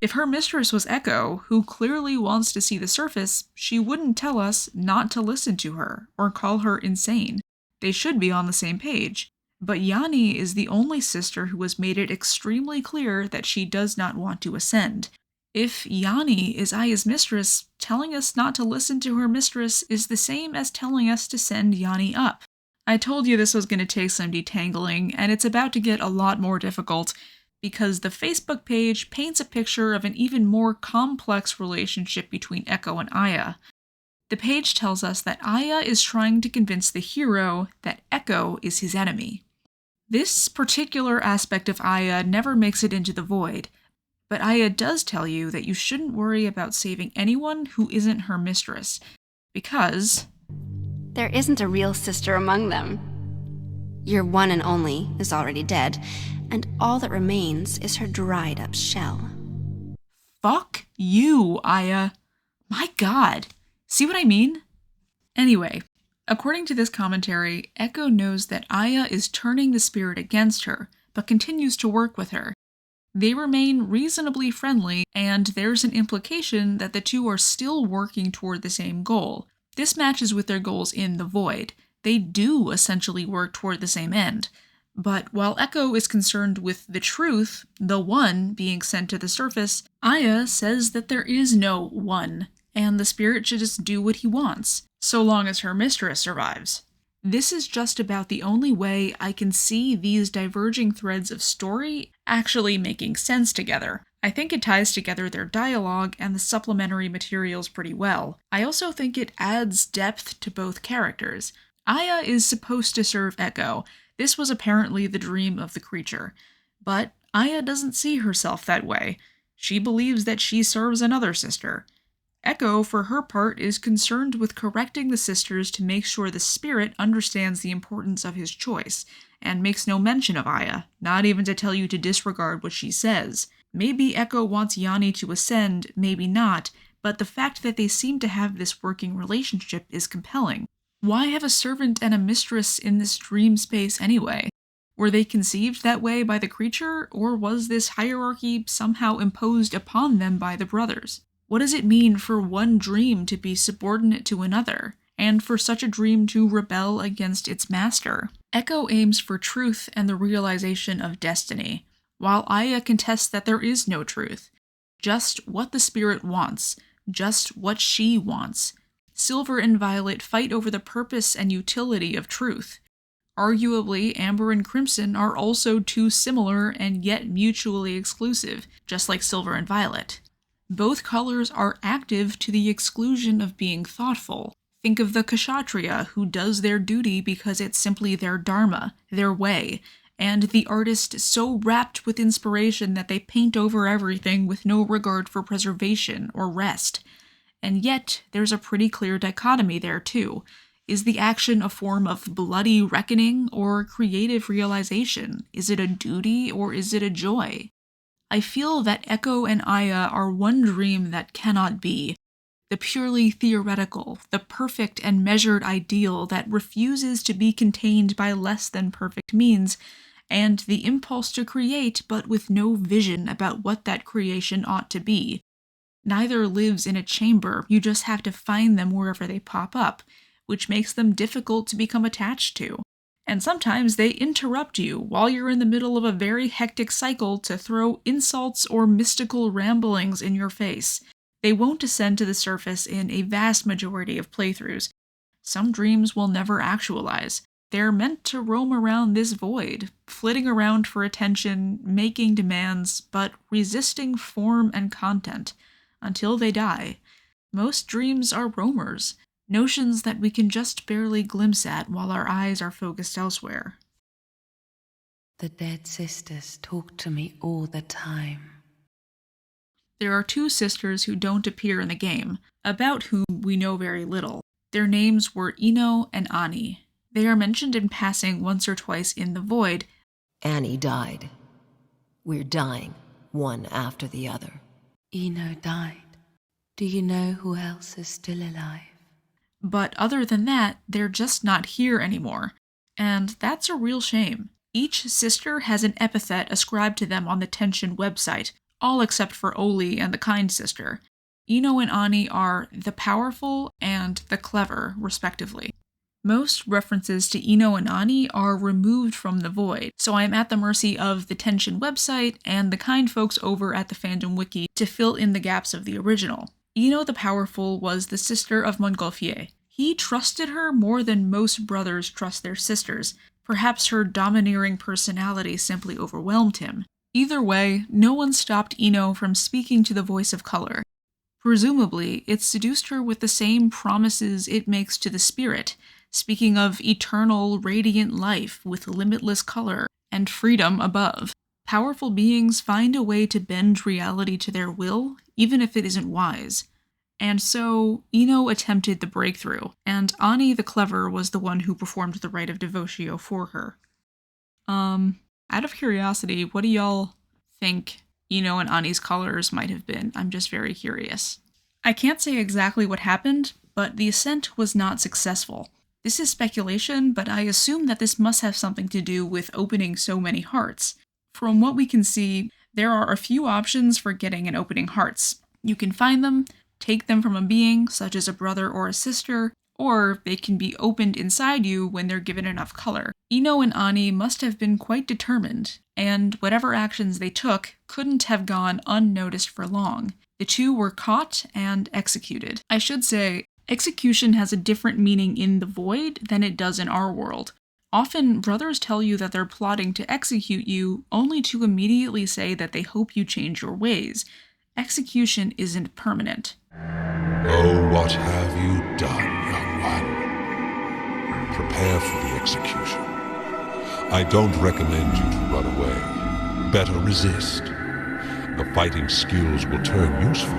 If her mistress was Echo, who clearly wants to see the surface, she wouldn't tell us not to listen to her, or call her insane. They should be on the same page. But Yanni is the only sister who has made it extremely clear that she does not want to ascend. If Yanni is Aya's mistress, telling us not to listen to her mistress is the same as telling us to send Yanni up. I told you this was going to take some detangling, and it's about to get a lot more difficult, because the Facebook page paints a picture of an even more complex relationship between Echo and Aya. The page tells us that Aya is trying to convince the hero that Echo is his enemy. This particular aspect of Aya never makes it into the void, but Aya does tell you that you shouldn't worry about saving anyone who isn't her mistress, because... there isn't a real sister among them. Your one and only is already dead, and all that remains is her dried-up shell. Fuck you, Aya. My god. See what I mean? Anyway, according to this commentary, Echo knows that Aya is turning the spirit against her, but continues to work with her. They remain reasonably friendly, and there's an implication that the two are still working toward the same goal. This matches with their goals in the Void. They do essentially work toward the same end. But while Echo is concerned with the truth, the one being sent to the surface, Aya says that there is no one, and the spirit should just do what he wants, so long as her mistress survives. This is just about the only way I can see these diverging threads of story actually making sense together. I think it ties together their dialogue and the supplementary materials pretty well. I also think it adds depth to both characters. Aya is supposed to serve Echo. This was apparently the dream of the creature. But Aya doesn't see herself that way. She believes that she serves another sister. Echo, for her part, is concerned with correcting the sisters to make sure the spirit understands the importance of his choice, and makes no mention of Aya, not even to tell you to disregard what she says. Maybe Echo wants Yanni to ascend, maybe not, but the fact that they seem to have this working relationship is compelling. Why have a servant and a mistress in this dream space anyway? Were they conceived that way by the creature, or was this hierarchy somehow imposed upon them by the brothers? What does it mean for one dream to be subordinate to another, and for such a dream to rebel against its master? Echo aims for truth and the realization of destiny, while Aya contests that there is no truth. Just what the spirit wants, just what she wants. Silver and Violet fight over the purpose and utility of truth. Arguably, Amber and Crimson are also too similar and yet mutually exclusive, just like Silver and Violet. Both colors are active to the exclusion of being thoughtful. Think of the kshatriya who does their duty because it's simply their dharma, their way, and the artist so wrapped with inspiration that they paint over everything with no regard for preservation or rest. And yet, there's a pretty clear dichotomy there too. Is the action a form of bloody reckoning or creative realization? Is it a duty or is it a joy? I feel that Echo and Aya are one dream that cannot be. The purely theoretical, the perfect and measured ideal that refuses to be contained by less than perfect means, and the impulse to create but with no vision about what that creation ought to be. Neither lives in a chamber, you just have to find them wherever they pop up, which makes them difficult to become attached to. And sometimes they interrupt you while you're in the middle of a very hectic cycle to throw insults or mystical ramblings in your face. They won't descend to the surface in a vast majority of playthroughs. Some dreams will never actualize. They're meant to roam around this void, flitting around for attention, making demands, but resisting form and content, until they die. Most dreams are roamers, notions that we can just barely glimpse at while our eyes are focused elsewhere. The dead sisters talk to me all the time. There are two sisters who don't appear in the game, about whom we know very little. Their names were Ino and Ani. They are mentioned in passing once or twice in The Void. Annie died. We're dying, one after the other. Ino died. Do you know who else is still alive? But other than that, they're just not here anymore. And that's a real shame. Each sister has an epithet ascribed to them on the Tension website, all except for Oli and the Kind Sister. Ino and Ani are the powerful and the clever, respectively. Most references to Ino and Ani are removed from The Void, so I am at the mercy of the Tension website and the kind folks over at the fandom wiki to fill in the gaps of the original. Ino the Powerful was the sister of Montgolfier. He trusted her more than most brothers trust their sisters. Perhaps her domineering personality simply overwhelmed him. Either way, no one stopped Ino from speaking to the voice of color. Presumably, it seduced her with the same promises it makes to the spirit, speaking of eternal, radiant life with limitless color and freedom above. Powerful beings find a way to bend reality to their will, even if it isn't wise. And so, Ino attempted the breakthrough, and Ani the Clever was the one who performed the rite of devotio for her. Out of curiosity, what do y'all think Ino and Ani's colors might have been? I'm just very curious. I can't say exactly what happened, but the ascent was not successful. This is speculation, but I assume that this must have something to do with opening so many hearts. From what we can see, there are a few options for getting and opening hearts. You can find them, take them from a being, such as a brother or a sister, or they can be opened inside you when they're given enough color. Ino and Ani must have been quite determined, and whatever actions they took couldn't have gone unnoticed for long. The two were caught and executed. I should say, execution has a different meaning in The Void than it does in our world. Often, brothers tell you that they're plotting to execute you, only to immediately say that they hope you change your ways. Execution isn't permanent. Oh, what have you done, young one? Prepare for the execution. I don't recommend you to run away. Better resist. The fighting skills will turn useful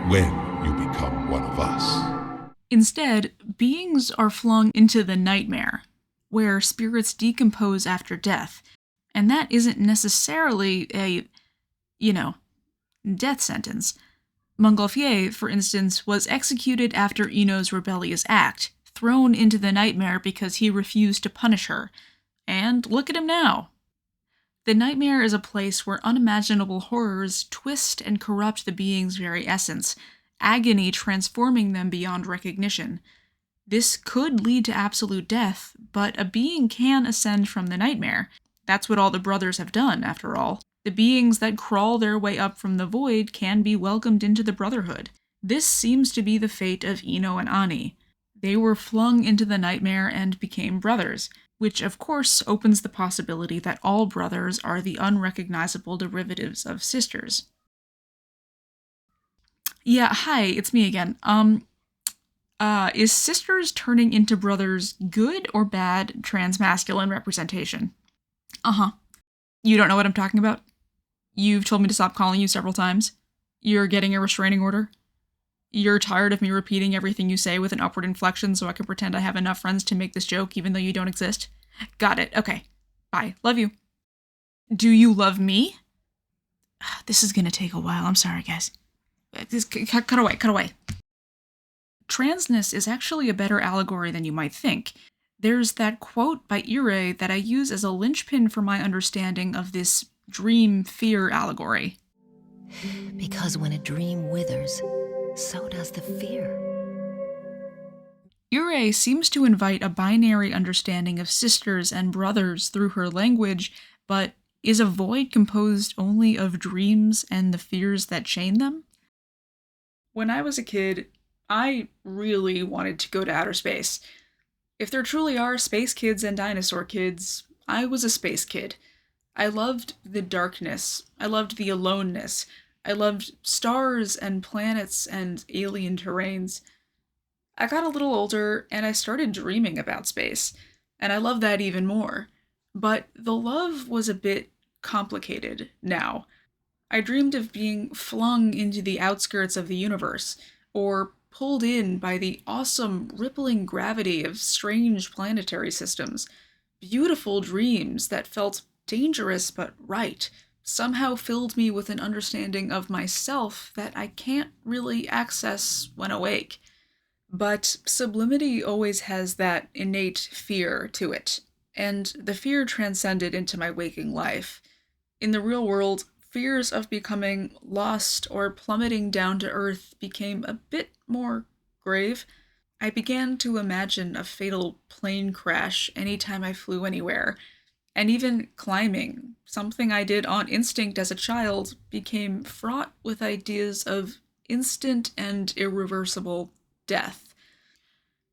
when you become one of us. Instead, beings are flung into the nightmare, where spirits decompose after death, and that isn't necessarily a, death sentence. Montgolfier, for instance, was executed after Ino's rebellious act, thrown into the nightmare because he refused to punish her. And look at him now. The nightmare is a place where unimaginable horrors twist and corrupt the being's very essence, agony transforming them beyond recognition. This could lead to absolute death, but a being can ascend from the nightmare. That's what all the brothers have done, after all. The beings that crawl their way up from the void can be welcomed into the Brotherhood. This seems to be the fate of Ino and Ani. They were flung into the nightmare and became brothers, which of course opens the possibility that all brothers are the unrecognizable derivatives of sisters. Yeah, hi, it's me again. Is sisters turning into brothers good or bad transmasculine representation? Uh-huh. You don't know what I'm talking about? You've told me to stop calling you several times. You're getting a restraining order. You're tired of me repeating everything you say with an upward inflection so I can pretend I have enough friends to make this joke even though you don't exist. Got it. Okay. Bye. Love you. Do you love me? This is gonna take a while. I'm sorry, guys. Cut away. Transness is actually a better allegory than you might think. There's that quote by Ire that I use as a linchpin for my understanding of this dream fear allegory. Because when a dream withers, so does the fear. Ire seems to invite a binary understanding of sisters and brothers through her language, but is a void composed only of dreams and the fears that chain them? When I was a kid, I really wanted to go to outer space. If there truly are space kids and dinosaur kids, I was a space kid. I loved the darkness. I loved the aloneness. I loved stars and planets and alien terrains. I got a little older and I started dreaming about space, and I love that even more. But the love was a bit complicated now. I dreamed of being flung into the outskirts of the universe, or pulled in by the awesome rippling gravity of strange planetary systems. Beautiful dreams that felt dangerous but right, somehow filled me with an understanding of myself that I can't really access when awake. But sublimity always has that innate fear to it, and the fear transcended into my waking life. In the real world, fears of becoming lost or plummeting down to earth became a bit more grave. I began to imagine a fatal plane crash anytime I flew anywhere, and even climbing, something I did on instinct as a child, became fraught with ideas of instant and irreversible death.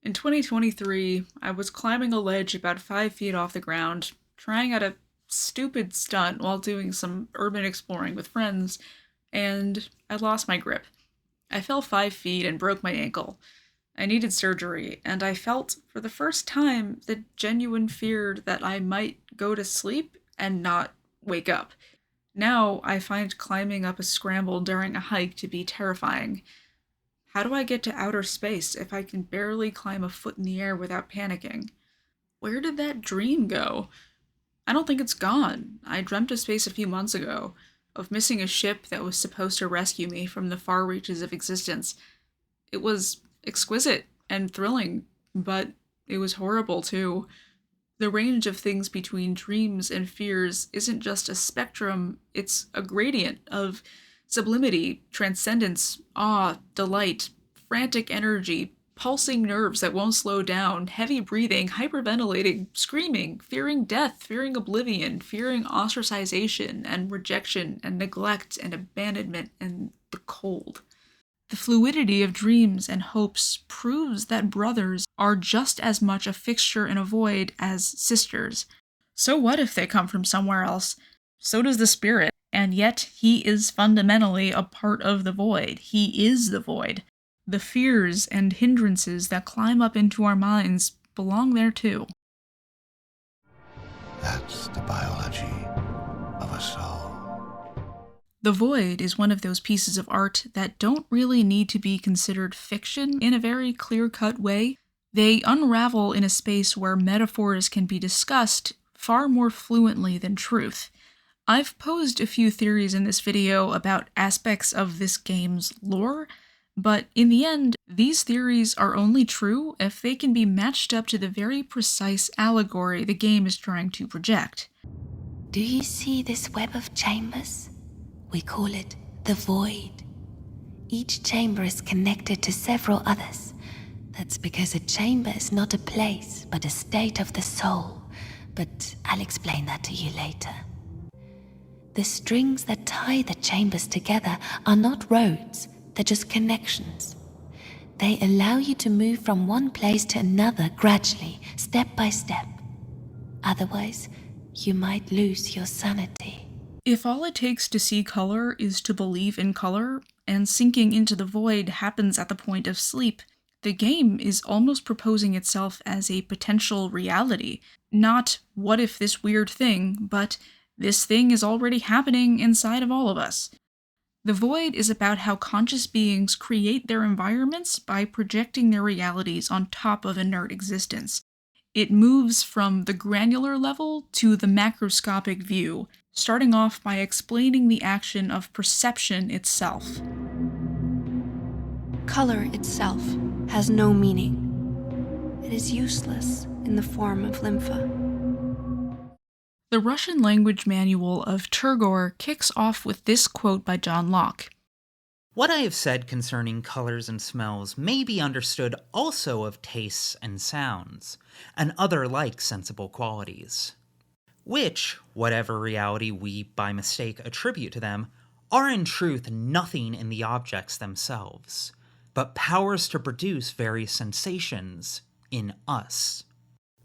In 2023, I was climbing a ledge about 5 feet off the ground, trying out a stupid stunt while doing some urban exploring with friends, and I lost my grip. I fell 5 feet and broke my ankle. I needed surgery, and I felt, for the first time, the genuine fear that I might go to sleep and not wake up. Now, I find climbing up a scramble during a hike to be terrifying. How do I get to outer space if I can barely climb a foot in the air without panicking? Where did that dream go? I don't think it's gone. I dreamt of space a few months ago, of missing a ship that was supposed to rescue me from the far reaches of existence. It was exquisite and thrilling, but it was horrible too. The range of things between dreams and fears isn't just a spectrum, it's a gradient of sublimity, transcendence, awe, delight, frantic energy, pulsing nerves that won't slow down, heavy breathing, hyperventilating, screaming, fearing death, fearing oblivion, fearing ostracization and rejection and neglect and abandonment and the cold. The fluidity of dreams and hopes proves that brothers are just as much a fixture in a void as sisters. So what if they come from somewhere else? So does the spirit, and yet he is fundamentally a part of the void. He is the void. The fears and hindrances that climb up into our minds belong there too. That's the biology of a soul. The Void is one of those pieces of art that don't really need to be considered fiction in a very clear-cut way. They unravel in a space where metaphors can be discussed far more fluently than truth. I've posed a few theories in this video about aspects of this game's lore, but in the end, these theories are only true if they can be matched up to the very precise allegory the game is trying to project. Do you see this web of chambers? We call it the Void. Each chamber is connected to several others. That's because a chamber is not a place, but a state of the soul. But I'll explain that to you later. The strings that tie the chambers together are not roads, they're just connections. They allow you to move from one place to another gradually, step by step. Otherwise, you might lose your sanity. If all it takes to see color is to believe in color, and sinking into the void happens at the point of sleep, The game is almost proposing itself as a potential reality. Not, what if this weird thing, but this thing is already happening inside of all of us. The Void is about how conscious beings create their environments by projecting their realities on top of inert existence. It moves from the granular level to the macroscopic view, starting off by explaining the action of perception itself. Color itself has no meaning. It is useless in the form of Lympha. The Russian language manual of Turgor kicks off with this quote by John Locke. What I have said concerning colors and smells may be understood also of tastes and sounds, and other like sensible qualities, which, whatever reality we by mistake attribute to them, are in truth nothing in the objects themselves, but powers to produce various sensations in us.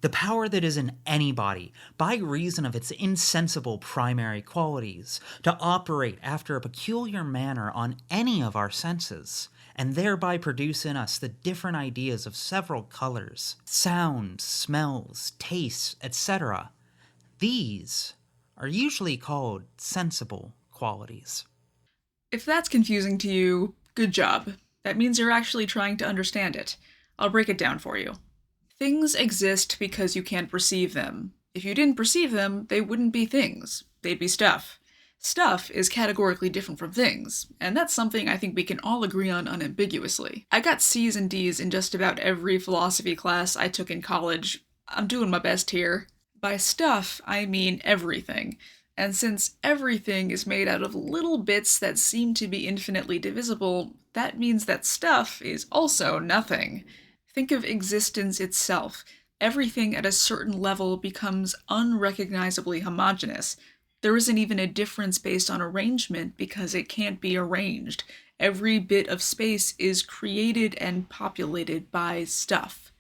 The power that is in anybody, by reason of its insensible primary qualities, to operate after a peculiar manner on any of our senses, and thereby produce in us the different ideas of several colors, sounds, smells, tastes, etc. These are usually called sensible qualities. If that's confusing to you, good job. That means you're actually trying to understand it. I'll break it down for you. Things exist because you can't perceive them. If you didn't perceive them, they wouldn't be things. They'd be stuff. Stuff is categorically different from things, and that's something I think we can all agree on unambiguously. I got C's and D's in just about every philosophy class I took in college. I'm doing my best here. By stuff, I mean everything. And since everything is made out of little bits that seem to be infinitely divisible, that means that stuff is also nothing. Think of existence itself. Everything at a certain level becomes unrecognizably homogeneous. There isn't even a difference based on arrangement because it can't be arranged. Every bit of space is created and populated by stuff.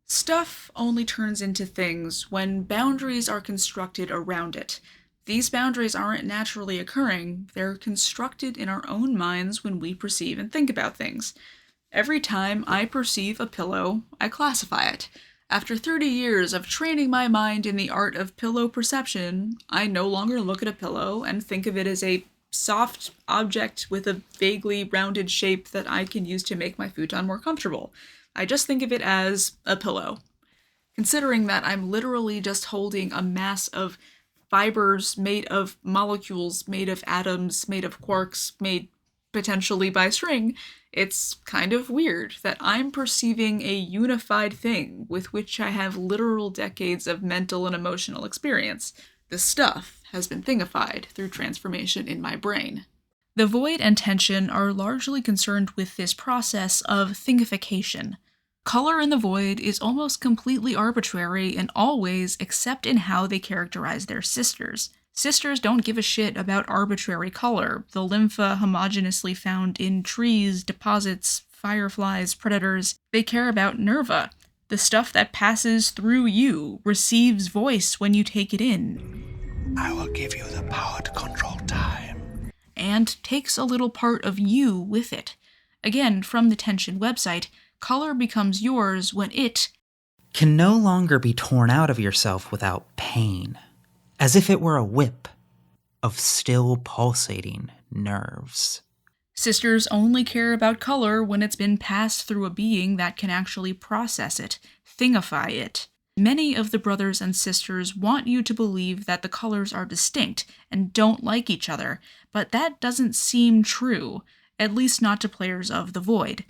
Stuff only turns into things when boundaries are constructed around it. These boundaries aren't naturally occurring, they're constructed in our own minds when we perceive and think about things. Every time I perceive a pillow, I classify it. After 30 years of training my mind in the art of pillow perception, I no longer look at a pillow and think of it as a soft object with a vaguely rounded shape that I can use to make my futon more comfortable. I just think of it as a pillow. Considering that I'm literally just holding a mass of fibers made of molecules, made of atoms, made of quarks, made potentially by string, it's kind of weird that I'm perceiving a unified thing with which I have literal decades of mental and emotional experience. The stuff has been thingified through transformation in my brain. The Void and Tension are largely concerned with this process of thingification. Color in the Void is almost completely arbitrary in all ways except in how they characterize their sisters. Sisters don't give a shit about arbitrary color, the Lympha homogenously found in trees, deposits, fireflies, predators. They care about Nerva, the stuff that passes through you, receives voice when you take it in. I will give you the power to control time. And takes a little part of you with it. Again, from the Tension website, color becomes yours when it can no longer be torn out of yourself without pain. As if it were a whip of still pulsating nerves. Sisters only care about color when it's been passed through a being that can actually process it, thingify it. Many of the brothers and sisters want you to believe that the colors are distinct and don't like each other, but that doesn't seem true, at least not to players of the Void.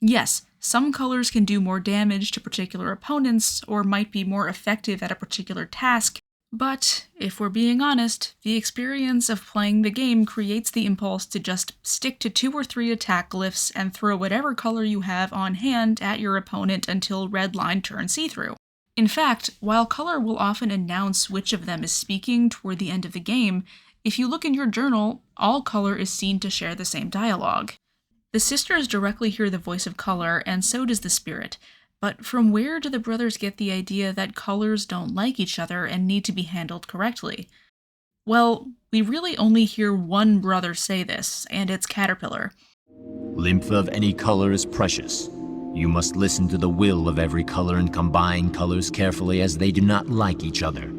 Yes, some colors can do more damage to particular opponents or might be more effective at a particular task, but, if we're being honest, the experience of playing the game creates the impulse to just stick to 2 or 3 attack glyphs and throw whatever color you have on hand at your opponent until red line turns see-through. In fact, while color will often announce which of them is speaking toward the end of the game, if you look in your journal, all color is seen to share the same dialogue. The sisters directly hear the voice of color, and so does the spirit. But from where do the brothers get the idea that colors don't like each other and need to be handled correctly? Well, we really only hear one brother say this, and it's Caterpillar. Lympha of any color is precious. You must listen to the will of every color and combine colors carefully, as they do not like each other.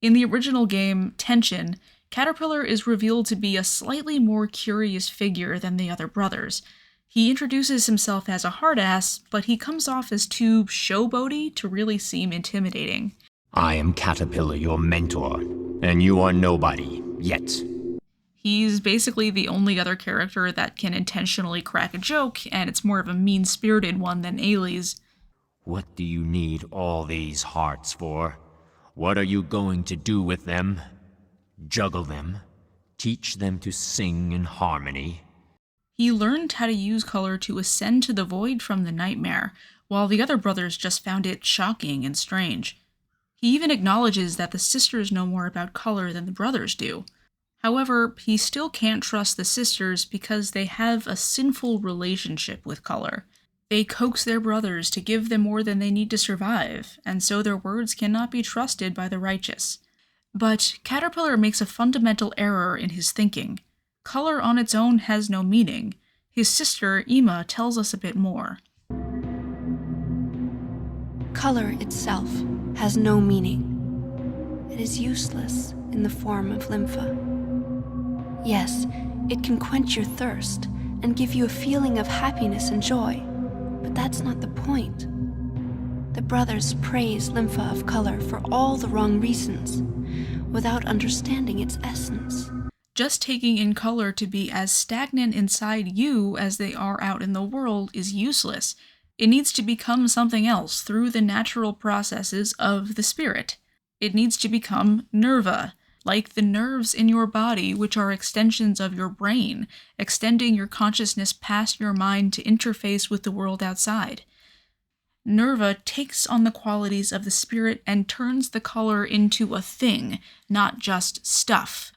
In the original game, Tension, Caterpillar is revealed to be a slightly more curious figure than the other brothers. He introduces himself as a hard-ass, but he comes off as too showboaty to really seem intimidating. I am Caterpillar, your mentor, and you are nobody, yet. He's basically the only other character that can intentionally crack a joke, and it's more of a mean-spirited one than Ailey's. What do you need all these hearts for? What are you going to do with them? Juggle them? Teach them to sing in harmony? He learned how to use color to ascend to the void from the nightmare, while the other brothers just found it shocking and strange. He even acknowledges that the sisters know more about color than the brothers do. However, he still can't trust the sisters because they have a sinful relationship with color. They coax their brothers to give them more than they need to survive, and so their words cannot be trusted by the righteous. But Caterpillar makes a fundamental error in his thinking. Color on its own has no meaning. His sister, Ima, tells us a bit more. Color itself has no meaning. It is useless in the form of Lympha. Yes, it can quench your thirst and give you a feeling of happiness and joy, but that's not the point. The brothers praise Lympha of color for all the wrong reasons, without understanding its essence. Just taking in color to be as stagnant inside you as they are out in the world is useless. It needs to become something else through the natural processes of the spirit. It needs to become nerva, like the nerves in your body, which are extensions of your brain, extending your consciousness past your mind to interface with the world outside. Nerva takes on the qualities of the spirit and turns the color into a thing, not just stuff.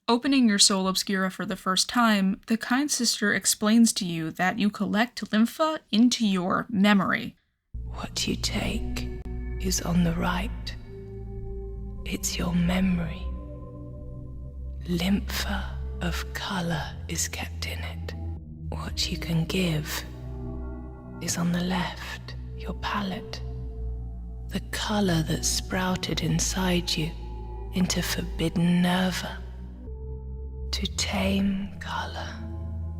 Opening your Soul Obscura for the first time, the Kind Sister explains to you that you collect Lympha into your memory. What you take is on the right. It's your memory. Lympha of color is kept in it. What you can give is on the left, your palette. The color that sprouted inside you into forbidden nerva. To tame color,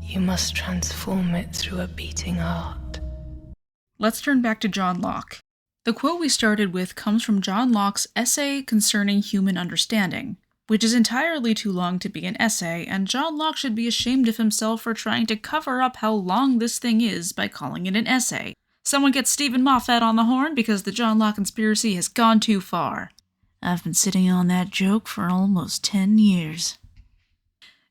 you must transform it through a beating heart. Let's turn back to John Locke. The quote we started with comes from John Locke's essay concerning human understanding, which is entirely too long to be an essay, and John Locke should be ashamed of himself for trying to cover up how long this thing is by calling it an essay. Someone get Stephen Moffat on the horn because the John Locke conspiracy has gone too far. I've been sitting on that joke for almost 10 years.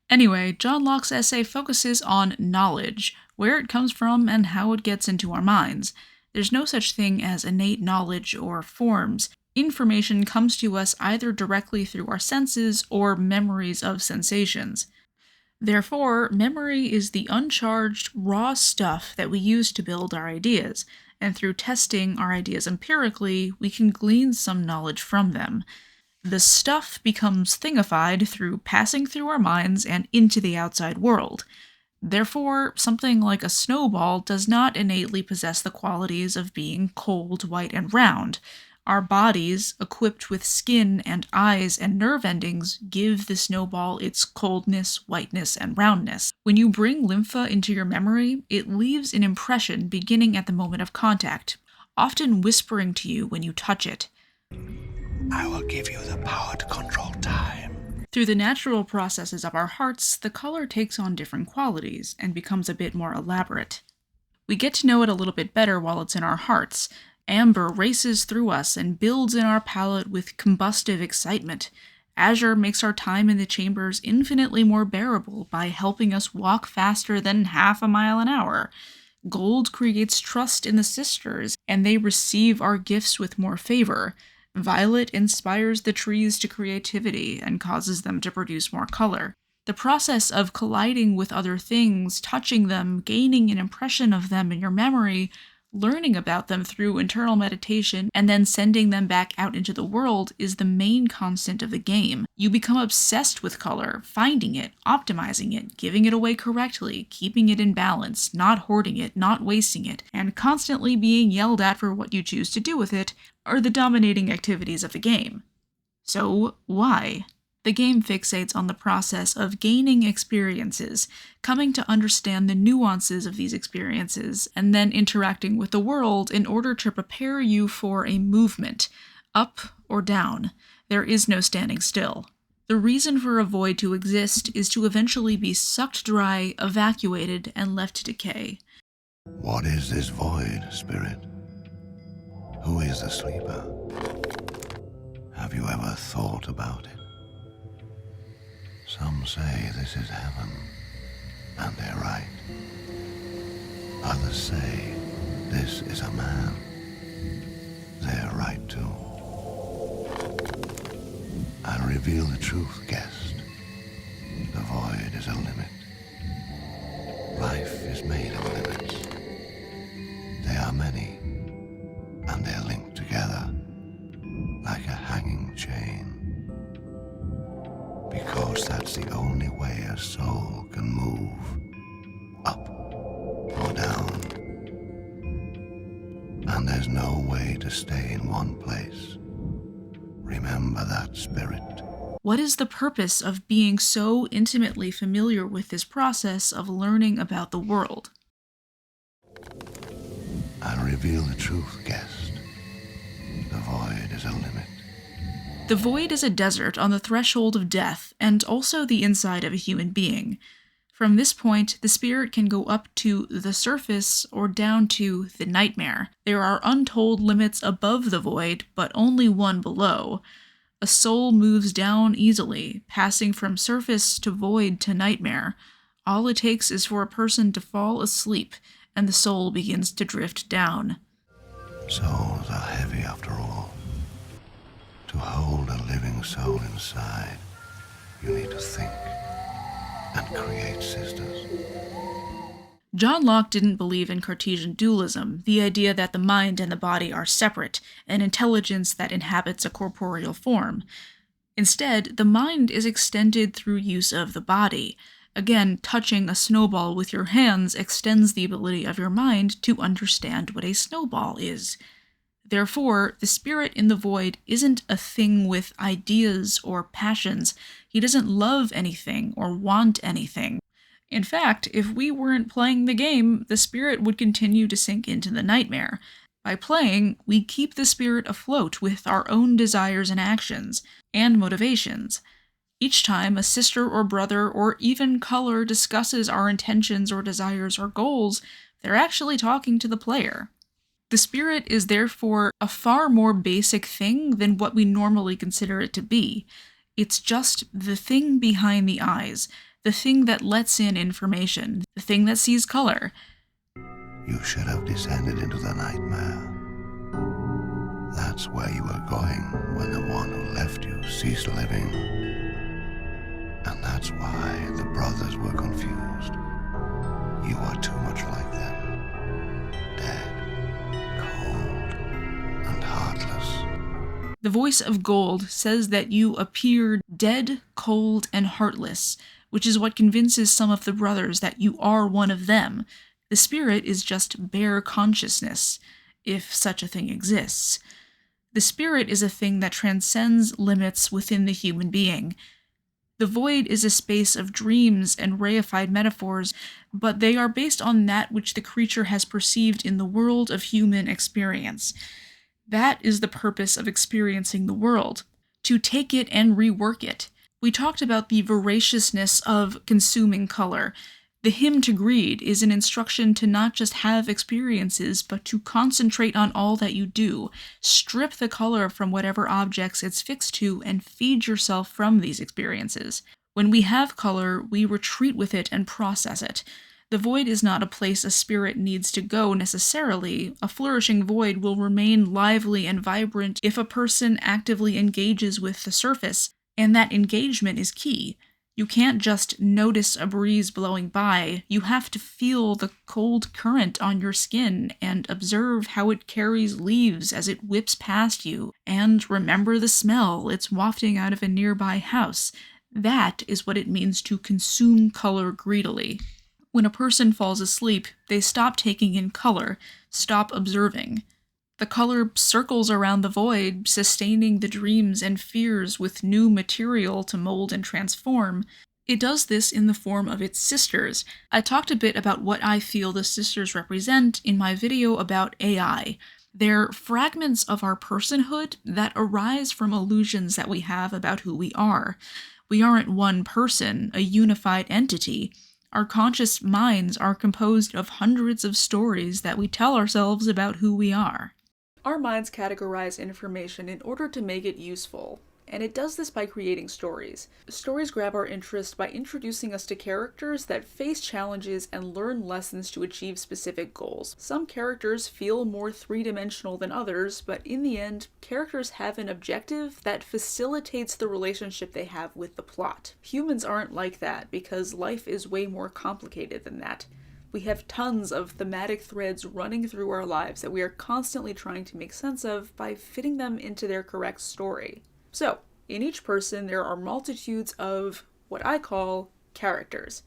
Anyway, John Locke's essay focuses on knowledge, where it comes from and how it gets into our minds. There's no such thing as innate knowledge or forms. Information comes to us either directly through our senses or memories of sensations. Therefore, memory is the uncharged, raw stuff that we use to build our ideas, and through testing our ideas empirically, we can glean some knowledge from them. The stuff becomes thingified through passing through our minds and into the outside world. Therefore, something like a snowball does not innately possess the qualities of being cold, white, and round. Our bodies, equipped with skin and eyes and nerve endings, give the snowball its coldness, whiteness, and roundness. When you bring Lympha into your memory, it leaves an impression beginning at the moment of contact, often whispering to you when you touch it. I will give you the power to control time. Through the natural processes of our hearts, the color takes on different qualities and becomes a bit more elaborate. We get to know it a little bit better while it's in our hearts. Amber races through us and builds in our palate with combustive excitement. Azure makes our time in the chambers infinitely more bearable by helping us walk faster than half a mile an hour. Gold creates trust in the sisters, and they receive our gifts with more favor. Violet inspires the trees to creativity and causes them to produce more color. The process of colliding with other things, touching them, gaining an impression of them in your memory, Learning about them through internal meditation and then sending them back out into the world is the main constant of the game. You become obsessed with color, finding it, optimizing it, giving it away correctly, keeping it in balance, not hoarding it, not wasting it, and constantly being yelled at for what you choose to do with it are the dominating activities of the game. So, why? The game fixates on the process of gaining experiences, coming to understand the nuances of these experiences, and then interacting with the world in order to prepare you for a movement, up or down. There is no standing still. The reason for a void to exist is to eventually be sucked dry, evacuated, and left to decay. What is this void, Spirit? Who is the sleeper? Have you ever thought about it? Some say this is heaven, and they're right. Others say this is a man. They're right too. I'll reveal the truth, guest. The void is a limit. Life is made of limits. They are many, and they're linked together like a hanging chain. Because that's the only way a soul can move, up or down. And there's no way to stay in one place. Remember that, Spirit. What is the purpose of being so intimately familiar with this process of learning about the world? I'll reveal the truth, guest. The void is a limit. The void is a desert on the threshold of death, and also the inside of a human being. From this point, the spirit can go up to the surface or down to the nightmare. There are untold limits above the void, but only one below. A soul moves down easily, passing from surface to void to nightmare. All it takes is for a person to fall asleep, and the soul begins to drift down. Souls are heavy after all. To hold a living soul inside, you need to think and create sisters. John Locke didn't believe in Cartesian dualism, the idea that the mind and the body are separate, an intelligence that inhabits a corporeal form. Instead, the mind is extended through use of the body. Again, touching a snowball with your hands extends the ability of your mind to understand what a snowball is. Therefore, the spirit in the void isn't a thing with ideas or passions. He doesn't love anything or want anything. In fact, if we weren't playing the game, the spirit would continue to sink into the nightmare. By playing, we keep the spirit afloat with our own desires and actions, and motivations. Each time a sister or brother or even color discusses our intentions or desires or goals, they're actually talking to the player. The spirit is therefore a far more basic thing than what we normally consider it to be. It's just the thing behind the eyes, the thing that lets in information, the thing that sees color. You should have descended into the nightmare. That's where you were going when the one who left you ceased living. And that's why the brothers were confused. You were too much like them. Dead. And heartless. The voice of gold says that you appeared dead, cold, and heartless, which is what convinces some of the brothers that you are one of them. The spirit is just bare consciousness, if such a thing exists. The spirit is a thing that transcends limits within the human being. The void is a space of dreams and reified metaphors, but they are based on that which the creature has perceived in the world of human experience. That is the purpose of experiencing the world, to take it and rework it. We talked about the voraciousness of consuming color. The hymn to greed is an instruction to not just have experiences, but to concentrate on all that you do. Strip the color from whatever objects it's fixed to and feed yourself from these experiences. When we have color, we retreat with it and process it. The void is not a place a spirit needs to go necessarily. A flourishing void will remain lively and vibrant if a person actively engages with the surface, and that engagement is key. You can't just notice a breeze blowing by, you have to feel the cold current on your skin and observe how it carries leaves as it whips past you, and remember the smell it's wafting out of a nearby house. That is what it means to consume color greedily. When a person falls asleep, they stop taking in color, stop observing. The color circles around the void, sustaining the dreams and fears with new material to mold and transform. It does this in the form of its sisters. I talked a bit about what I feel the sisters represent in my video about AI. They're fragments of our personhood that arise from illusions that we have about who we are. We aren't one person, a unified entity. Our conscious minds are composed of hundreds of stories that we tell ourselves about who we are. Our minds categorize information in order to make it useful, and it does this by creating stories. Stories grab our interest by introducing us to characters that face challenges and learn lessons to achieve specific goals. Some characters feel more three-dimensional than others, but in the end, characters have an objective that facilitates the relationship they have with the plot. Humans aren't like that because life is way more complicated than that. We have tons of thematic threads running through our lives that we are constantly trying to make sense of by fitting them into their correct story. So, in each person there are multitudes of what I call characters.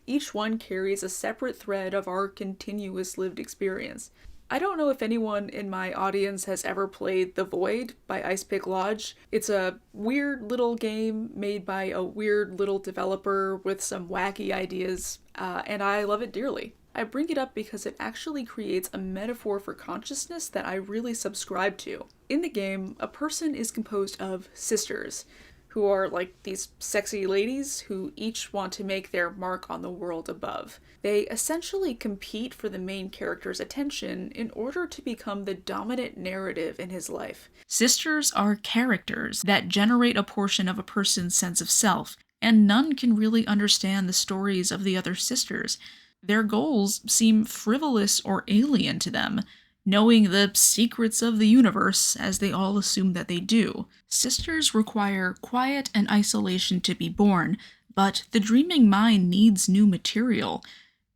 Each one carries a separate thread of our continuous lived experience. I don't know if anyone in my audience has ever played The Void by Ice Pick Lodge. It's a weird little game made by a weird little developer with some wacky ideas, and I love it dearly. I bring it up because it actually creates a metaphor for consciousness that I really subscribe to. In the game, a person is composed of sisters, who are like these sexy ladies who each want to make their mark on the world above. They essentially compete for the main character's attention in order to become the dominant narrative in his life. Sisters are characters that generate a portion of a person's sense of self, and none can really understand the stories of the other sisters. Their goals seem frivolous or alien to them, knowing the secrets of the universe as they all assume that they do. Sisters require quiet and isolation to be born, but the dreaming mind needs new material.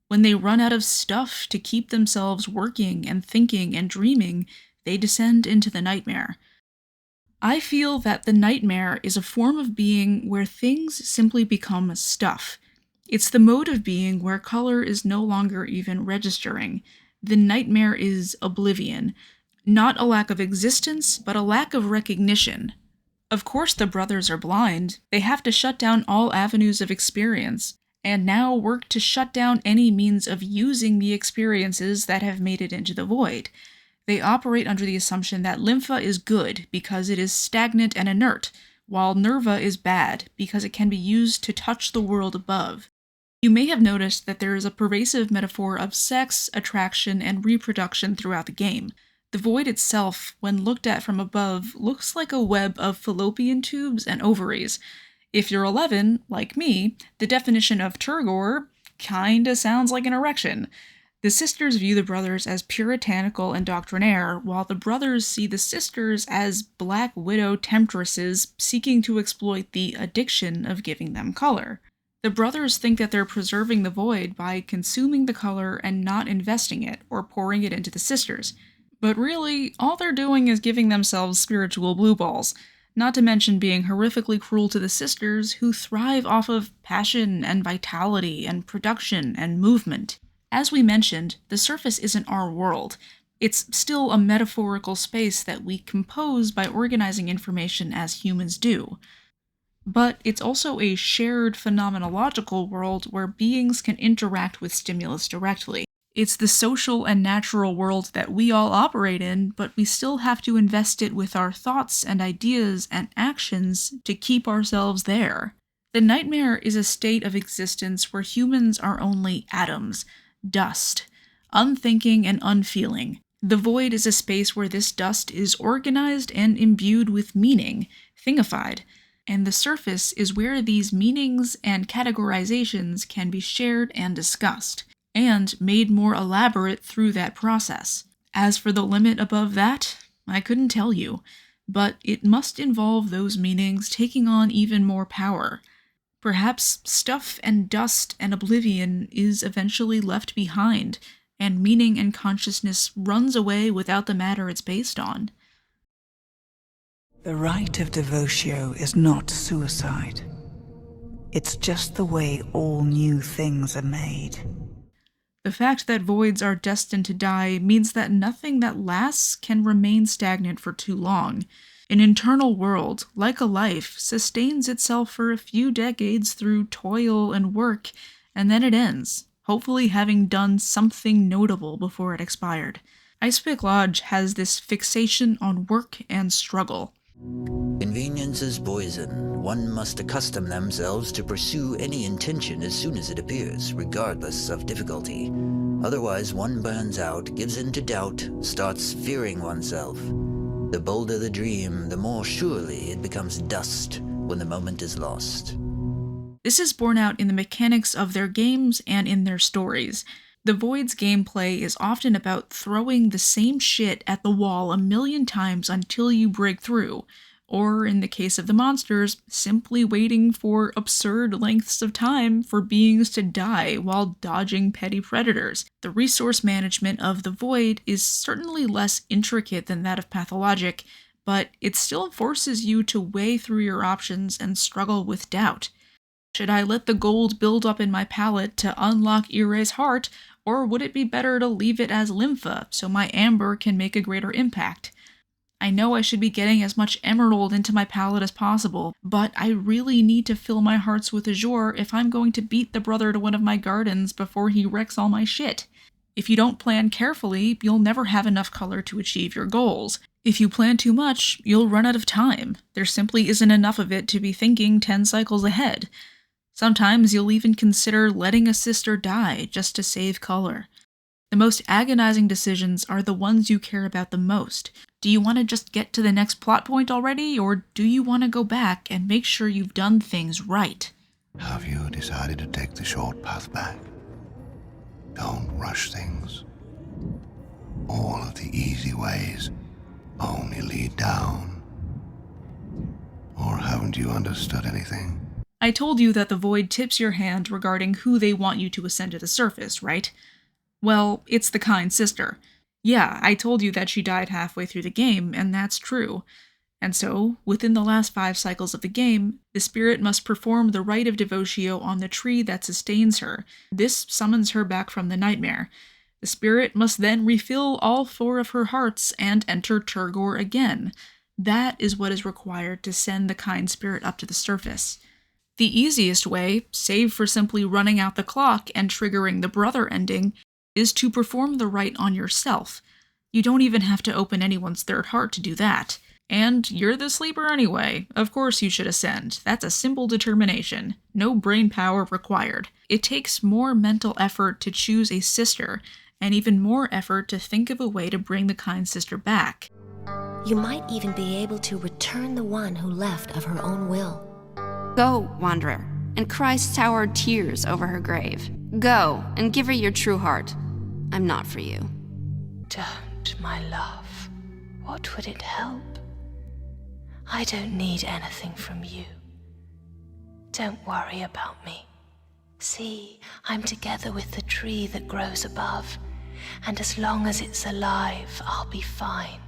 When they run out of stuff to keep themselves working and thinking and dreaming, they descend into the nightmare. I feel that the nightmare is a form of being where things simply become stuff. It's the mode of being where color is no longer even registering. The nightmare is oblivion. Not a lack of existence, but a lack of recognition. Of course the brothers are blind. They have to shut down all avenues of experience, and now work to shut down any means of using the experiences that have made it into the void. They operate under the assumption that Lympha is good because it is stagnant and inert, while Nerva is bad because it can be used to touch the world above. You may have noticed that there is a pervasive metaphor of sex, attraction, and reproduction throughout the game. The void itself, when looked at from above, looks like a web of fallopian tubes and ovaries. If you're 11, like me, the definition of turgor kinda sounds like an erection. The sisters view the brothers as puritanical and doctrinaire, while the brothers see the sisters as Black Widow temptresses seeking to exploit the addiction of giving them color. The brothers think that they're preserving the void by consuming the color and not investing it or pouring it into the sisters. But really, all they're doing is giving themselves spiritual blue balls, not to mention being horrifically cruel to the sisters who thrive off of passion and vitality and production and movement. As we mentioned, the surface isn't our world. It's still a metaphorical space that we compose by organizing information as humans do. But it's also a shared phenomenological world where beings can interact with stimulus directly. It's the social and natural world that we all operate in, but we still have to invest it with our thoughts and ideas and actions to keep ourselves there. The nightmare is a state of existence where humans are only atoms, dust, unthinking and unfeeling. The void is a space where this dust is organized and imbued with meaning, thingified, and the surface is where these meanings and categorizations can be shared and discussed, and made more elaborate through that process. As for the limit above that, I couldn't tell you, but it must involve those meanings taking on even more power. Perhaps stuff and dust and oblivion is eventually left behind, and meaning and consciousness runs away without the matter it's based on. The rite of devotio is not suicide. It's just the way all new things are made. The fact that voids are destined to die means that nothing that lasts can remain stagnant for too long. An internal world, like a life, sustains itself for a few decades through toil and work, and then it ends, hopefully having done something notable before it expired. Icepick Lodge has this fixation on work and struggle. Convenience is poison. One must accustom themselves to pursue any intention as soon as it appears, regardless of difficulty. Otherwise, one burns out, gives in to doubt, starts fearing oneself. The bolder the dream, the more surely it becomes dust when the moment is lost. This is borne out in the mechanics of their games and in their stories. The Void's gameplay is often about throwing the same shit at the wall a million times until you break through, or in the case of the monsters, simply waiting for absurd lengths of time for beings to die while dodging petty predators. The resource management of the Void is certainly less intricate than that of Pathologic, but it still forces you to weigh through your options and struggle with doubt. Should I let the gold build up in my palette to unlock Ire's heart, or would it be better to leave it as Lympha so my amber can make a greater impact? I know I should be getting as much emerald into my palette as possible, but I really need to fill my hearts with azure if I'm going to beat the brother to one of my gardens before he wrecks all my shit. If you don't plan carefully, you'll never have enough color to achieve your goals. If you plan too much, you'll run out of time. There simply isn't enough of it to be thinking 10 cycles ahead. Sometimes you'll even consider letting a sister die just to save color. The most agonizing decisions are the ones you care about the most. Do you want to just get to the next plot point already, or do you want to go back and make sure you've done things right? Have you decided to take the short path back? Don't rush things. All of the easy ways only lead down. Or haven't you understood anything? I told you that the Void tips your hand regarding who they want you to ascend to the surface, right? Well, it's the kind sister. Yeah, I told you that she died halfway through the game, and that's true. And so, within the last 5 cycles of the game, the spirit must perform the rite of devotio on the tree that sustains her. This summons her back from the nightmare. The spirit must then refill all 4 of her hearts and enter Turgor again. That is what is required to send the kind spirit up to the surface. The easiest way, save for simply running out the clock and triggering the brother ending, is to perform the rite on yourself. You don't even have to open anyone's third heart to do that. And you're the sleeper anyway. Of course you should ascend. That's a simple determination. No brain power required. It takes more mental effort to choose a sister, and even more effort to think of a way to bring the kind sister back. You might even be able to return the one who left of her own will. Go, Wanderer, and cry soured tears over her grave. Go, and give her your true heart. I'm not for you. Don't, my love. What would it help? I don't need anything from you. Don't worry about me. See, I'm together with the tree that grows above, and as long as it's alive, I'll be fine.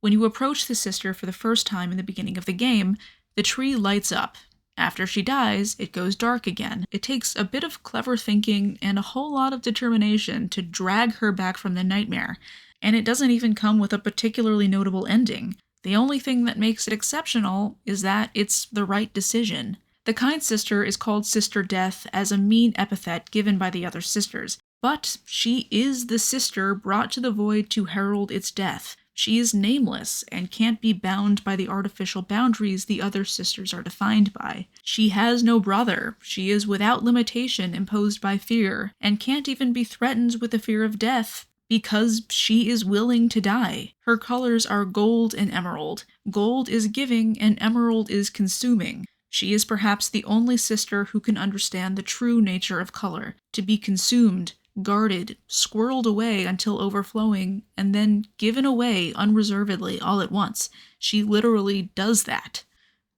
When you approach the sister for the first time in the beginning of the game, the tree lights up. After she dies, it goes dark again. It takes a bit of clever thinking and a whole lot of determination to drag her back from the nightmare, and it doesn't even come with a particularly notable ending. The only thing that makes it exceptional is that it's the right decision. The kind sister is called Sister Death as a mean epithet given by the other sisters, but she is the sister brought to the Void to herald its death. She is nameless and can't be bound by the artificial boundaries the other sisters are defined by. She has no brother. She is without limitation imposed by fear, and can't even be threatened with the fear of death because she is willing to die. Her colors are gold and emerald. Gold is giving and emerald is consuming. She is perhaps the only sister who can understand the true nature of color, to be consumed, guarded, squirreled away until overflowing, and then given away unreservedly all at once. She literally does that.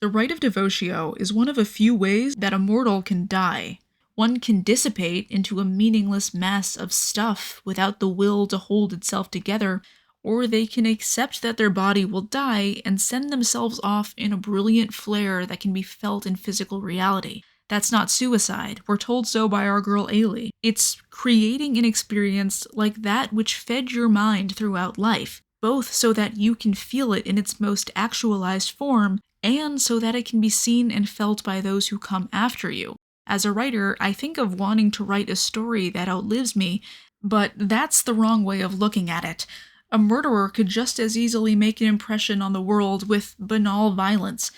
The rite of devotio is one of a few ways that a mortal can die. One can dissipate into a meaningless mass of stuff without the will to hold itself together, or they can accept that their body will die and send themselves off in a brilliant flare that can be felt in physical reality. That's not suicide. We're told so by our girl Ailey. It's creating an experience like that which fed your mind throughout life, both so that you can feel it in its most actualized form, and so that it can be seen and felt by those who come after you. As a writer, I think of wanting to write a story that outlives me, but that's the wrong way of looking at it. A murderer could just as easily make an impression on the world with banal violence.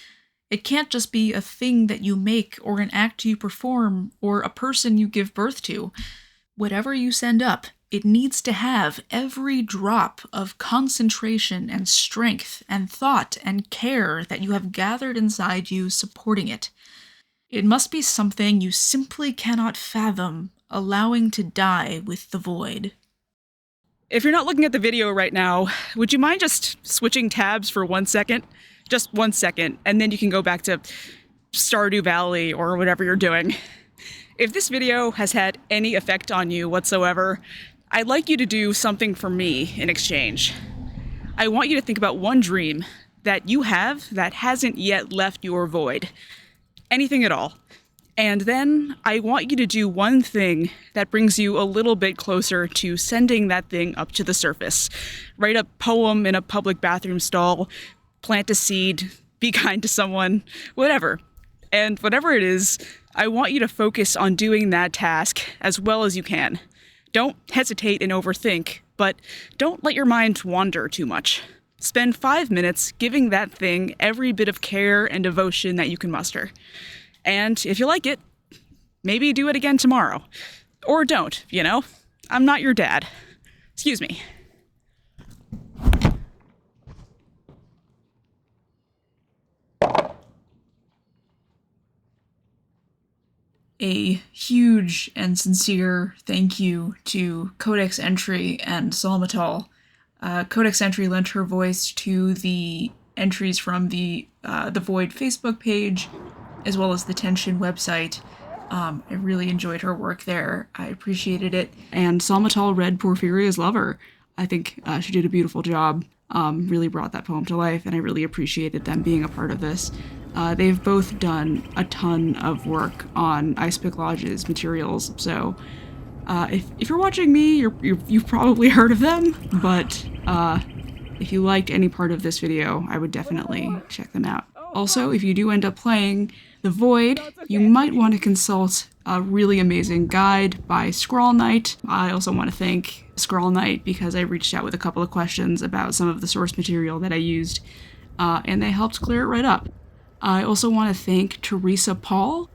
It can't just be a thing that you make, or an act you perform, or a person you give birth to. Whatever you send up, it needs to have every drop of concentration and strength and thought and care that you have gathered inside you supporting it. It must be something you simply cannot fathom, allowing to die with the void. If you're not looking at the video right now, would you mind just switching tabs for 1 second? Just 1 second, and then you can go back to Stardew Valley or whatever you're doing. If this video has had any effect on you whatsoever, I'd like you to do something for me in exchange. I want you to think about one dream that you have that hasn't yet left your void. Anything at all. And then I want you to do one thing that brings you a little bit closer to sending that thing up to the surface. Write a poem in a public bathroom stall, plant a seed, be kind to someone, whatever. And whatever it is, I want you to focus on doing that task as well as you can. Don't hesitate and overthink, but don't let your mind wander too much. Spend 5 minutes giving that thing every bit of care and devotion that you can muster. And if you like it, maybe do it again tomorrow. Or don't, you know? I'm not your dad. Excuse me. A huge and sincere thank you to Codex Entry and Solmatal. Codex Entry lent her voice to the entries from the Void Facebook page, as well as the Tension website. I really enjoyed her work there. I appreciated it. And Solmatal read Porphyria's Lover. I think she did a beautiful job. Really brought that poem to life, and I really appreciated them being a part of this. They've both done a ton of work on Ice Pick Lodge's materials, so if you're watching me, you've probably heard of them, but if you liked any part of this video, I would definitely check them out. Also, if you do end up playing The Void, you might want to consult a really amazing guide by Scrawl Knight. I also want to thank Scrawl Knight because I reached out with a couple of questions about some of the source material that I used, and they helped clear it right up. I also want to thank Teresa Paul,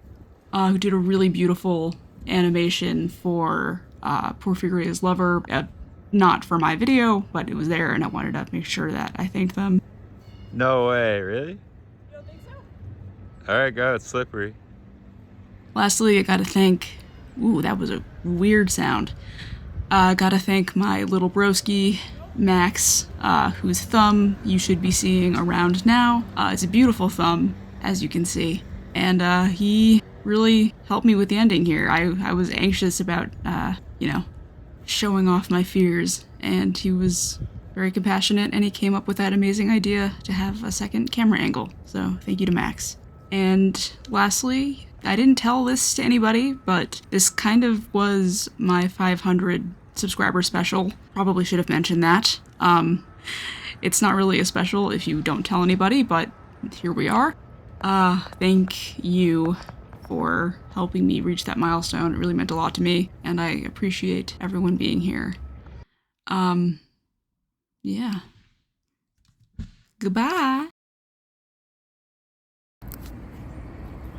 who did a really beautiful animation for Porphyria's Lover. Not for my video, but it was there, and I wanted to make sure that I thanked them. No way, really? You don't think so? Alright, go, it's slippery. Lastly, I gotta thank... Ooh, that was a weird sound. Gotta thank my little broski, Max, whose thumb you should be seeing around now. It's a beautiful thumb, as you can see. And he really helped me with the ending here. I was anxious about, showing off my fears, and he was very compassionate, and he came up with that amazing idea to have a second camera angle. So thank you to Max. And lastly, I didn't tell this to anybody, but this kind of was my 500 subscriber special. Probably should have mentioned that. It's not really a special if you don't tell anybody, but here we are. Thank you for helping me reach that milestone. It really meant a lot to me, and I appreciate everyone being here. Yeah. Goodbye.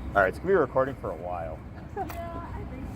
Alright, it's gonna be recording for a while. Yeah, I think so.